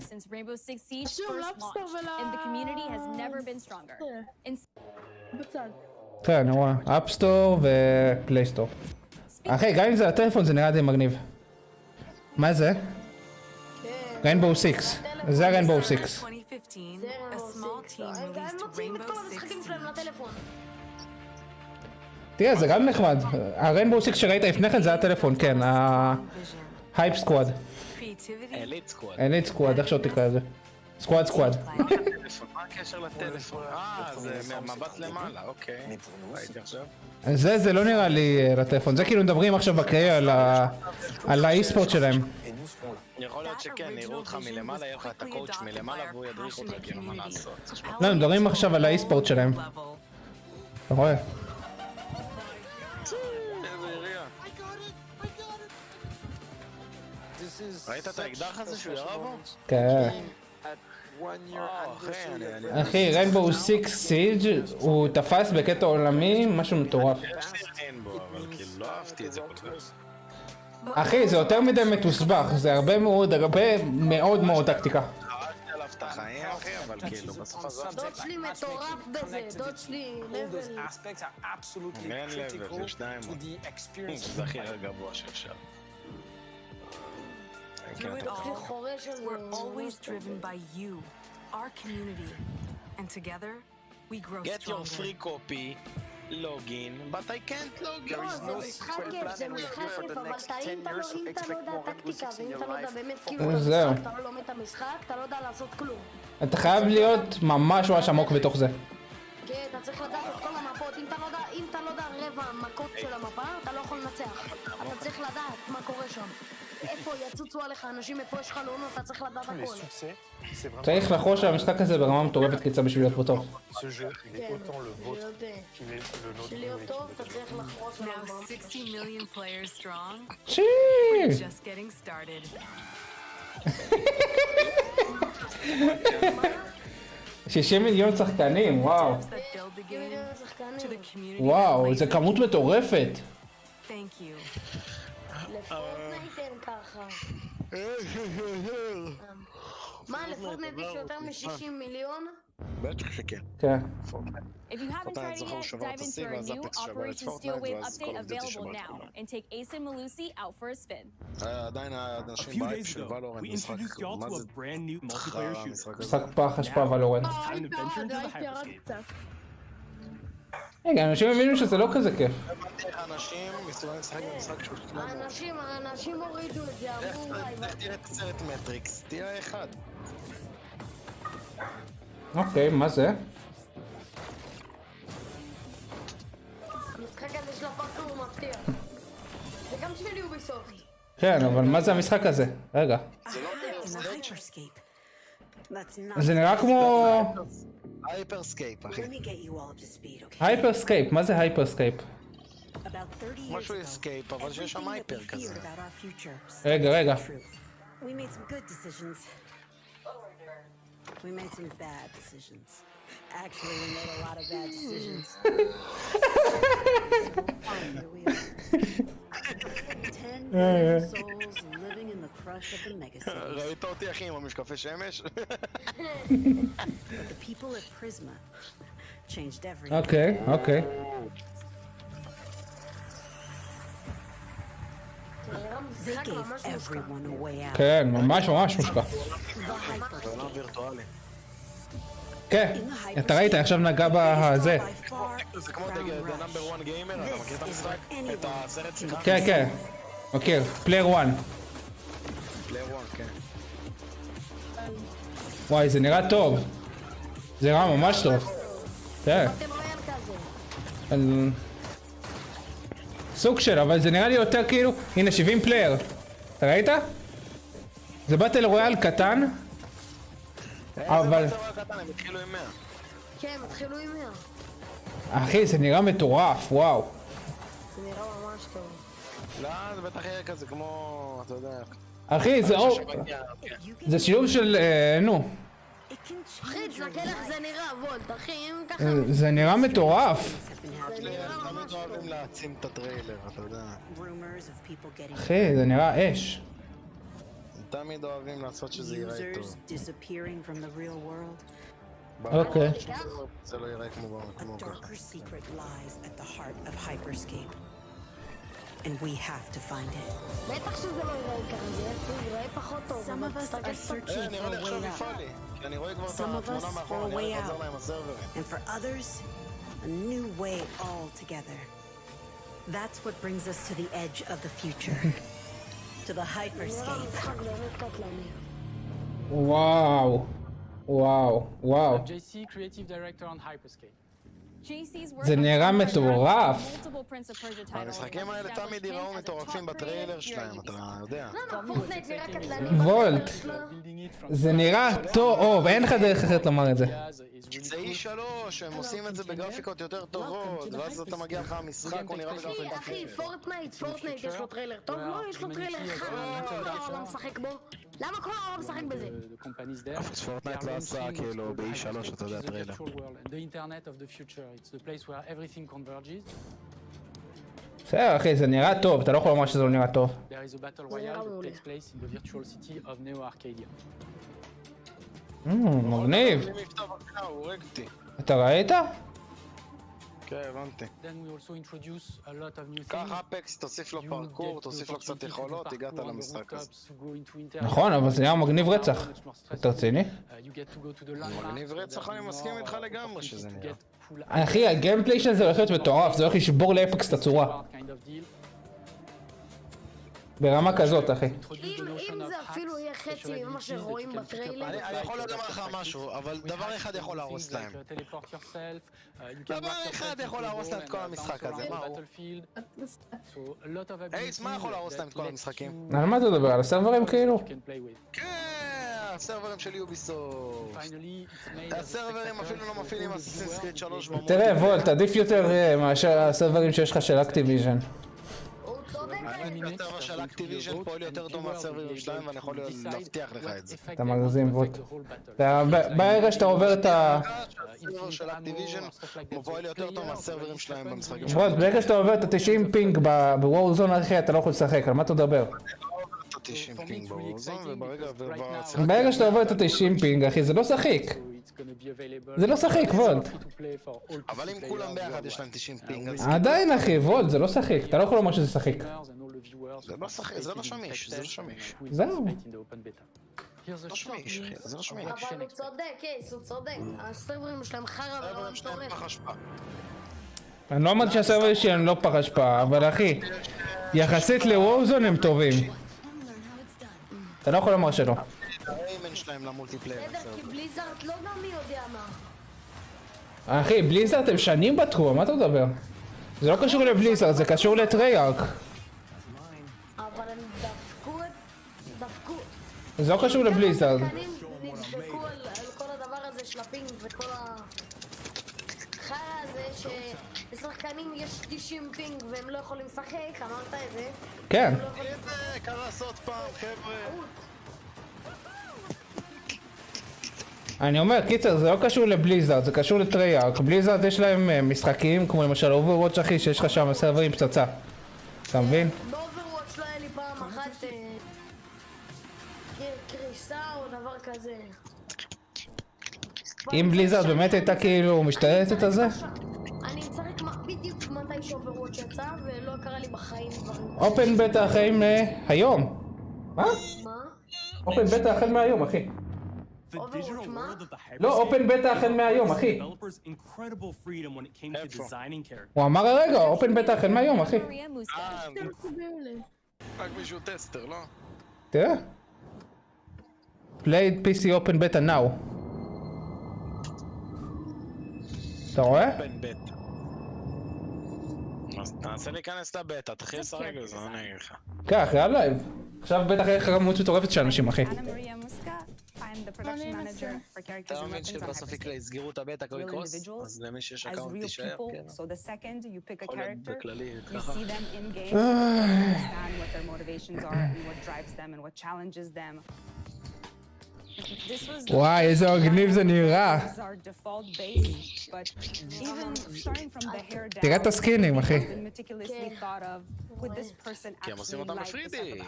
כן, אני רואה. אפסטור ופלייסטור. אחי, גם אם זה הטלפון זה נראה די מגניב. מה זה? ריינבו 6. זה הריינבו 6. תראה, זה גם נחמד. הריינבו 6 שראית לפני כן זה הטלפון, כן. ההייפ סקוואד. אליט סקוואד. אליט סקוואד, איך שעוד תקרא את זה. סקואד. מה הקשר לטלפון? זה מבט למעלה, אוקיי. ראיתי עכשיו. זה לא נראה לי לטלפון, זה כאילו מדברים עכשיו בקריאה על האי-ספורט שלהם. יכול להיות שכן, יראו אותך מלמעלה, יהיה לך את הקואוצ' מלמעלה והוא ידריך אותך כאילו מה לעשות. לא, מדברים עכשיו על האי-ספורט שלהם. אתה רואה? ראית את האקדח הזה שהוא ירה בו? כן. אחי, ריינבואו 6 סיג' הוא תפס בקטע עולמי, משהו מטורף. יש לי ריינבואו, אבל כאילו לא אהבתי את זה כל כך. אחי, זה יותר מדי מתוסבך, זה הרבה מאוד טקטיקה. חרשתי עליו את החיים, אחי, אבל כאילו בסוף עזבתי. דוד שלי מטורף בזה, דוד שלי לבל. אין לבל, יש דיימון. זה הכי גבוה שאפשר. We're always driven by you, our community, and together we grow stronger. Get your free copy, log in, but I can't log in. זה משחק כיף, אבל אם אתה לא יודע טקטיקה, ואם אתה לא יודע באמת כאילו אתה לא לומד את המשחק, אתה לא יודע לעשות כלום. אתה חייב להיות ממש עמוק בתוך זה. כן, אתה צריך לדעת את כל המפות, אם אתה לא יודע רבע מכות של המפה, אתה לא יכול לנצח. אתה צריך לדעת מה קורה שם. איפה יצוצו עליך אנשים, איפה יש חלונות, אתה צריך לדעת הכל. צריך לחוש שהמשחק הזה ברמה מטורפת קיצה בשביל להיות פה טוב. להיות טוב, אתה צריך לחרוש עליו. Now 60 million players strong. צ'י! Just getting started. 60 מיליון שחקנים, וואו. וואו, זה כמות מטורפת. Thank you. לפורטנייט אין ככה. מה, לפורטנייט יש יותר מ-60 מיליון? בטח שכן. כן. If you haven't tried it yet, dive into our new Operation Steel Wave update available now, and take Ace and Malusi out for a spin. עדיין האנשים בייפ של ולורנט משחק, מה זה? משחק פח אשפה ולורנט. רגע, אנשים הבינו שזה לא כזה כיף. אנשים מסתובבים לשחק במשחק שהוא שלנו. האנשים הורידו את זה, אמרו לך תראה את סרט מטריקס, תראה אחד. אוקיי, מה זה? המשחק הזה של הפארקר הוא מפתיע. זה גם של יוביסופט. כן, אבל מה זה המשחק הזה? רגע. זה נראה כמו... הייפרסקייפ, אחי. הייפרסקייפ, מה זה הייפרסקייפ? משהו אסקייפ, אבל שיש שם הייפר כזה. רגע. We made some good decisions. We made some bad decisions. Actually, we made a lot of bad decisions. 10 million souls living in the crush of the megacities. ראית אותי, אחי, עם המשקפי שמש? But the people at Prisma changed everything. אוקיי. They gave everyone a way out. כן, ממש מושקע. כן, אתה ראית, עכשיו נגע בזה. זה כמו The Number One Gamer, אתה מכיר את המשחק? את הסרט שלך? כן, מכיר, פלייר 1. פלייר 1, כן. וואי, זה נראה טוב. זה נראה ממש טוב. כן. סוג של, אבל זה נראה לי יותר כאילו, הנה 70 פלייר. אתה ראית? זה באטל רויאל קטן. אבל... הם התחילו עם 100. כן, הם התחילו עם 100. אחי, זה נראה מטורף, וואו. זה נראה ממש טוב. לא, זה בטח יהיה כזה כמו, אתה יודע... אחי, זה שילוב של... נו. אחי, תסתכל איך זה נראה, וולט, אחי, אם ככה... זה נראה מטורף. תמיד אוהבים להעצים את הטריילר, אתה יודע. אחי, זה נראה אש. תמיד אוהבים לעשות שזה יראה טוב. אוקיי. זה לא יראה כמו ככה. And we have to find it. בטח שזה לא יראה ככה, זה יראה פחות טוב. Some of us are searching for a way out. Some of us for a way out. And for others, a new way altogether. That's what brings us to the edge of the future. To the hyperscape. וואו. וואו, וואו. JC, creative director on Hyperscape. זה נראה מטורף. המשחקים האלה תמיד יראו מטורפים בטריילר שלהם, אתה יודע. וולט. זה נראה טוב, אין לך דרך אחרת לומר את זה. זה E3, הם עושים את זה בגרפיקות יותר טובות, ואז אתה מגיע לך המשחק, הוא נראה בגרפיקות. אחי, פורטנייט יש לו טריילר טוב? לא, יש לו טריילר אחד, כל העולם משחק בו. למה כל העולם משחק בזה? פורטנייט לא עשה כאילו ב-E3, אתה יודע, טריילר. בסדר אחי, זה נראה טוב, אתה לא יכול לומר שזה לא נראה טוב. מגניב. אתה ראית? כן, הבנתי. קח אפקס, תוסיף לו פרקור, תוסיף לו קצת יכולות, הגעת למשחק הזה. נכון, אבל זה נראה מגניב רצח. אתה רציני? מגניב רצח, אני מסכים איתך לגמרי שזה נראה. אחי, הגיימפליי של זה הולך להיות מטורף, זה הולך לשבור לאפקס את הצורה. ברמה כזאת, אחי. אם זה אפילו יהיה חצי ממה שרואים בטריילר... אני יכול לדבר לך משהו, אבל דבר אחד יכול להרוס להם. דבר אחד יכול להרוס להם את כל המשחק הזה, מה הוא? אייס, מה יכול להרוס להם את כל המשחקים? על מה אתה מדבר? על הסרברים כאילו? כן, הסרברים של יוביסופט. הסרברים אפילו לא מפעילים אסאסינס קריד 3 במות. תראה, וולט, עדיף יותר מאשר הסרברים שיש לך של אקטיביז'ן. הסרבר של אקטיביז'ן פועל יותר טוב מהסרברים שלהם ואני יכול להבטיח לך את זה. אתה מגזים וולט. ברגע שאתה עובר את ה... הסרבר של אקטיביז'ן פועל יותר טוב מהסרברים שלהם במשחקים. וולט, ברגע שאתה עובר את ה-90 פינג בוורזון אחי, אתה לא יכול לשחק, על מה אתה מדבר? ברגע שאתה עובר את ה-90 פינג אחי, זה לא שחיק. זה לא שחיק, וולט. אבל אם כולם ביחד יש להם 90 פינג... עדיין אחי, וולט, זה לא שחיק. אתה לא יכול לומר שזה שחיק. זה לא שמיש, זה לא שמיש. זהו. לא שמיש, אחי, זה לא שמיש. אבל הוא צודק, הוא צודק. הסרברים שלהם חרא ולא מטורף. אני לא אמרתי שהסרברים שלהם לא פח השפעה, אבל אחי, יחסית לוורזון הם טובים. אתה לא יכול לומר שלא. הריימן שלהם למולטיפלייר. בסדר, כי בליזארד לא גם מי יודע מה. אחי, בליזארד הם שנים בתחום, מה אתה מדבר? זה לא קשור לבליזארד, זה קשור לטרייארק. אבל הם דפקו. זה לא קשור לבליזארד. נדפקו על כל הדבר הזה של הפינג וכל החרא הזה שלשחקנים יש 90 פינג והם לא יכולים לשחק, אמרת את זה? כן. קל לעשות פעם, חבר'ה. אני אומר, קיצר, זה לא קשור לבליזארד, זה קשור לטרייארק. בליזארד יש להם משחקים כמו למשל אוברוואץ' אחי, שיש לך שם סרברים פצצה. אתה מבין? באוברוואץ' לא היה לי פעם אחת קריסה או דבר כזה. אם בליזארד באמת הייתה כאילו משתלטת על זה? אני צריך בדיוק מתי שאוברוואץ' יצא ולא קרה לי בחיים דברים. אופן בטא החיים היום. מה? אופן בטא החל מהיום אחי. לא, אופן בטא החל מהיום, אחי. הוא אמר הרגע, אופן בטא החל מהיום, אחי. רק מישהו טסטר, לא? תראה. Played PC Open Beta Now. אתה רואה? אופן בטא. אז תנסה להיכנס לבטא, תתחיל לשחק בזה, אני אגיד לך. כן, אחרי הלייב. עכשיו בטח יהיה לך כמות מטורפת של אנשים, אחי. I'm the production manager for characters and weapons on Hyperscape. Will individuals, as real people, so the second you pick a character, you see them in game, understand what their motivations are and what drives them and what challenges them. וואי, איזה מגניב זה נראה. תראה את הסקינים, אחי. כי הם עושים אותם בפרידי.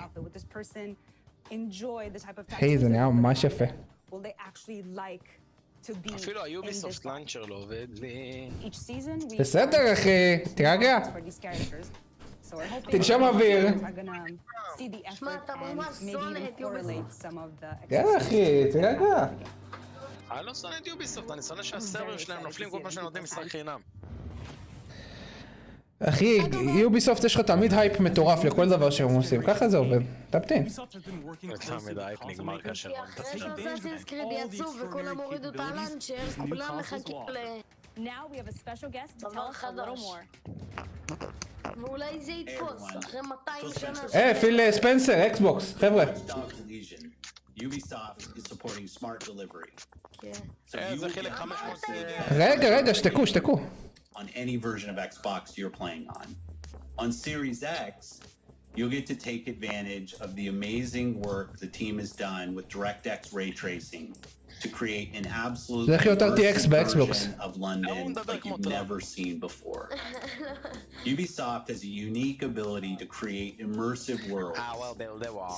היי, זה נראה ממש יפה. אפילו היוביסופט לאנצ'ר לא עובד לי. בסדר אחי, תירגע. תנשום אוויר. יאללה אחי, תירגע. אני לא שונא את יוביסופט, אני שונא שהסרברים שלהם נופלים כל פעם שהם נותנים משחק חינם. אחי, יוביסופט יש לך תמיד הייפ מטורף לכל דבר שהם עושים, ככה זה עובד, תפתין. תמיד הייפ נגמר כאשר... אחרי שאסאסינס קריד יצאו וכולם הורידו את הלאנצ'ר, כולם מחכים לדבר חדש. ואולי זה יתפוס, אחרי 200 שנה... פיל ספנסר, אקסבוקס, חבר'ה. Ubisoft is supporting smart delivery. זה חלק 500... רגע, שתקו. On any version of Xbox you're playing on. On Series X, you'll get to take advantage of the amazing work the team has done with DirectX ray tracing to create an absolute version of London like you've never seen before. Ubisoft has a unique ability to create immersive worlds,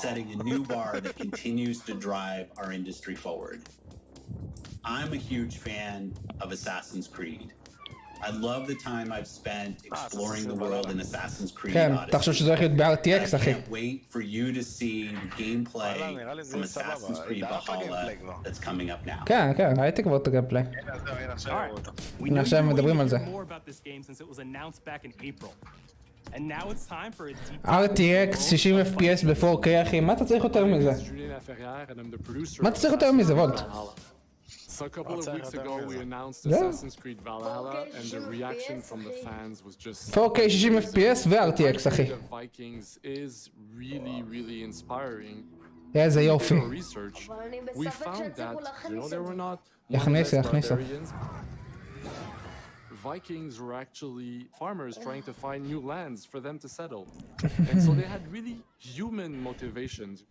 setting a new bar that continues to drive our industry forward. I'm a huge fan of Assassin's Creed. I love the time I've spent exploring the world in Assassin's Creed Odyssey. אתה חושב שזה הולך להיות ב-RTX, אחי. I can't wait for you to see the gameplay from Assassin's Creed Valhalla that's coming up now. כן, ראיתי כבר את הגיימפליי. הנה עכשיו מדברים על זה. RTX 60 FPS ב-4K, אחי, מה אתה צריך יותר מזה? מה אתה צריך יותר מזה, וולט? So a couple of weeks ago we announced Assassin's Creed Valhalla and the reaction from the fans was just 4K 60 FPS ו-RTX, אחי. Vikings is really inspiring. איזה יופי. We found that, you know, there were not יכניסו. Vikings were actually farmers trying to find new lands for them to settle. And so they had really human motivations.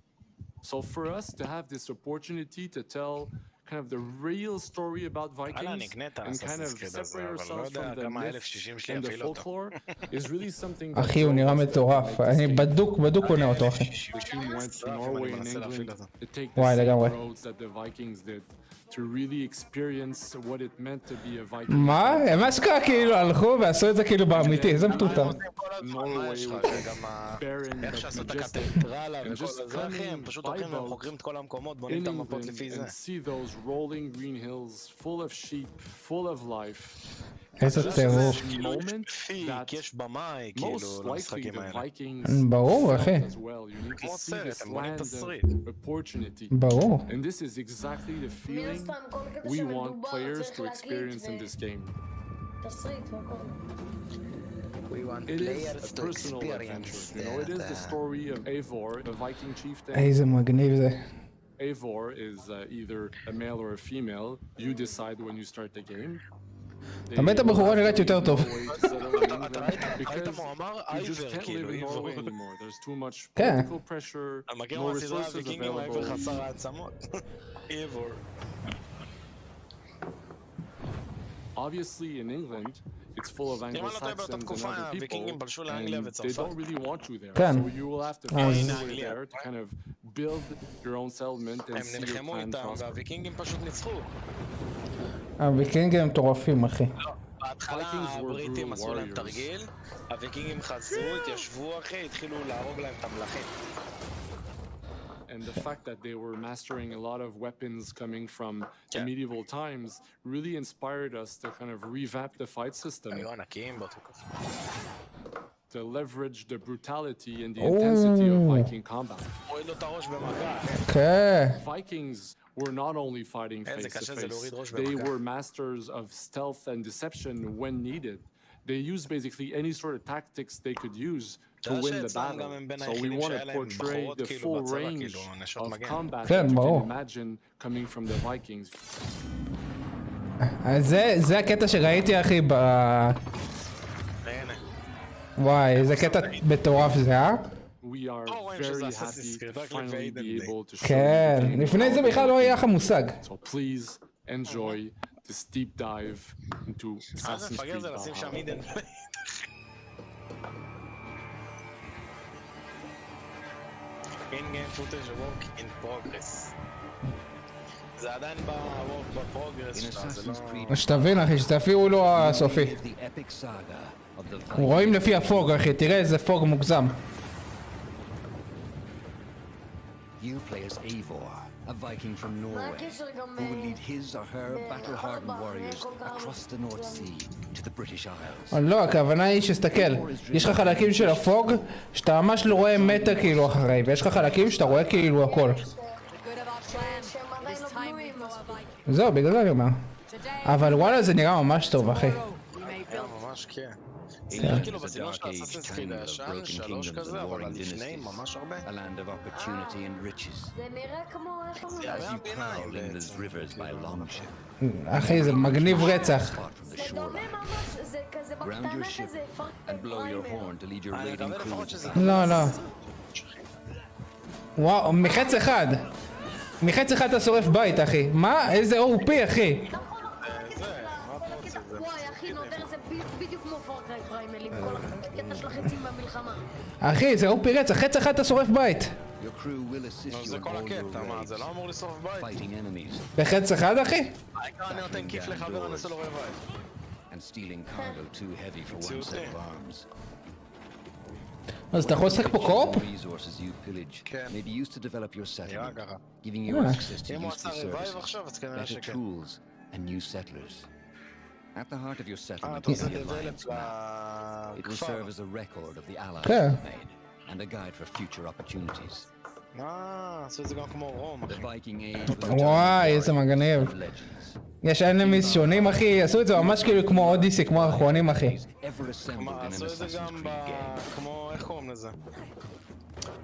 So for us to have this opportunity to tell kind of the real story about Vikings and kind of separate ourselves from the myth and the folklore is really something that... אחי, הוא נראה מטורף, אני בדוק קונה אותו, אחי. וואי, לגמרי. To really experience what it meant to be a Viking. מה? הם אשכרה כאילו הלכו ועשו את זה כאילו באמיתי, איזה מטומטם. איך שעשו את הקתדרלה וכל זה, אחי, הם פשוט הולכים והם חוקרים את כל המקומות, בונים את המפות לפי זה. see those rolling green hills full of sheep, full of life. איזה טירוף. יש במאי, כאילו, למשחקים האלה. ברור, אחי. כמו סרט, הם בונים תסריט. ברור. And this is exactly the feeling we want players to experience in this game. It is a personal adventure, you know, it is the story of Eivor, the Viking chieftain. איזה מגניב זה. Eivor is either a male or a female. You decide when you start the game. באמת הבחורה נראית יותר טוב. כן. המגיע מהסדרה הוויקינגים העבר חסר העצמות. Eivor. Obviously in England it's full of Anglo-Saxons and other people and they don't really want you there. So you will have to find a way there to kind of build your own settlement and see your plan prosper. והוויקינגים פשוט ניצחו. הוויקינגים הם מטורפים, אחי. בהתחלה הבריטים עשו להם תרגיל, הוויקינגים חזרו, התיישבו, אחי, התחילו להרוג להם את המלכים. And the fact that they were mastering a lot of weapons coming from the medieval times really inspired us to kind of revamp the fight system. To leverage the brutality and the intensity of Viking combat. Vikings were not only fighting face to face, they were masters of stealth and deception when needed. They used basically any sort of tactics they could use to win the battle. So we want to portray the full range of combat that you can imagine coming from the Vikings. זה הקטע שראיתי, אחי, וואי, איזה קטע מטורף זה, אה? כן, לפני זה בכלל לא היה לך מושג. So please enjoy this deep dive into Assassin's Creed Valhalla. In-game footage work in progress. זה עדיין בפרוגרס שלה, זה לא... שתבין, אחי, שתביאו לו הסופי. רואים לפי הפוג, אחי, תראה איזה פוג מוגזם. You play as Eivor, a Viking from Norway, who will lead his or her battle-hardened warriors across the North Sea to the British Isles. לא, הכוונה היא שתסתכל, יש לך חלקים של הפוג שאתה ממש לא רואה מטר כאילו אחרי, ויש לך חלקים שאתה רואה כאילו הכל. זהו, בגלל זה אני אומר. אבל וואלה זה נראה ממש טוב, אחי. ממש כן. זה נראה כאילו בסגנון של אסאסינס קריד הישן, 3 כזה, אבל לפני ממש הרבה. A land of opportunity and riches. זה נראה כמו איך אומרים. As you prowl in those rivers by longship. אחי, זה מגניב רצח. זה דומה ממש, זה כזה בקטנה כזה. And blow your horn to lead your raiding crew. לא, לא. וואו, מחץ אחד. מחץ אחד אתה שורף בית, אחי. מה? איזה OP, אחי. וואי, אחי, נודר זה בדיוק כמו פארקריי פריימלי בכל הקטע של החצים במלחמה. אחי, זה OP רצח. חץ אחד אתה שורף בית. זה כל הקטע, מה? זה לא אמור לשרוף בית? בחץ אחד, אחי? העיקר אני נותן כיף לחבר, אני עושה לו בית. אז אתה יכול לשחק פה קורפ? כן. נראה ככה. אם הוא עשה ריבייב עכשיו, אז כנראה שכן. At the heart of your settlement is the the Alliance map. It will serve as a record of the allies Okay. you've made and a guide for future opportunities. עשו את זה גם כמו רום, אחי. The Viking Age was וואי, איזה מגניב. יש אנמיז שונים, אחי. עשו את זה ממש כאילו כמו אודיסי, כמו האחרונים, אחי. עשו את זה גם כמו, איך קוראים לזה?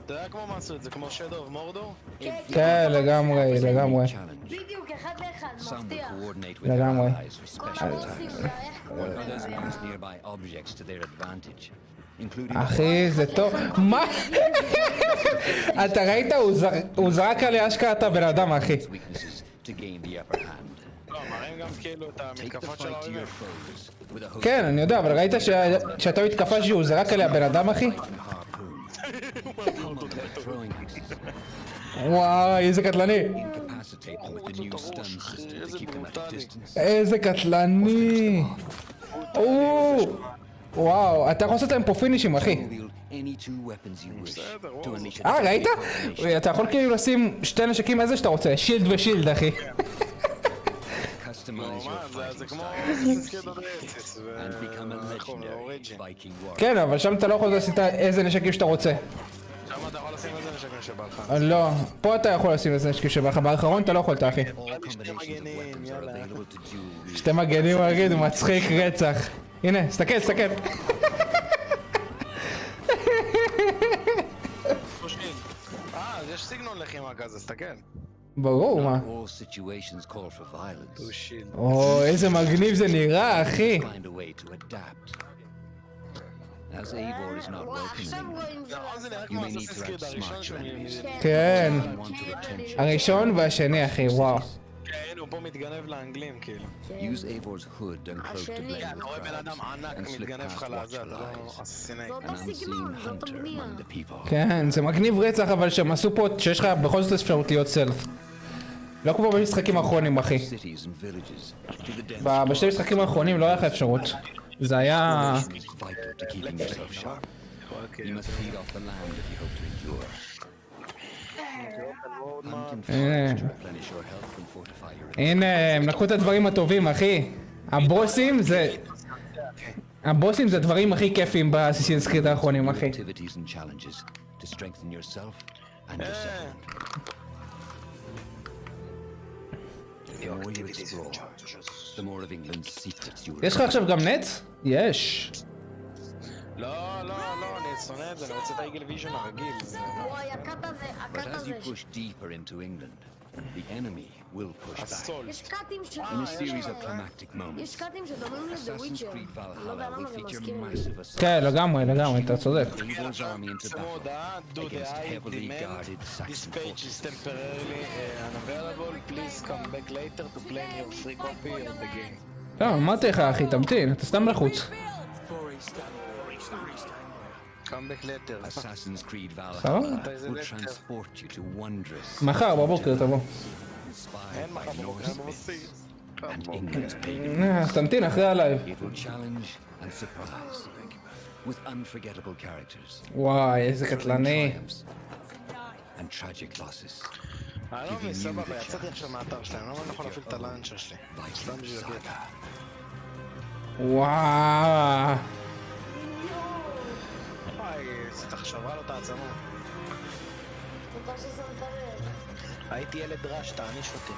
אתה יודע כמו מה עשו את זה? כמו Shadow of Mordor? כן, לגמרי, לגמרי. בדיוק, אחד לאחד, מבטיח. לגמרי. אחי, זה טוב. מה? אתה ראית? הוא זרק עלי אשכרה את הבן אדם, אחי. לא, מראים גם כאילו את המתקפות של האויבים. כן, אני יודע, אבל ראית שאתה מתקפה שהוא זרק עליה בן אדם, אחי? וואי, איזה קטלני. איזה קטלני. וואו, אתה יכול לעשות להם פה פינישים, אחי. ראית? אתה יכול כאילו לשים שתי נשקים איזה שאתה רוצה, שילד ושילד, אחי. זה כמו כן, אבל שם אתה לא יכול לשים איזה נשקים שאתה רוצה. שם אתה יכול לשים איזה נשקים שבא לך. לא, פה אתה יכול לשים איזה נשקים שבא לך, באחרון אתה לא יכול, אחי. שתי מגנים, יאללה. שתי מגנים, אגיד, מצחיק רצח. הנה, תסתכל, תסתכל. יש סגנון לחימה כזה, תסתכל. ברור, מה? או, איזה מגניב זה נראה, אחי. כן. הראשון והשני, אחי, וואו. כן, הוא פה מתגנב לאנגלים, כאילו. השני. אתה רואה בן אדם ענק מתגנב לך לזה, אתה לא אססיני. זה אותו סגנון, זה אותו בנייה. כן, זה מגניב רצח, אבל שהם עשו פה שיש לך בכל זאת אפשרות להיות סלף. לא כמו במשחקים האחרונים, אחי. בשתי משחקים האחרונים לא היה לך אפשרות. זה היה... הנה, הם לקחו את הדברים הטובים, אחי. הבוסים זה... הבוסים זה הדברים הכי כיפים באסאסינס קריד האחרונים, אחי. יש לך עכשיו גם נט? יש. לא, לא, לא, אני שונא את זה, אני רוצה את האיגל ויז'ן הרגיל. וואי, הקאט הזה. יש קאטים ש... יש קאטים שדומים ל"דה וויצ'ר". לא יודע למה זה מזכיר לי. כן, לגמרי, לגמרי, אתה צודק. שימו הודעה, do the eye demand, this page is temporarily unavailable, please come back later to claim your free copy of the game. לא, אמרתי לך, אחי, תמתין, אתה סתם לחוץ. come back later. Assassin's Creed Valhalla will transport you to wondrous. מחר בבוקר תבוא. אין מחר בבוקר, אני מוסיף. And England's pagan. תמתין אחרי הלייב. It will challenge and surprise with unforgettable characters. וואי, איזה קטלני. And tragic losses. אני לא מבין, סבבה, יצאתי עכשיו מהאתר שלהם, אני לא יכול להפעיל את הלאנצ'ר שלי. סתם בשביל הקטע. וואו. וואי, צריך שברה לו את העצמות. הייתי ילד רש, תעניש אותי.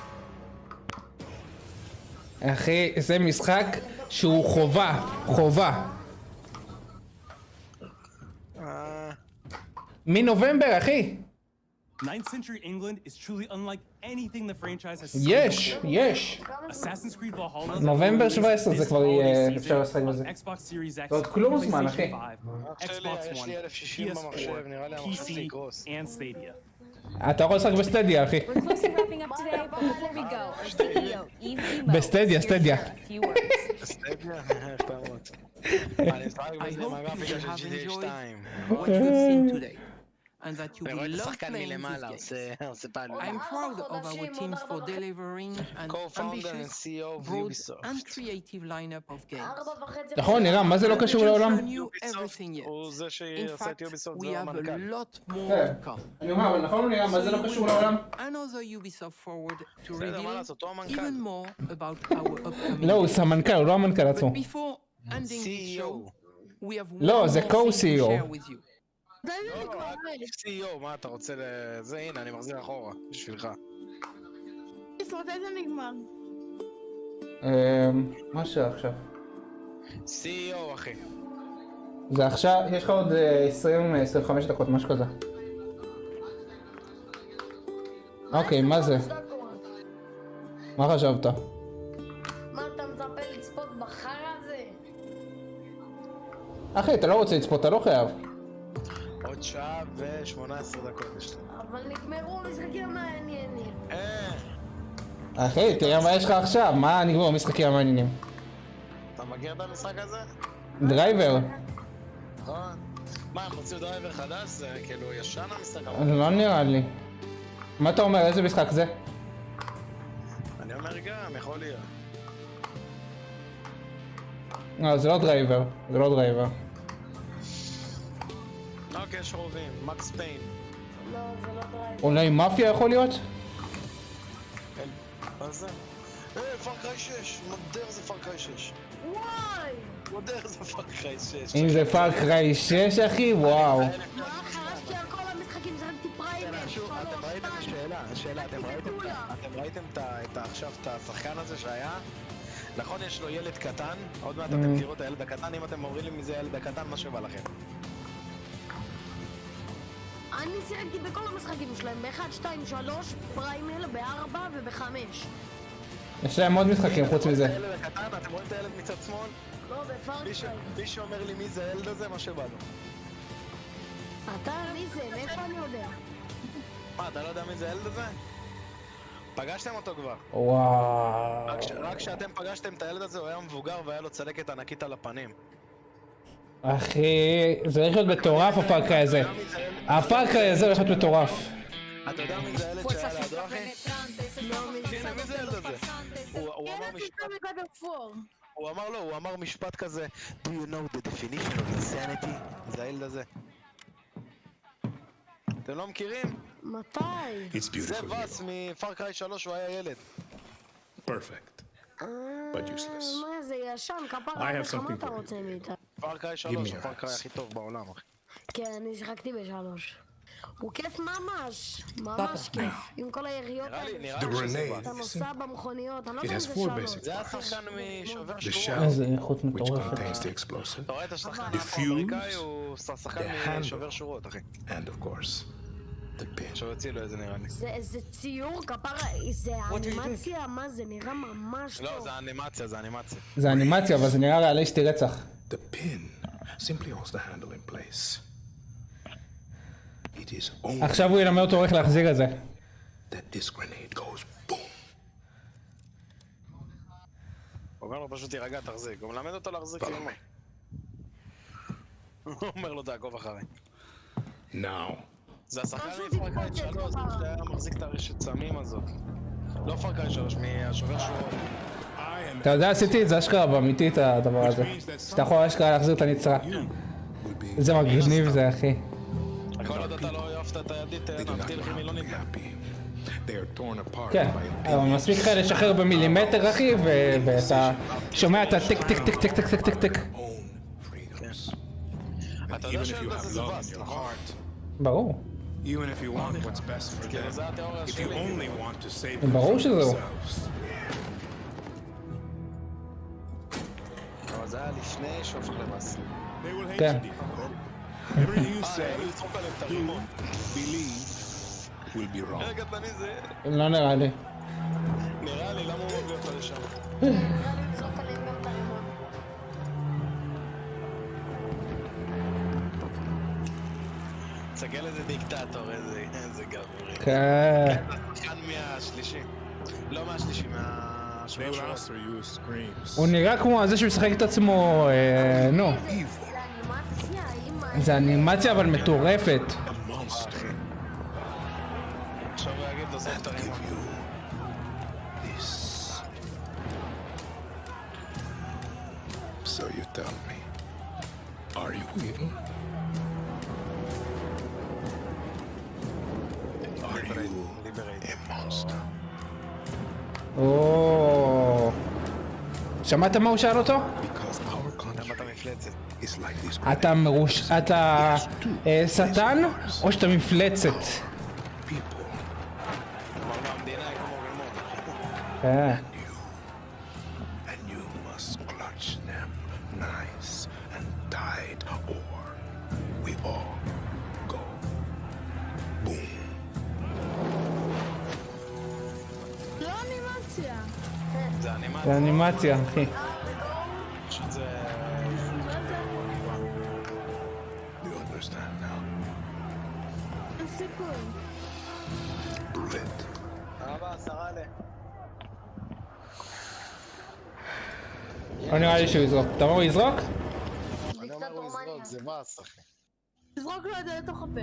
אחי, זה משחק שהוא חובה. מנובמבר, אחי. 9th century England is truly unlike anything the franchise has seen. יש. Assassin's Creed Valhalla. נובמבר 17 זה כבר יהיה אפשר לשחק בזה. Xbox Series X, זה עוד כלום זמן, אחי. Xbox One, PS4, PC, and Stadia. אתה יכול לשחק בסטדיה, אחי. בסטדיה. סטדיה? איך פעמות. אני משחק בזה מגע בגלל של GTA 2. and that you will love playing these games. I'm proud of our teams for delivering an ambitious, broad and creative lineup of games. נכון, נראה, מה זה לא קשור לעולם? הוא זה שעשה את יוביסופט, זה המנכ"ל. אני אומר, אבל נכון, נראה, מה זה לא קשור לעולם? Another Ubisoft forward to reveal even more about our upcoming לא, הוא סמנכ"ל, הוא לא המנכ"ל עצמו. Before ending the show, we have לא, זה one more thing to co-CEO. share with you. CEO, מה אתה רוצה לזה? הנה, אני מחזיר אחורה, בשבילך. מתי זה נגמר? מה שעכשיו? CEO, אחי. זה עכשיו, יש לך עוד 20-25 דקות, משהו כזה. אוקיי, מה זה? מה חשבת? מה אתה מצפה לצפות בחרא הזה? אחי, אתה לא רוצה לצפות, אתה לא חייב. עוד שעה ו-18 דקות יש לי. אבל נגמרו המשחקים המעניינים. אחי, תראה מה יש לך עכשיו, מה נגמרו המשחקים המעניינים? אתה מכיר את המשחק הזה? דרייבר. נכון. מה, הם הוציאו דרייבר חדש? זה כאילו ישן המשחק? לא נראה לי. מה אתה אומר, איזה משחק זה? אני אומר גם, יכול להיות. לא, זה לא דרייבר. אוקיי, יש רואים, מקס פיין. לא, זה לא דרייבר. אולי מאפיה יכול להיות? מה זה? פארקריי 6, מודר זה פארקריי 6. וואי! מודר זה פארקריי 6. אם זה פארקריי 6, אחי, וואו. מה חרשתי על כל המשחקים, זרקתי פריימר, 3, 2. אתם ראיתם עכשיו את השחקן הזה שהיה? נכון, יש לו ילד קטן, עוד מעט אתם תראו את הילד הקטן, אם אתם אומרים לי מי זה הילד הקטן, מה שבא לכם. אני שיחקתי בכל המשחקים שלהם, ב-1, 2, 3, פריימר, ב-4 וב-5. יש להם עוד משחקים חוץ מזה. הילד הקטן, אתם רואים את הילד מצד שמאל? לא, בפארקריי. מי שאומר לי מי זה הילד הזה, מה שבא לו. אתה, מי זה? מאיפה אני יודע? מה, אתה לא יודע מי זה הילד הזה? פגשתם אותו כבר. וואו. רק כשאתם פגשתם את הילד הזה, הוא היה מבוגר והיה לו צלקת ענקית על הפנים. אחי, זה הולך להיות מטורף הפארקריי הזה. הפארקריי הזה הולך להיות מטורף. אתה יודע מי זה הילד שהיה לידו, אחי? הנה, מי זה הילד הזה? הוא אמר משפט כזה, Do you know the definition of insanity? זה הילד הזה. אתם לא מכירים? מתי? זה וס מפארקריי 3, הוא היה ילד. Perfect. But useless. מה זה ישן? כפרה, איך מה אתה רוצה מאיתה? פארקריי 3 הוא פארקריי הכי טוב בעולם, אחי. כן, אני שיחקתי ב3. הוא כיף ממש, ממש כיף. עם כל היריות האלה, אתה נוסע במכוניות, אני לא יודע אם זה 3. זה השחקן משובר שורות. איזה איכות מטורפת. אתה רואה את השחקן האמריקאי, הוא שחקן משובר שורות, אחי. שהוציא לו איזה נראה לי. זה ציור, כפרה, זה אנימציה? מה זה נראה ממש טוב. לא, זה אנימציה. זה אנימציה, אבל זה נראה ריאליסטי רצח. עכשיו הוא ילמד אותו איך להחזיר את זה. הוא אומר לו פשוט תירגע, תחזיק. הוא מלמד אותו להחזיק אימו. הוא אומר לו תעקוב אחרי. זה השחקן מפארקריי 3, שהיה מחזיק את הרשת סמים הזאת. לא פארקריי 3, מהשובר שורות. אתה יודע, עשיתי את זה אשכרה באמיתי את הדבר הזה. שאתה יכול אשכרה להחזיר את הנצרה. איזה מגניב זה, אחי. כל עוד אתה לא אוהבת את הידית, נבטיל לכי מילונית. כן, אבל מספיק לך לשחרר במילימטר אחי, ואתה שומע את הטיק טיק טיק טיק טיק טיק טיק טיק. אתה יודע שזה זבס, נכון? ברור. זה התיאוריה שלי. ברור שזהו. אבל זה היה לפני שופך למס. כן. רגע, תני זה... לא נראה לי. נראה לי, למה הוא מביא אותה לשם? תסתכל איזה דיקטטור, איזה גברי. כן. כאן מהשלישי. לא מהשלישי, מהשלוש. הוא נראה כמו זה שמשחק את עצמו, נו. זה אנימציה אבל מטורפת. עכשיו הוא יגיד לו סוף את הרימון. So you tell me, are you evil? Are you a monster? או. שמעת מה הוא שאל אותו? אתה מרוש... אתה שטן או שאתה מפלצת? כן. זה אנימציה, אחי. לא נראה לי שהוא יזרוק. אתה אומר הוא יזרוק? אני אומר הוא יזרוק, זה מס, אחי. תזרוק לו את זה לתוך הפה.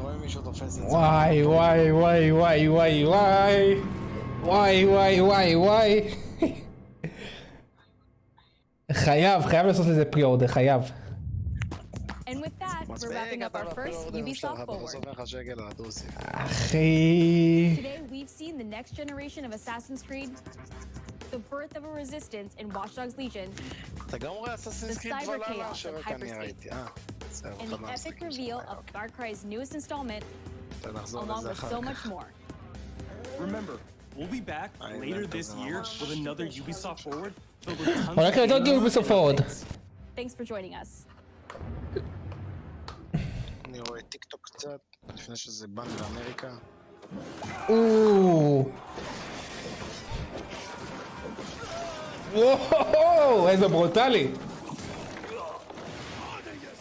רואים מישהו תופס את זה. וואי וואי וואי וואי וואי וואי וואי וואי וואי וואי חייב לעשות לזה פרי-אורדר, חייב. And with that, we're wrapping up our first Ubisoft Forward. אחי. Today, we've seen the next generation of Assassin's Creed, the birth of a resistance in Watch Dogs Legion, אתה גם רואה Assassin's Creed ולמה שרק אני ראיתי, and the epic reveal of Far Cry's newest installment, along with so much more. Remember, we'll be back later this year with another Ubisoft Forward filled with tons הולך להיות עוד Ubisoft Forward. Thanks for joining us. אני רואה טיק טוק קצת, לפני שזה בן באמריקה. וואו, איזה ברוטלי.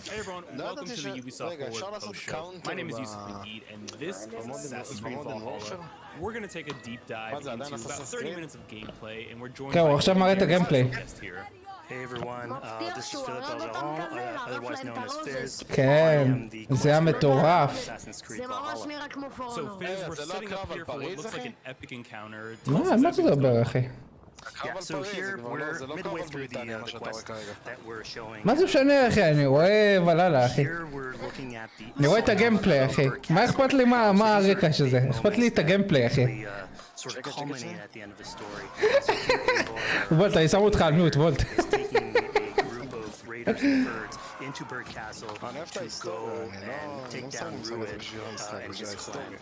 Hey everyone, welcome to the Ubisoft Forward post show. My name is Yusuf Magid, and this is Assassin's Creed Valhalla. We're going to take a deep dive into about 30 minutes of gameplay, and we're joined by עכשיו מראה את הגיימפליי. guest here. Hey everyone, this is Philip Belgeron, otherwise known as Fizz. כן, זה היה מטורף. So Fizz, we're setting up here for what looks like an epic encounter. מה אתה מדבר, אחי? Yeah, so here we're midway through the quest that we're showing. מה זה משנה, אחי? אני רואה ולאללה, אחי. אני רואה את הגיימפליי, אחי. מה אכפת לי מה הרקע של זה? אכפת לי את הגיימפליי, אחי. וולט, אני שם אותך על מיוט, וולט. into Bird Castle to go and take down Ruin and his clan.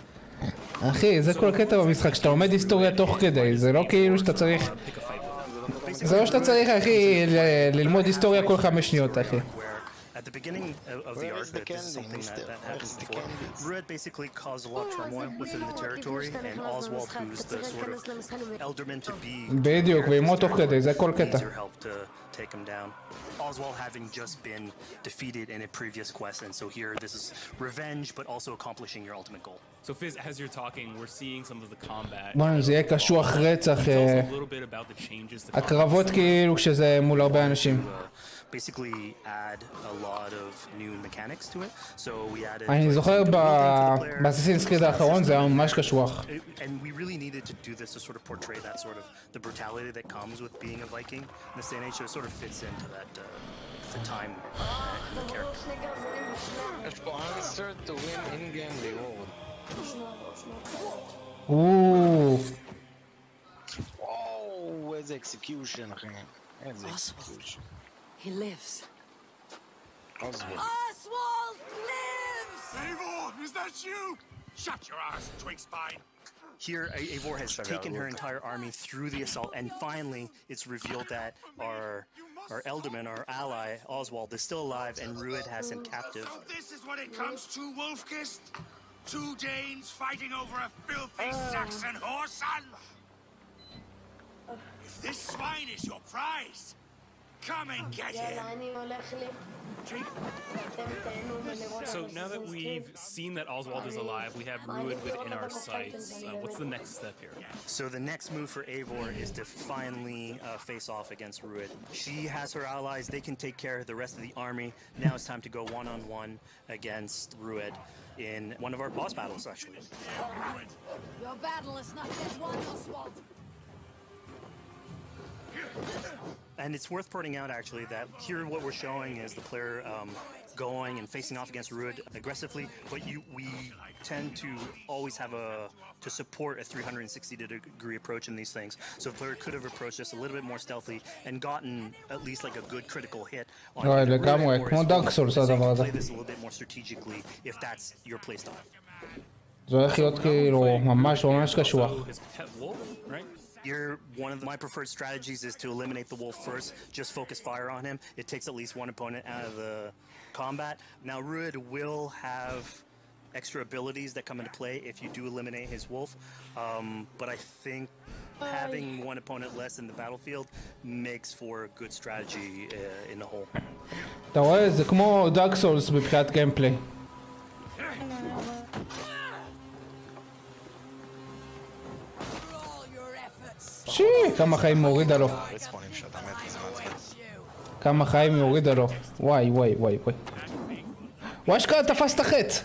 אחי, זה כל קטע במשחק, שאתה לומד היסטוריה תוך כדי, זה לא כאילו שאתה צריך... זה לא שאתה צריך, אחי, ללמוד היסטוריה כל 5 שניות, אחי. At the beginning of the arc, this is something that happened before. Rued basically caused a lot of turmoil within the territory, and Oswald, who's the sort of elderman to be, בדיוק, ואימו תוך כדי, זה כל קטע. take him down. Oswald having just been defeated in a previous quest, and so here this is revenge, but also accomplishing your ultimate goal. So Fizz, as you're talking, we're seeing some of the combat. בואו, זה יהיה קשוח רצח. הקרבות כאילו כשזה מול הרבה אנשים. Basically add a lot of new mechanics to it. So we added. אני זוכר באסאסינס קריד האחרון זה היה ממש קשוח. And we really needed to do this to sort of portray that sort of the brutality that comes with being a Viking in this day and age. So it sort of fits into that the time and the character. יש פה answer to win in-game reward. וואו, איזה אקסקיושן, אחי. איזה אקסקיושן. He lives. Oswald. Oswald lives! Eivor, is that you? Shut your ass, twig spine. Here, Eivor has taken her entire army through the assault, and finally, it's revealed that our Elderman, our ally, Oswald, is still alive, and Rued has him captive. So this is what it comes to, Wolfkist? 2 Danes fighting over a filthy Saxon whoreson? If this swine is your prize, come and get him. So now that we've seen that Oswald is alive, we have Rued within our sights. What's the next step here? So the next move for Eivor is to finally face off against Rued. She has her allies, they can take care of the rest of the army. Now it's time to go one-on-one against Rued in one of our boss battles, actually. Your battle is not yet won, Oswald. And it's worth pointing out, actually, that here what we're showing is the player going and facing off against Rued aggressively, but we tend to always have to support a 360-degree approach in these things. So the player could have approached this a little bit more stealthily and gotten at least like a good critical hit on לגמרי, כמו דארק סולס הדבר הזה. play this a little bit more strategically if that's your playstyle. זה הולך להיות כאילו ממש קשוח. Here, one of my preferred strategies is to eliminate the wolf first, just focus fire on him. It takes at least one opponent out of the combat. Now, Rued will have extra abilities that come into play if you do eliminate his wolf, but I think having one opponent less in the battlefield makes for a good strategy in the whole. אתה רואה? זה כמו דארק סולס מבחינת גיימפליי. כמה חיים מורידה לו. כמה חיים יורידה לו. וואי. וואי שקרה תפס את החץ.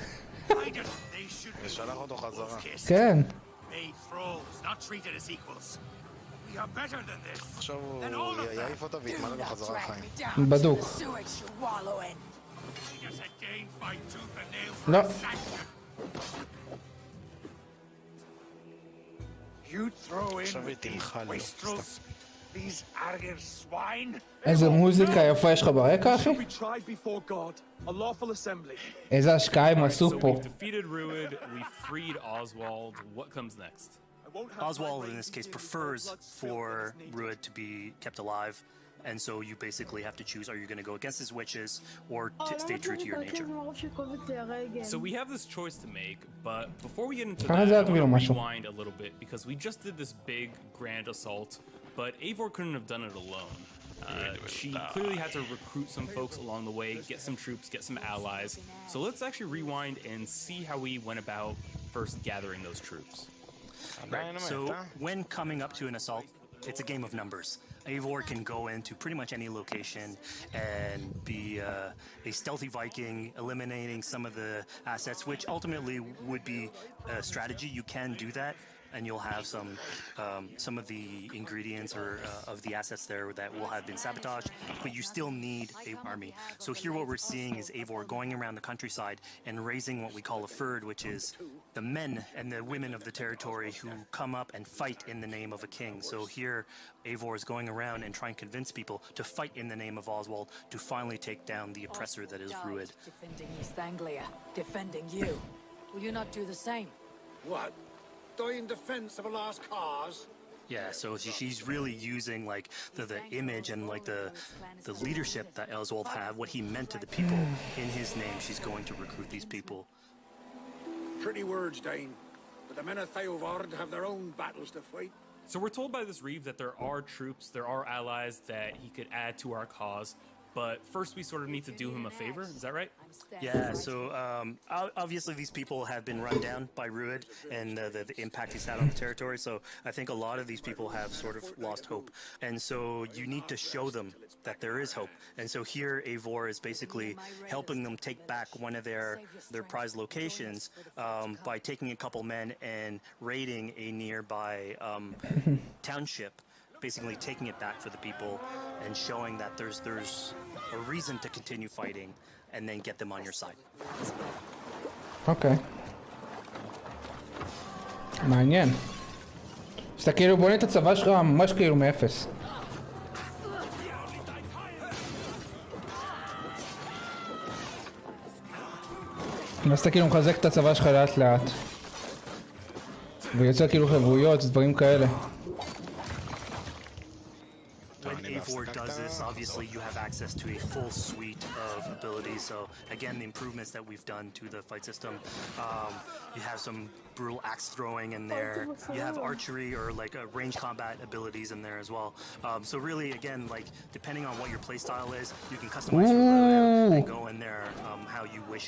ושלח אותו חזרה. כן. עכשיו הוא יעיף אותו ויתמלא לו חזרה חיים. בדוק. לא. עכשיו היא תלכה לו. איזה מוזיקה יפה יש לך ברקע, אחי? איזה השקעה הם עשו פה. Oswald, in this case, prefers for Rued to be kept alive, and so you basically have to choose, are you going to go against his wishes or to stay true to your nature? So we have this choice to make, but before we get into that, I want to rewind a little bit, because we just did this big, grand assault, but Eivor couldn't have done it alone. She clearly had to recruit some folks along the way, get some troops, get some allies. So let's actually rewind and see how we went about first gathering those troops. Right. So when coming up to an assault, it's a game of numbers. Eivor can go into pretty much any location and be a stealthy Viking, eliminating some of the assets, which ultimately would be a strategy. You can do that, and you'll have some of the ingredients or of the assets there that will have been sabotaged, but you still need an army. So here what we're seeing is Eivor going around the countryside and raising what we call a fyrd, which is the men and the women of the territory who come up and fight in the name of a king. So here Eivor is going around and trying to convince people to fight in the name of Oswald to finally take down the oppressor that is Rued. Defending East Anglia, defending you. Will you not do the same? What? Die in defense of a lost cause? Yeah, so she's really using like the image and like the leadership that Oswald had, what he meant to the people in his name. She's going to recruit these people. Pretty words, Dane, but the men of Theovard have their own battles to fight. So we're told by this Reeve that there are troops, there are allies that he could add to our cause, but first we sort of need to do him a favor, is that right? Yeah, so obviously these people have been run down by Rued and the impact he's had on the territory, so I think a lot of these people have sort of lost hope. And so you need to show them that there is hope. And so here Eivor is basically helping them take back one of their prized locations by taking a couple men and raiding a nearby township, basically taking it back for the people and showing that there's a reason to continue fighting and then get them on your side. Okay. מעניין. שאתה כאילו בונה את הצבא שלך ממש כאילו מאפס. אז אתה כאילו מחזק את הצבא שלך לאט לאט. ויוצא כאילו חברויות, דברים כאלה. When Eivor does this, obviously you have access to a full suite of abilities. So again, the improvements that we've done to the fight system, you have some brutal axe throwing in there. You have archery or like range combat abilities in there as well. So really, again, like depending on what your playstyle is, you can customize your loadout and go in there how you wish.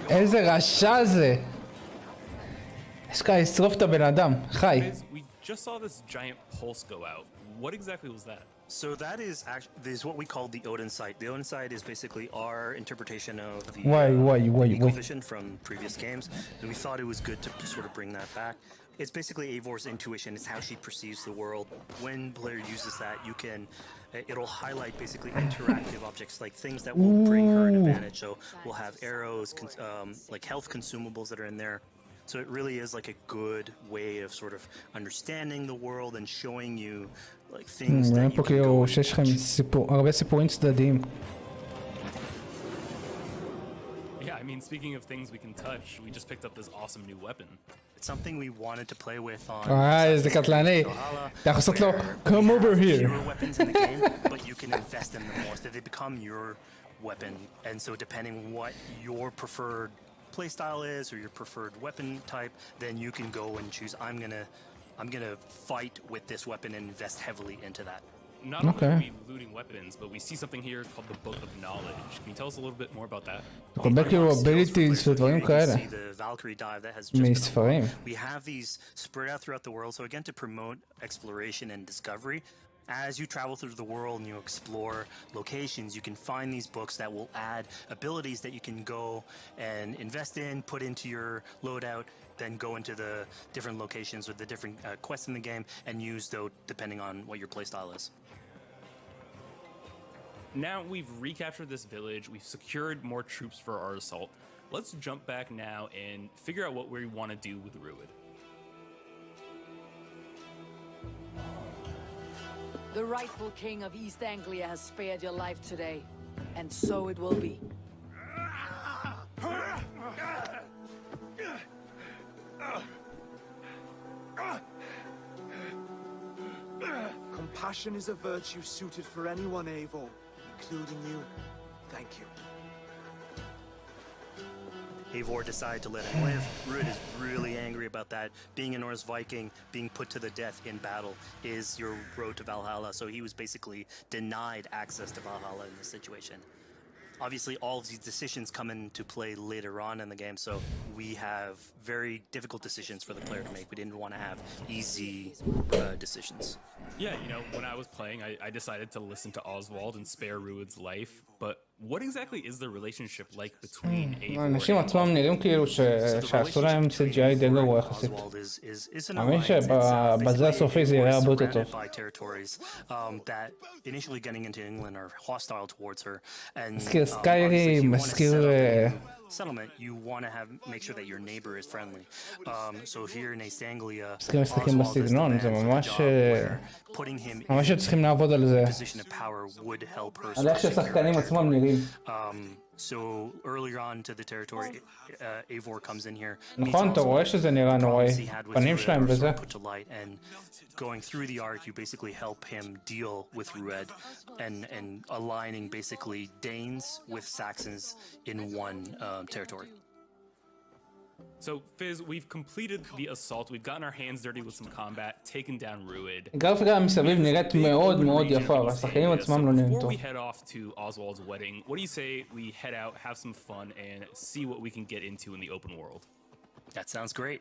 איזה רשע זה! יש כאלה לשרוף את הבן אדם, חי. Just saw this giant pulse go out. What exactly was that? So that is what we call the Odin sight. The Odin sight is basically our interpretation of the eagle vision from previous games, and we thought it was good to sort of bring that back. It's basically Eivor's intuition. It's how she perceives the world. When player uses that, it'll highlight basically interactive objects, like things that will bring her an advantage. So we'll have arrows, like health consumables that are in there. So it really is like a good way of sort of understanding the world and showing you like things that you can go שיש לכם הרבה סיפורים צדדיים. Yeah, I mean, speaking of things we can touch, we just picked up this awesome new weapon. It's something we wanted to play with on איזה קטלני. אתה יכול לעשות לו, come over here. Fewer weapons in the game, but you can invest in them more so they become your weapon. And so depending on what your preferred playstyle is or your preferred weapon type, then you can go and choose I'm gonna fight with this weapon and invest heavily into that. Not only are we looting weapons, but we see something here called the Book of Knowledge. Can you tell us a little bit more about that? abilities ודברים כאלה. מספרים. We have these spread out throughout the world, so again to promote exploration and discovery. As you travel through the world and you explore locations, you can find these books that will add abilities that you can go and invest in, put into your loadout, then go into the different locations or the different quests in the game and use those depending on what your playstyle is. Now we've recaptured this village, we've secured more troops for our assault. Let's jump back now and figure out what we want to do with Ruid. The rightful king of East Anglia has spared your life today, and so it will be. Compassion is a virtue suited for anyone, Eivor, including you. Thank you. Eivor decided to let him live. Ruid is really angry about that. Being a Norse Viking, being put to the death in battle is your road to Valhalla, so he was basically denied access to Valhalla in this situation. Obviously, all of these decisions come into play later on in the game, so we have very difficult decisions for the player to make. We didn't want to have easy decisions. Yeah, you know, when I was playing, I decided to listen to Oswald and spare Ruid's life, but what exactly is the relationship like between Eivor האנשים עצמם נראים כאילו שעשו להם CGI די גרוע יחסית. האמין שבזה הסופי זה יראה הרבה יותר טוב. מזכיר סקיירים, מזכיר... settlement, you want to make sure that your neighbor is friendly. So here in East Anglia, משחקים בסגנון, זה ממש צריכים לעבוד על זה. על איך ששחקנים עצמם נראים. So earlier on to the territory, Eivor comes in here. נכון, אתה רואה שזה נראה נוראי. פנים שלהם וזה. Going through the arc, you basically help him deal with Rued and aligning basically Danes with Saxons in one territory. So, Fizz, we've completed the assault. We've gotten our hands dirty with some combat, taken down Ruid. הגרפיקה מסביב נראית מאוד מאוד יפה, אבל השחקנים עצמם לא נראים טוב. Before we head off to Oswald's wedding, what do you say we head out, have some fun, and see what we can get into in the open world? That sounds great.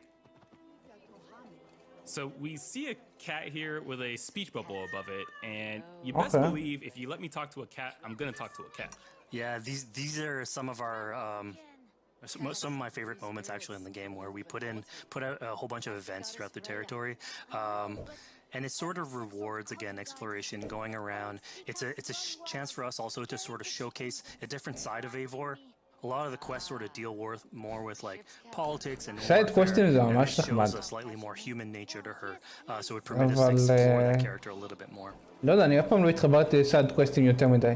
So we see a cat here with a speech bubble above it, and you best believe if you let me talk to a cat, I'm gonna talk to a cat. Yeah, these are some of our some of my favorite moments actually in the game, where we put out a whole bunch of events throughout the territory. And it sort of rewards, again, exploration, going around. It's a chance for us also to sort of showcase a different side of Eivor. A lot of the quests sort of deal more with like politics and side questing זה warfare, and it ממש נחמד. shows a slightly more human nature to her, so it permits us to explore that character a litlittle bit more. לא יודע, אני אף פעם לא התחברתי לסייד קווסטים יותר מדי.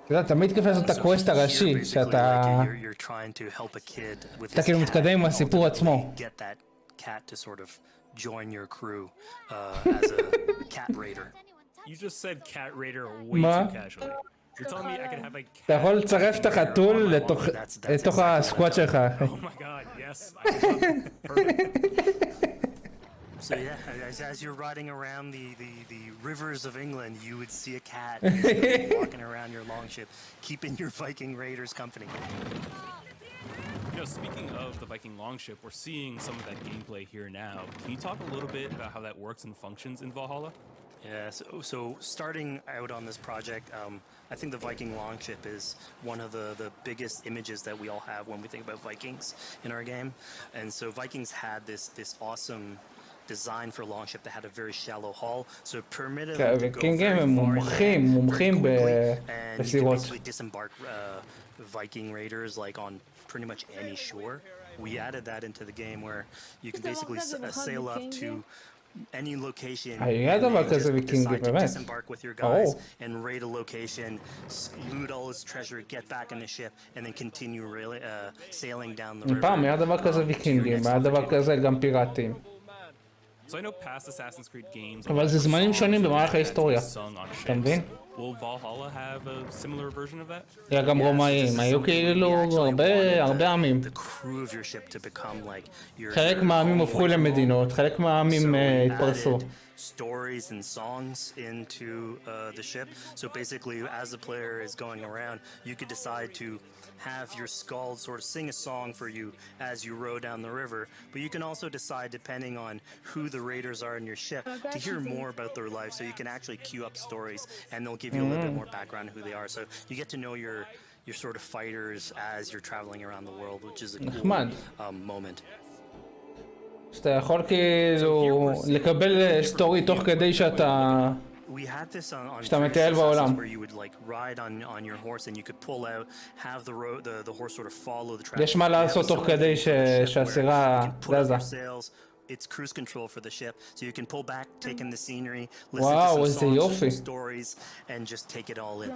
אתה יודע, תמיד כיף לעשות את הקווסט הראשי, שאתה... אתה כאילו מתקדם עם הסיפור עצמו. You just said cat raider way too casually. You're telling me I could have a cat... אתה יכול לצרף את החתול לתוך הסקואט שלך. Oh my god, yes. Perfect. So yeah, as you're riding around the rivers of England, you would see a cat walking around your longship, keeping your Viking raiders company. You know, speaking of the Viking longship, we're seeing some of that gameplay here now. Can you talk a little bit about how that works and functions in Valhalla? Yeah, so starting out on this project, I think the Viking longship is one of the biggest images that we all have when we think about Vikings in our game. And so Vikings had this awesome design for longship that had a very shallow hull, so it permitted them to go very far and you could basically disembark Viking raiders like on pretty much any shore. We added that into the game where you can basically sail up to any location and just decide to disembark with your guys and raid a location, loot all its treasure, get back in the ship, and then continue sailing down the river. פעם היה דבר כזה ויקינגים, היה דבר כזה גם פיראטים. So I know past Assassin's Creed games... אבל זה זמנים שונים במהלך ההיסטוריה, אתה מבין? Will Valhalla have a similar version of that? היה גם רומאים, היו כאילו הרבה עמים. חלק מהעמים הופכו למדינות, חלק מהעמים התפרסו. Stories and songs into the ship. So basically, as the player is going around, you could decide to have your skald sort of sing a song for you as you row down the river. But you can also decide, depending on who the raiders are in your ship, to hear more about their life. So you can actually queue up stories, and they'll give you a little bit more background on who they are. So you get to know your sort of fighters as you're traveling around the world, which is a cool moment. שאתה יכול כאילו לקבל סטורי תוך כדי שאתה מטייל בעולם. יש מה לעשות תוך כדי שהסירה זזה. It's cruise control for the ship, so you can pull back, take in the scenery, listen to some songs, some stories, and just take it all in.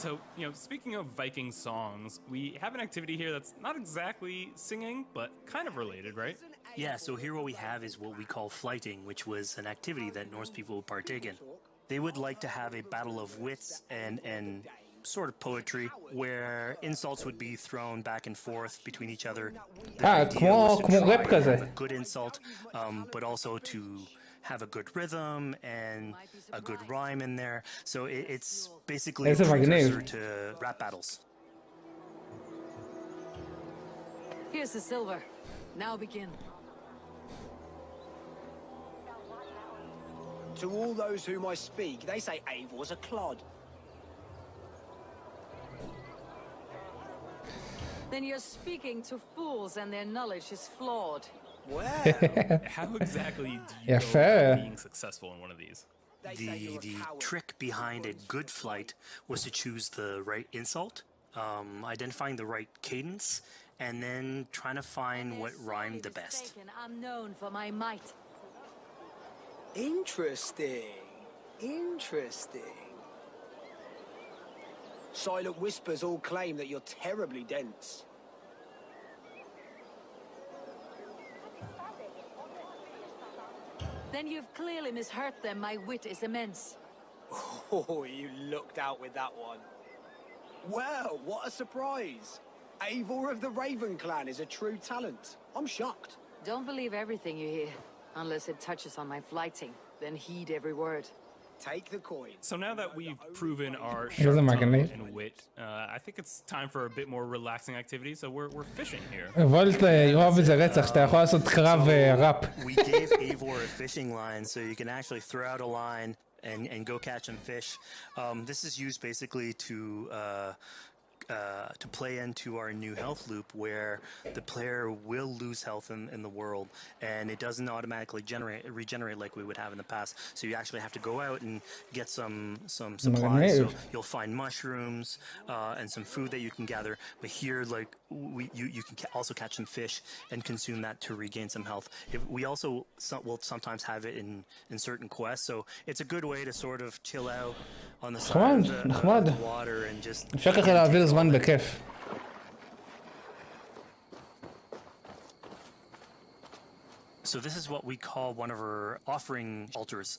So, you know, speaking of Viking songs, we have an activity here that's not exactly singing, but kind of related, right? Yeah, so here what we have is what we call flighting, which was an activity that Norse people would partake in. They would like to have a battle of wits and sort of poetry, where insults would be thrown back and forth between each other. כמו רap כזה. A good insult, but also to have a good rhythm and a good rhyme in there. So it's basically a precursor to rap battles. Here's the silver. Now begin. To all those whom I speak, they say Eivor's a clod. Then you're speaking to fools and their knowledge is flawed. Wow. How exactly do you go about being successful in one of these? The trick behind a good flight was to choose the right insult, identifying the right cadence, and then trying to find what rhymed the best. I'm known for my might. Interesting. Silent whispers all claim that you're terribly dense. Then you've clearly misheard them. My wit is immense. Oh, you looked out with that one. Well, what a surprise. Eivor of the Raven clan is a true talent. I'm shocked. Don't believe everything you hear, unless it touches on my flighting. Then heed every word. Take the coin. So now that we've proven our sharp tongue and wit, I think it's time for a bit more relaxing activity. So we're fishing here. וולט יואב זה רצח, שאתה יכול לעשות קרב ראפ. We gave Eivor a fishing line, so you can actually throw out a line and go catch some fish. This is used basically to to play into our new health loop where the player will lose health in the world, and it doesn't automatically regenerate like we would have in the past. So you actually have to go out and get some supplies. So you'll find mushrooms and some food that you can gather. But here, like you can also catch some fish and consume that to regain some health. We also will sometimes have it in certain quests. So it's a good way to sort of chill out on the side of the water and just. אפשר ככה להעביר זמן בכיף. So this is what we call one of our offering altars.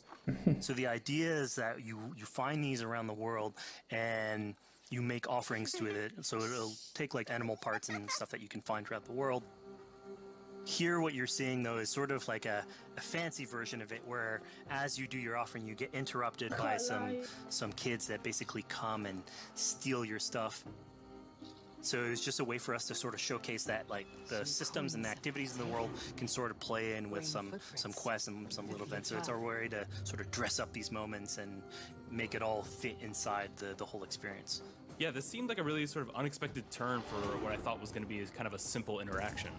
So the idea is that you find these around the world and you make offerings to it. So it'll take like animal parts and stuff that you can find throughout the world. Here what you're seeing though is sort of like a fancy version of it where as you do your offering you get interrupted by some kids that basically come and steal your stuff. So it's just a way for us to sort of showcase that like the systems and the activities in the world can sort of play in with some quests and some little events. So it's our way to sort of dress up these moments and make it all fit inside the whole experience. Yeah, this seemed like a really sort of unexpected turn for what I thought was going to be kind of a simple interaction.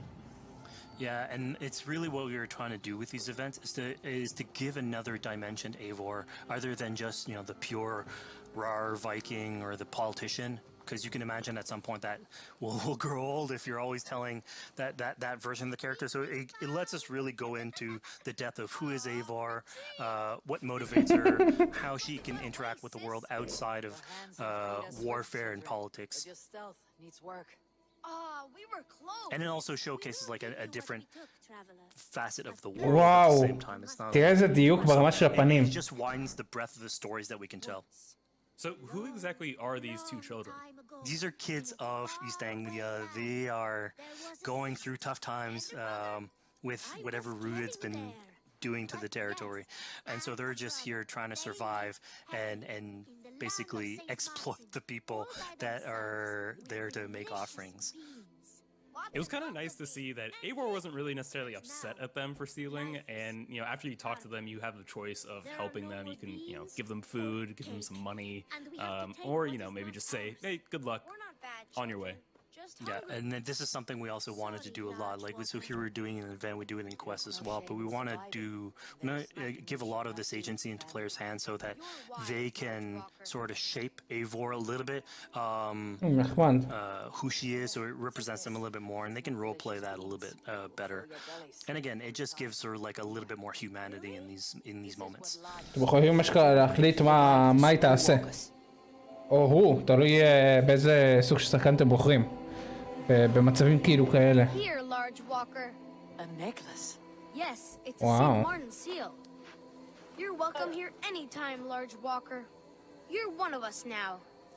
Yeah, and it's really what we were trying to do with these events is to give another dimension to Eivor, other than just, you know, the pure rar Viking or the politician. Because you can imagine at some point that will grow old if you're always telling that version of the character. So it lets us really go into the depth of who is Eivor, what motivates her, how she can interact with the world outside of warfare and politics. Your stealth needs work. We were close. And it also showcases like a different facet of the world Wow. at the same time. It's not תראה איזה דיוק ברמה של הפנים. it just widens the breadth of the stories that we can tell. So who exactly are these two children? These are kids of East Anglia. They are going through tough times with whatever Rued's been doing to the territory. And so they're just here trying to survive and basically exploit the people that are there to make offerings. It was kind of nice to see that Eivor wasn't really necessarily upset at them for stealing, and you know, after you talk to them, you have the choice of helping them. You can, you know, give them food, give them some money, or you know, maybe just say, "Hey, good luck, on your way." Yeah, and then this is something we also wanted to do a lot. Like, so here we're doing an event, we do it in quests as well, but we want to give a lot of this agency into players' hands so that they can sort of shape Eivor a little bit, who she is, so it represents them a little bit more, and they can role play that a little bit better. And again, it just gives her like a little bit more humanity in these moments. אתם יכולים משקע להחליט מה היא תעשה. או הוא, תלוי באיזה סוג של שחקן אתם בוחרים. במצבים כאילו כאלה. Here, large walker. A necklace. Yes, it's a Wow. St. Martin seal. You're welcome here anytime, large walker. You're one of us now.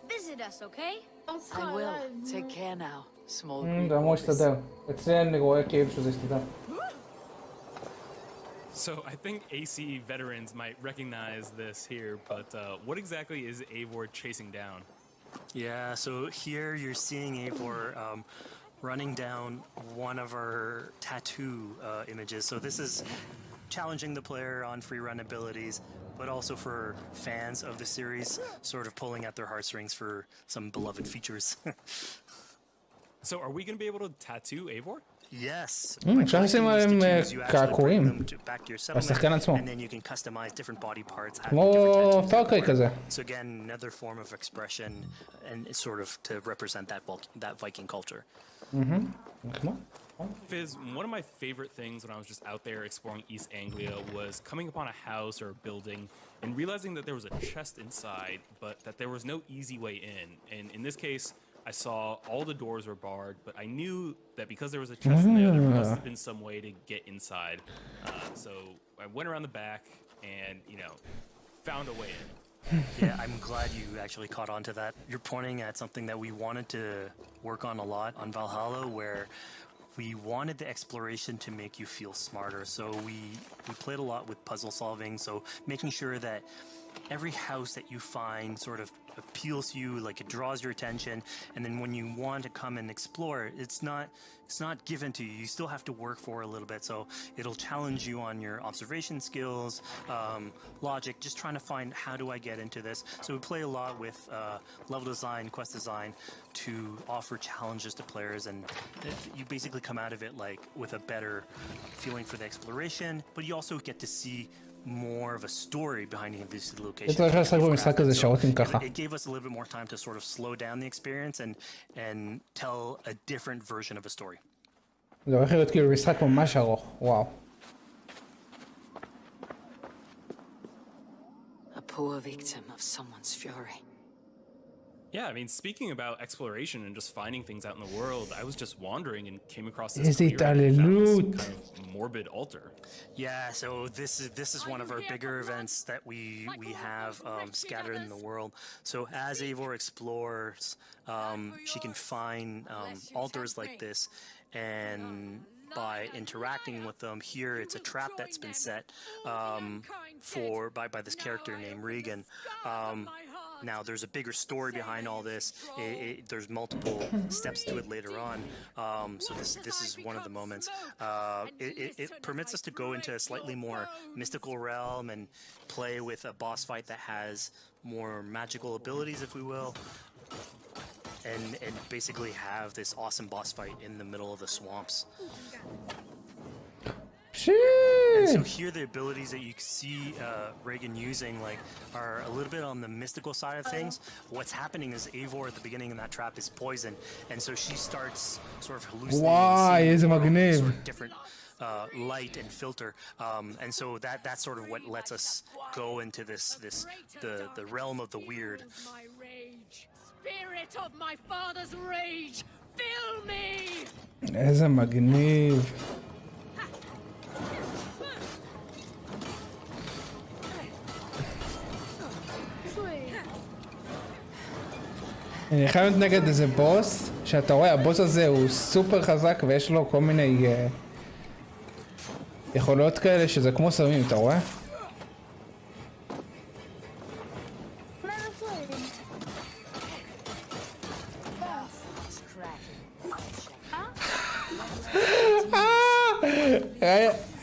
Visit us, okay? I will. Take care now, small זה אמור להסתדר. אצלי אני רואה כאילו שזה יסתדר. So I think AC veterans might recognize this here, but what exactly is Eivor chasing down? Yeah, so here you're seeing Eivor running down one of our tattoo images. So this is challenging the player on free run abilities, but also for fans of the series, sort of pulling at their heartstrings for some beloved features. So are we going to be able to tattoo Eivor? Yes. אפשר לשים עליהם קעקועים. לשחקן עצמו. And then you can customize different body parts. כמו פארקריי כזה. So again, another form of expression and sort of to represent that Viking culture. Fizz, one of my favorite things when I was just out there exploring East Anglia was coming upon a house or a building and realizing that there was a chest inside, but that there was no easy way in. And in this case, I saw all the doors were barred, but I knew that because there was a chest in there, there must have been some way to get inside. So I went around the back and, you know, found a way in. Yeah, I'm glad you actually caught on to that. You're pointing at something that we wanted to work on a lot on Valhalla, where we wanted the exploration to make you feel smarter. So we played a lot with puzzle solving, so making sure that every house that you find sort of appeals to you, like it draws your attention, and then when you want to come and explore, it's not given to you. You still have to work for it a little bit, so it'll challenge you on your observation skills, logic, just trying to find how do I get into this. So we play a lot with level design, quest design to offer challenges to players, and you basically come out of it like with a better feeling for the exploration, but you also get to see more of a story behind these locations. It gave us a little bit more time to sort of slow down the experience and tell a different version of a story. זה הולך להיות כאילו משחק ממש ארוך, וואו. A poor victim of someone's fury. Yeah, I mean, speaking about exploration and just finding things out in the world, I was just wandering and came across this kind of morbid altar. Yeah, so this is one of our bigger events that we have scattered in the world. So as Eivor explores, she can find altars like this, and by interacting with them, here it's a trap that's been set by this character named Regan. Now, there's a bigger story behind all this. There's multiple steps to it later on. So this is one of the moments. It permits us to go into a slightly more mystical realm and play with a boss fight that has more magical abilities, if we will. And basically have this awesome boss fight in the middle of the swamps. And so here the abilities that you see Regan using are a little bit on the mystical side of things. What's happening is Eivor at the beginning of that trap is poisoned, and so she starts sort of hallucinating sort of different light and filter, and so that's sort of what lets us go into the realm of the weird. Spirit of my father's rage, fill me! איזה מגניב. אני חייב להתנגד איזה בוס, שאתה רואה, הבוס הזה הוא סופר חזק ויש לו כל מיני יכולות כאלה שזה כמו סמים, אתה רואה?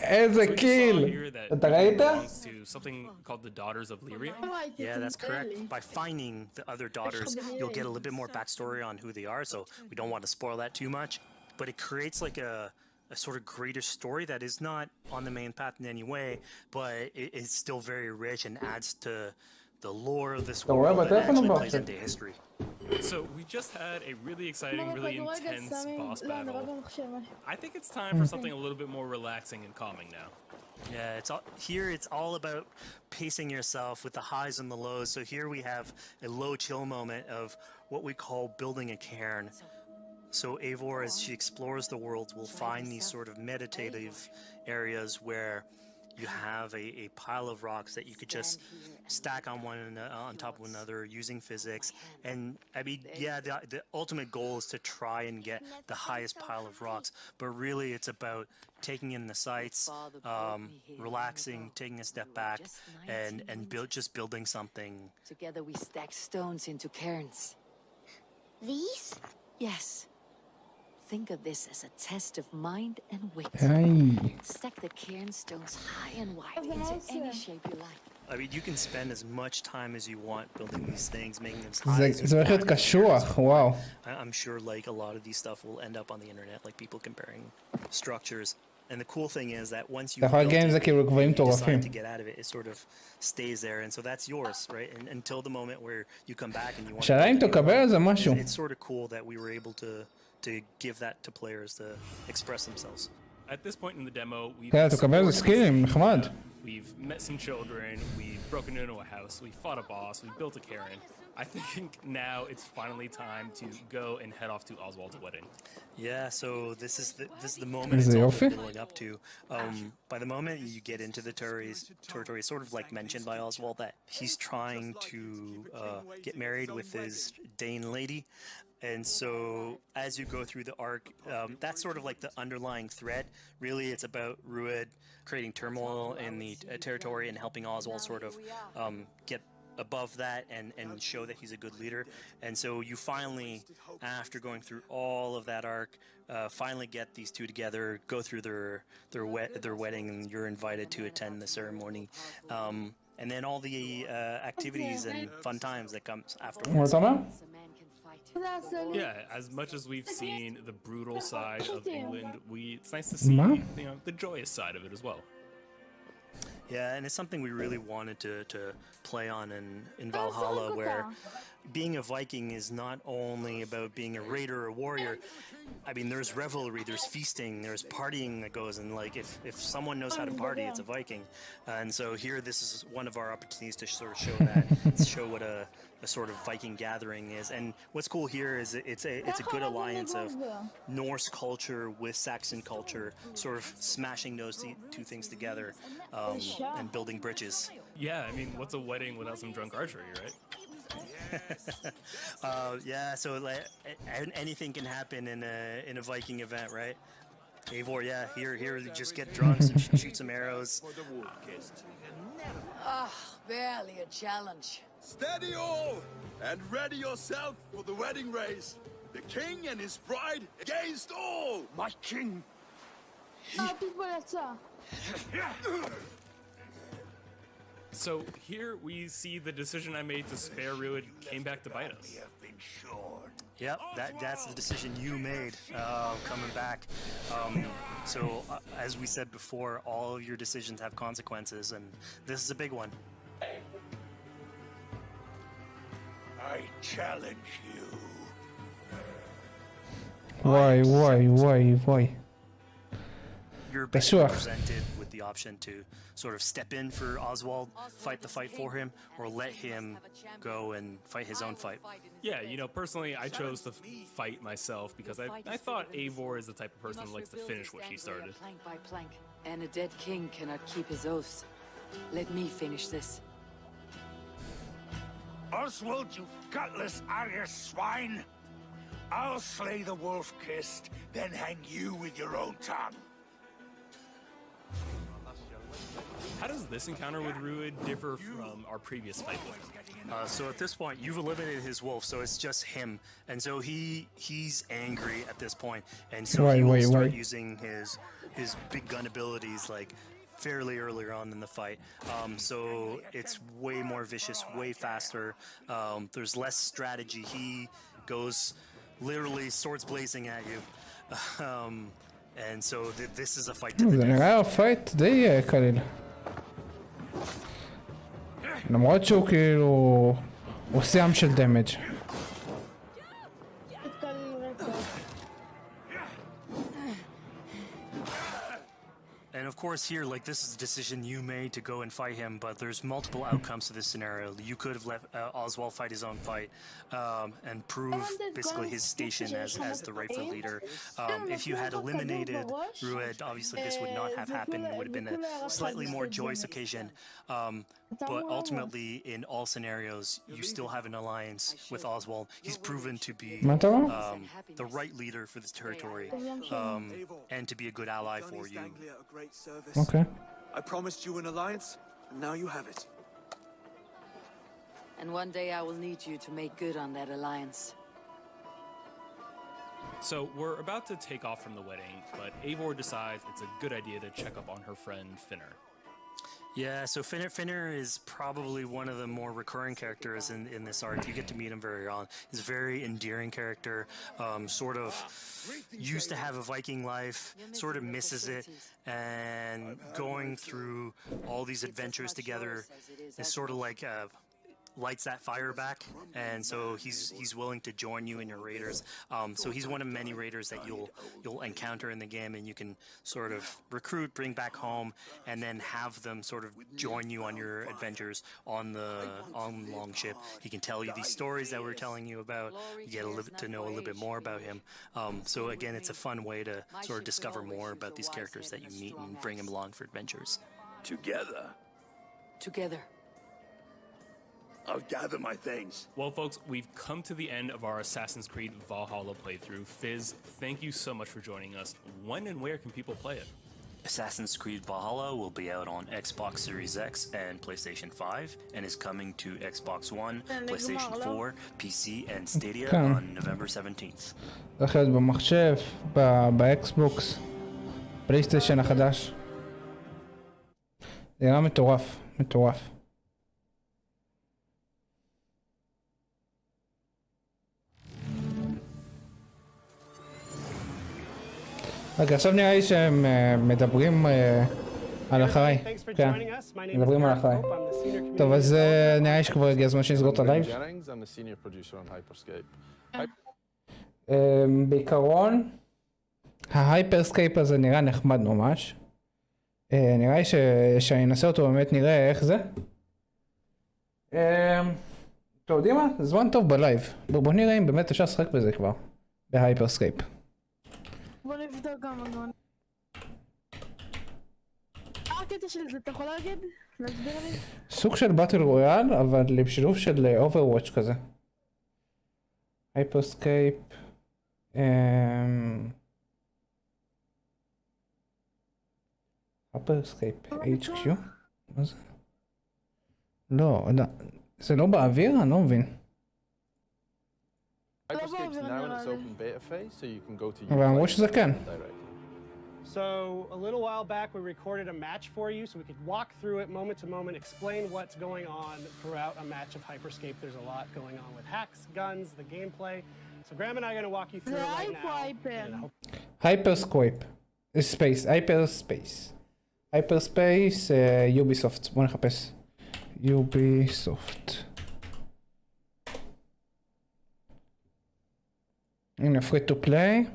איזה קיל! אתה ראית? Something called the Daughters of Lyria? Yeah, that's correct. By finding the other daughters, you'll get a little bit more backstory on who they are, so we don't want to spoil that too much. But it creates like a sort of greater story that is not on the main path in any way, but it's still very rich and adds to the lore of this world that actually plays into history. So we just had a really exciting, really intense boss battle. I think it's time for something a little bit more relaxing and calming now. Yeah, it's all about pacing yourself with the highs and the lows. So here we have a low chill moment of what we call building a cairn. So Eivor, as she explores the world, will find these sort of meditative areas where you have a pile of rocks that you could just stack on top of one another using physics. And I mean, yeah, the ultimate goal is to try and get the highest pile of rocks, but really it's about taking in the sights, relaxing, taking a step back, and just building something. Together we stack stones into cairns. These? Yes. Think of this as a test of mind and wit. Stack the cairn stones high and wide into any shape you like. I mean, you can spend as much time as you want building these things, making them high as זה הולך להיות קשוח, וואו. I'm sure like a lot of these stuff will end up on the internet, like people comparing structures. And the cool thing is that once you build it, you decide to get out of it, it sort of stays there, and so that's yours, right? And until the moment where you come back and you want to, it's sort of cool that we were able to give that to players to express themselves. At this point in the demo, we've met some children, we've broken into a house, we fought a boss, we built a Cairn. I think now it's finally time to go and head off to Oswald's wedding. Yeah, so this is the moment it's all been building up to. By the moment you get into the territory, sort of like mentioned by Oswald, that he's trying to get married with his Dane lady. And so as you go through the arc, that's sort of like the underlying thread. Really, it's about Rued creating turmoil in the territory and helping Oswald sort of get above that and show that he's a good leader. And so you finally, after going through all of that arc, finally get these two together, go through their wedding, and you're invited to attend the ceremony. And then all the activities and fun times that comes afterwards. Yeah, as much as we've seen the brutal side of England, it's nice to see the joyous side of it as well. Yeah, and it's something we really wanted to play on in Valhalla, where being a Viking is not only about being a raider or a warrior. I mean, there's revelry, there's feasting, there's partying that goes, and like if someone knows how to party, it's a Viking. And so here, this is one of our opportunities to sort of show that, show what a sort of Viking gathering is. And what's cool here is it's a good alliance of Norse culture with Saxon culture, sort of smashing those two things together and building bridges. Yeah, I mean, what's a wedding without some drunk archery, right? Yeah, so like, anything can happen in a Viking event, right? Eivor, yeah, here, just get drunk and shoot some arrows. Barely a challenge. Steady all, and ready yourself for the wedding race. The king and his bride against all. My king. So here we see the decision I made to spare Rued came back to bite us. Yep, that's the decision you made coming back. So as we said before, all of your decisions have consequences, and this is a big one. I challenge you. Why? You're basically presented with the option to sort of step in for Oswald, fight the fight for him, or let him go and fight his own fight. Yeah, you know, personally, I chose to fight myself because I thought Eivor is the type of person who likes to finish what she started. Plank by plank, and a dead king cannot keep his oaths. Let me finish this. Oswald, you gutless Arya swine! I'll slay the wolf-kissed, then hang you with your own tongue. How does this encounter with Rued differ from our previous fight with him? So at this point, you've eliminated his wolf, so it's just him, and so he's angry at this point, and so he will start using his big gun abilities like fairly earlier on in the fight. So it's way more vicious, way faster. There's less strategy. He goes literally swords blazing at you. And so this is a fight to the death. זה נראה פייט די קליל. למרות שהוא כאילו עושה עם של דמג'. And of course here, like, this is a decision you made to go and fight him, but there's multiple outcomes to this scenario. You could have let Oswald fight his own fight and prove basically his station as the rightful leader. If you had eliminated Rued, obviously this would not have happened. It would have been a slightly more joyous occasion. But ultimately, in all scenarios, you still have an alliance with Oswald. He's proven to be the right leader for this territory and to be a good ally for you. Okay. I promised you an alliance, and now you have it. And one day I will need you to make good on that alliance. So we're about to take off from the wedding, but Eivor decides it's a good idea to check up on her friend Finner. Yeah, so Finner is probably one of the more recurring characters in this arc. You get to meet him very early on. He's a very endearing character, sort of used to have a Viking life, sort of misses it, and going through all these adventures together is sort of like lights that fire back, and so he's willing to join you in your raiders. So he's one of many raiders that you'll encounter in the game, and you can sort of recruit, bring back home, and then have them sort of join you on your adventures on Longship. He can tell you these stories that we're telling you about. You get to know a little bit more about him. So again, it's a fun way to sort of discover more about these characters that you meet and bring them along for adventures. Together. I'll gather my things. Well, folks, we've come to the end of our Assassin's Creed Valhalla playthrough. Fizz, thank you so much for joining us. When and where can people play it? Assassin's Creed Valhalla will be out on Xbox Series X and PlayStation 5 and is coming to Xbox One, PlayStation 4, PC and Stadia on November 17th. זה יכול להיות במחשב, באקסבוקס, פלייסטיישן החדש. זה נראה מטורף, מטורף. רגע, עכשיו נראה לי שהם מדברים על אחריי. כן, מדברים על אחריי. טוב, אז נראה לי שכבר הגיע הזמן שנסגור את הלייב. בעיקרון, ההייפרסקייפ הזה נראה נחמד ממש. נראה לי שאני אנסה אותו באמת נראה איך זה. אתם יודעים מה? זמן טוב בלייב. בואו נראה אם באמת אפשר לשחק בזה כבר. בהייפרסקייפ. בוא נבדוק גם הגון. הקטע של זה, אתה יכול להגיד? להסביר לי? סוג של באטל רויאל, אבל בשילוב של אוברוואץ' כזה. הייפרסקייפ. הייפרסקייפ HQ? מה זה? לא, זה לא באוויר? אני לא מבין. Hyperscape's now in its open beta phase, so you can go to אבל אמרו שזה כן. So a little while back we recorded a match for you so we could walk through it moment to moment, explain what's going on throughout a match of Hyperscape. There's a lot going on with hacks, guns, the gameplay. So Graham and I are going to walk you through it right now. Hyperscape. Space. Hyperspace. Hyperspace, יוביסופט. בוא נחפש. יוביסופט. הנה, free to play.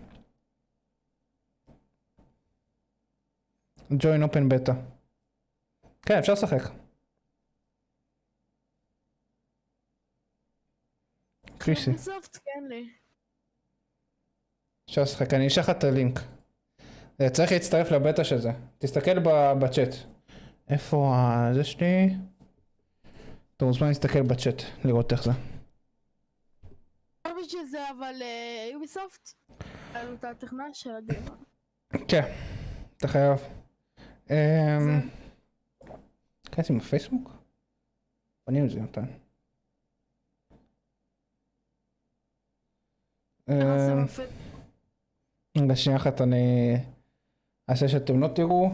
join open beta. כן, אפשר לשחק. קריסי. יוביסופט, כן לי. אפשר לשחק, אני אשלח את הלינק. צריך להצטרף לבטא של זה. תסתכל בצ'אט. איפה זה שלי? אתה מוזמן להסתכל בצ'אט, לראות איך זה. לא בשביל זה, אבל יוביסופט, היה לו את התכנה של הדיון. כן, אתה חייב. כנסי בפייסבוק? בונים את זה נתן. רגע שנייה אחת אני אעשה שאתם לא תראו.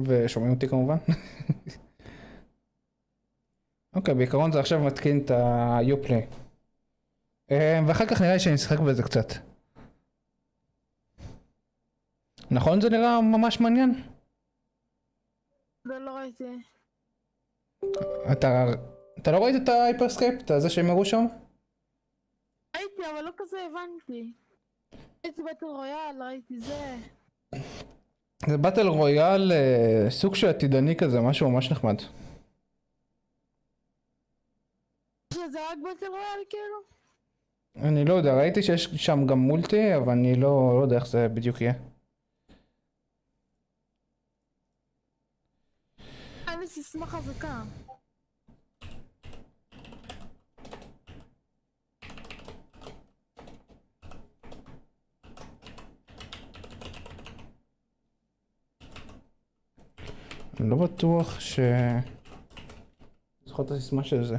ושומעים אותי כמובן. אוקיי, בעיקרון זה עכשיו מתקין את ה-Uplay. ואחר כך נראה לי שאני אשחק בזה קצת. נכון זה נראה ממש מעניין? זה לא ראיתי. אתה לא ראית את ההייפרסקייפ? את זה שהם הראו שם? ראיתי, אבל לא כזה הבנתי. ראיתי בטל רויאל, ראיתי זה. זה באטל רויאל, סוג של עתידני כזה, משהו ממש נחמד. זה רק באטל רויאל כאילו? אני לא יודע, ראיתי שיש שם גם מולטי, אבל אני לא יודע איך זה בדיוק יהיה. אין לי סיסמה חזקה. אני לא בטוח זוכר את הסיסמה של זה.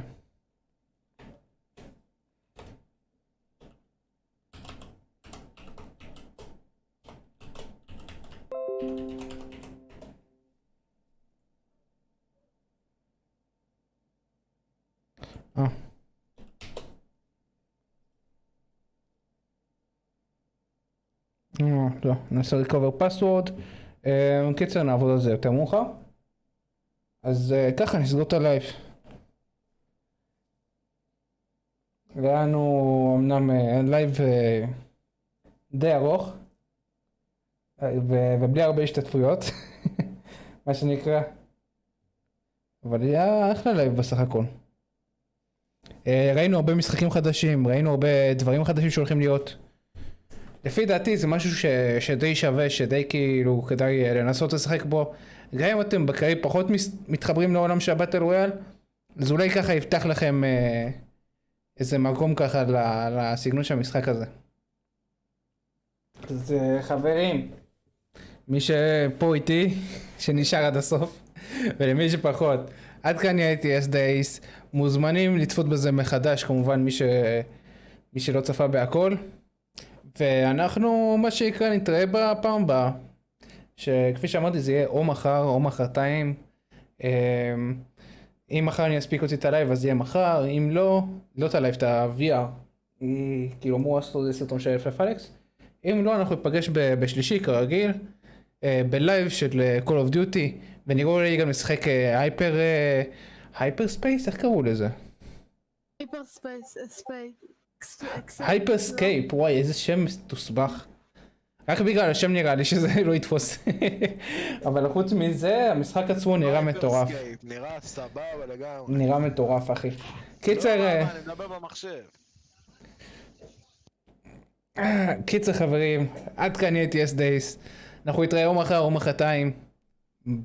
לא, ננסה recover password. קיצר נעבוד על זה יותר מאוחר. אז ככה נסגור את הלייב. היה לנו אמנם לייב די ארוך ובלי הרבה השתתפויות מה שנקרא, אבל היה אחלה לייב בסך הכל. ראינו הרבה משחקים חדשים, ראינו הרבה דברים חדשים שהולכים להיות. לפי דעתי זה משהו שדי שווה, שדי כאילו כדאי לנסות לשחק בו. גם אם אתם בקרי פחות מתחברים לעולם של הבטל רויאל, אז אולי ככה יפתח לכם איזה מקום ככה לסגנון של המשחק הזה. אז חברים, מי שפה איתי, שנשאר עד הסוף, ולמי שפחות, עד כאן הייתי S.TheAce, מוזמנים לצפות בזה מחדש, כמובן מי שלא צפה בהכל. ואנחנו, מה שיקרה, נתראה בפעם הבאה, שכפי שאמרתי זה יהיה או מחר או מחרתיים. אם מחר אני אספיק אותי את הלייב אז יהיה מחר, אם לא את הלייב, את ה-VR, כאילו אמרו לעשות זה סרטון של אלף-אלף. אם לא, אנחנו נפגש בשלישי כרגיל, בלייב של Call of Duty, ונראו לי גם לשחק הייפר ספייס, איך קראו לזה? הייפר ספייס, הייפר סקייפ, וואי איזה שם תוסבך. רק בגלל השם נראה לי שזה לא יתפוס. אבל חוץ מזה, המשחק עצמו נראה מטורף. נראה סבבה לגמרי. נראה מטורף אחי. קיצר... אני מדבר במחשב. קיצר חברים, עד כאן הייתי S.TheAce. אנחנו נתראה או מחר או מחרתיים.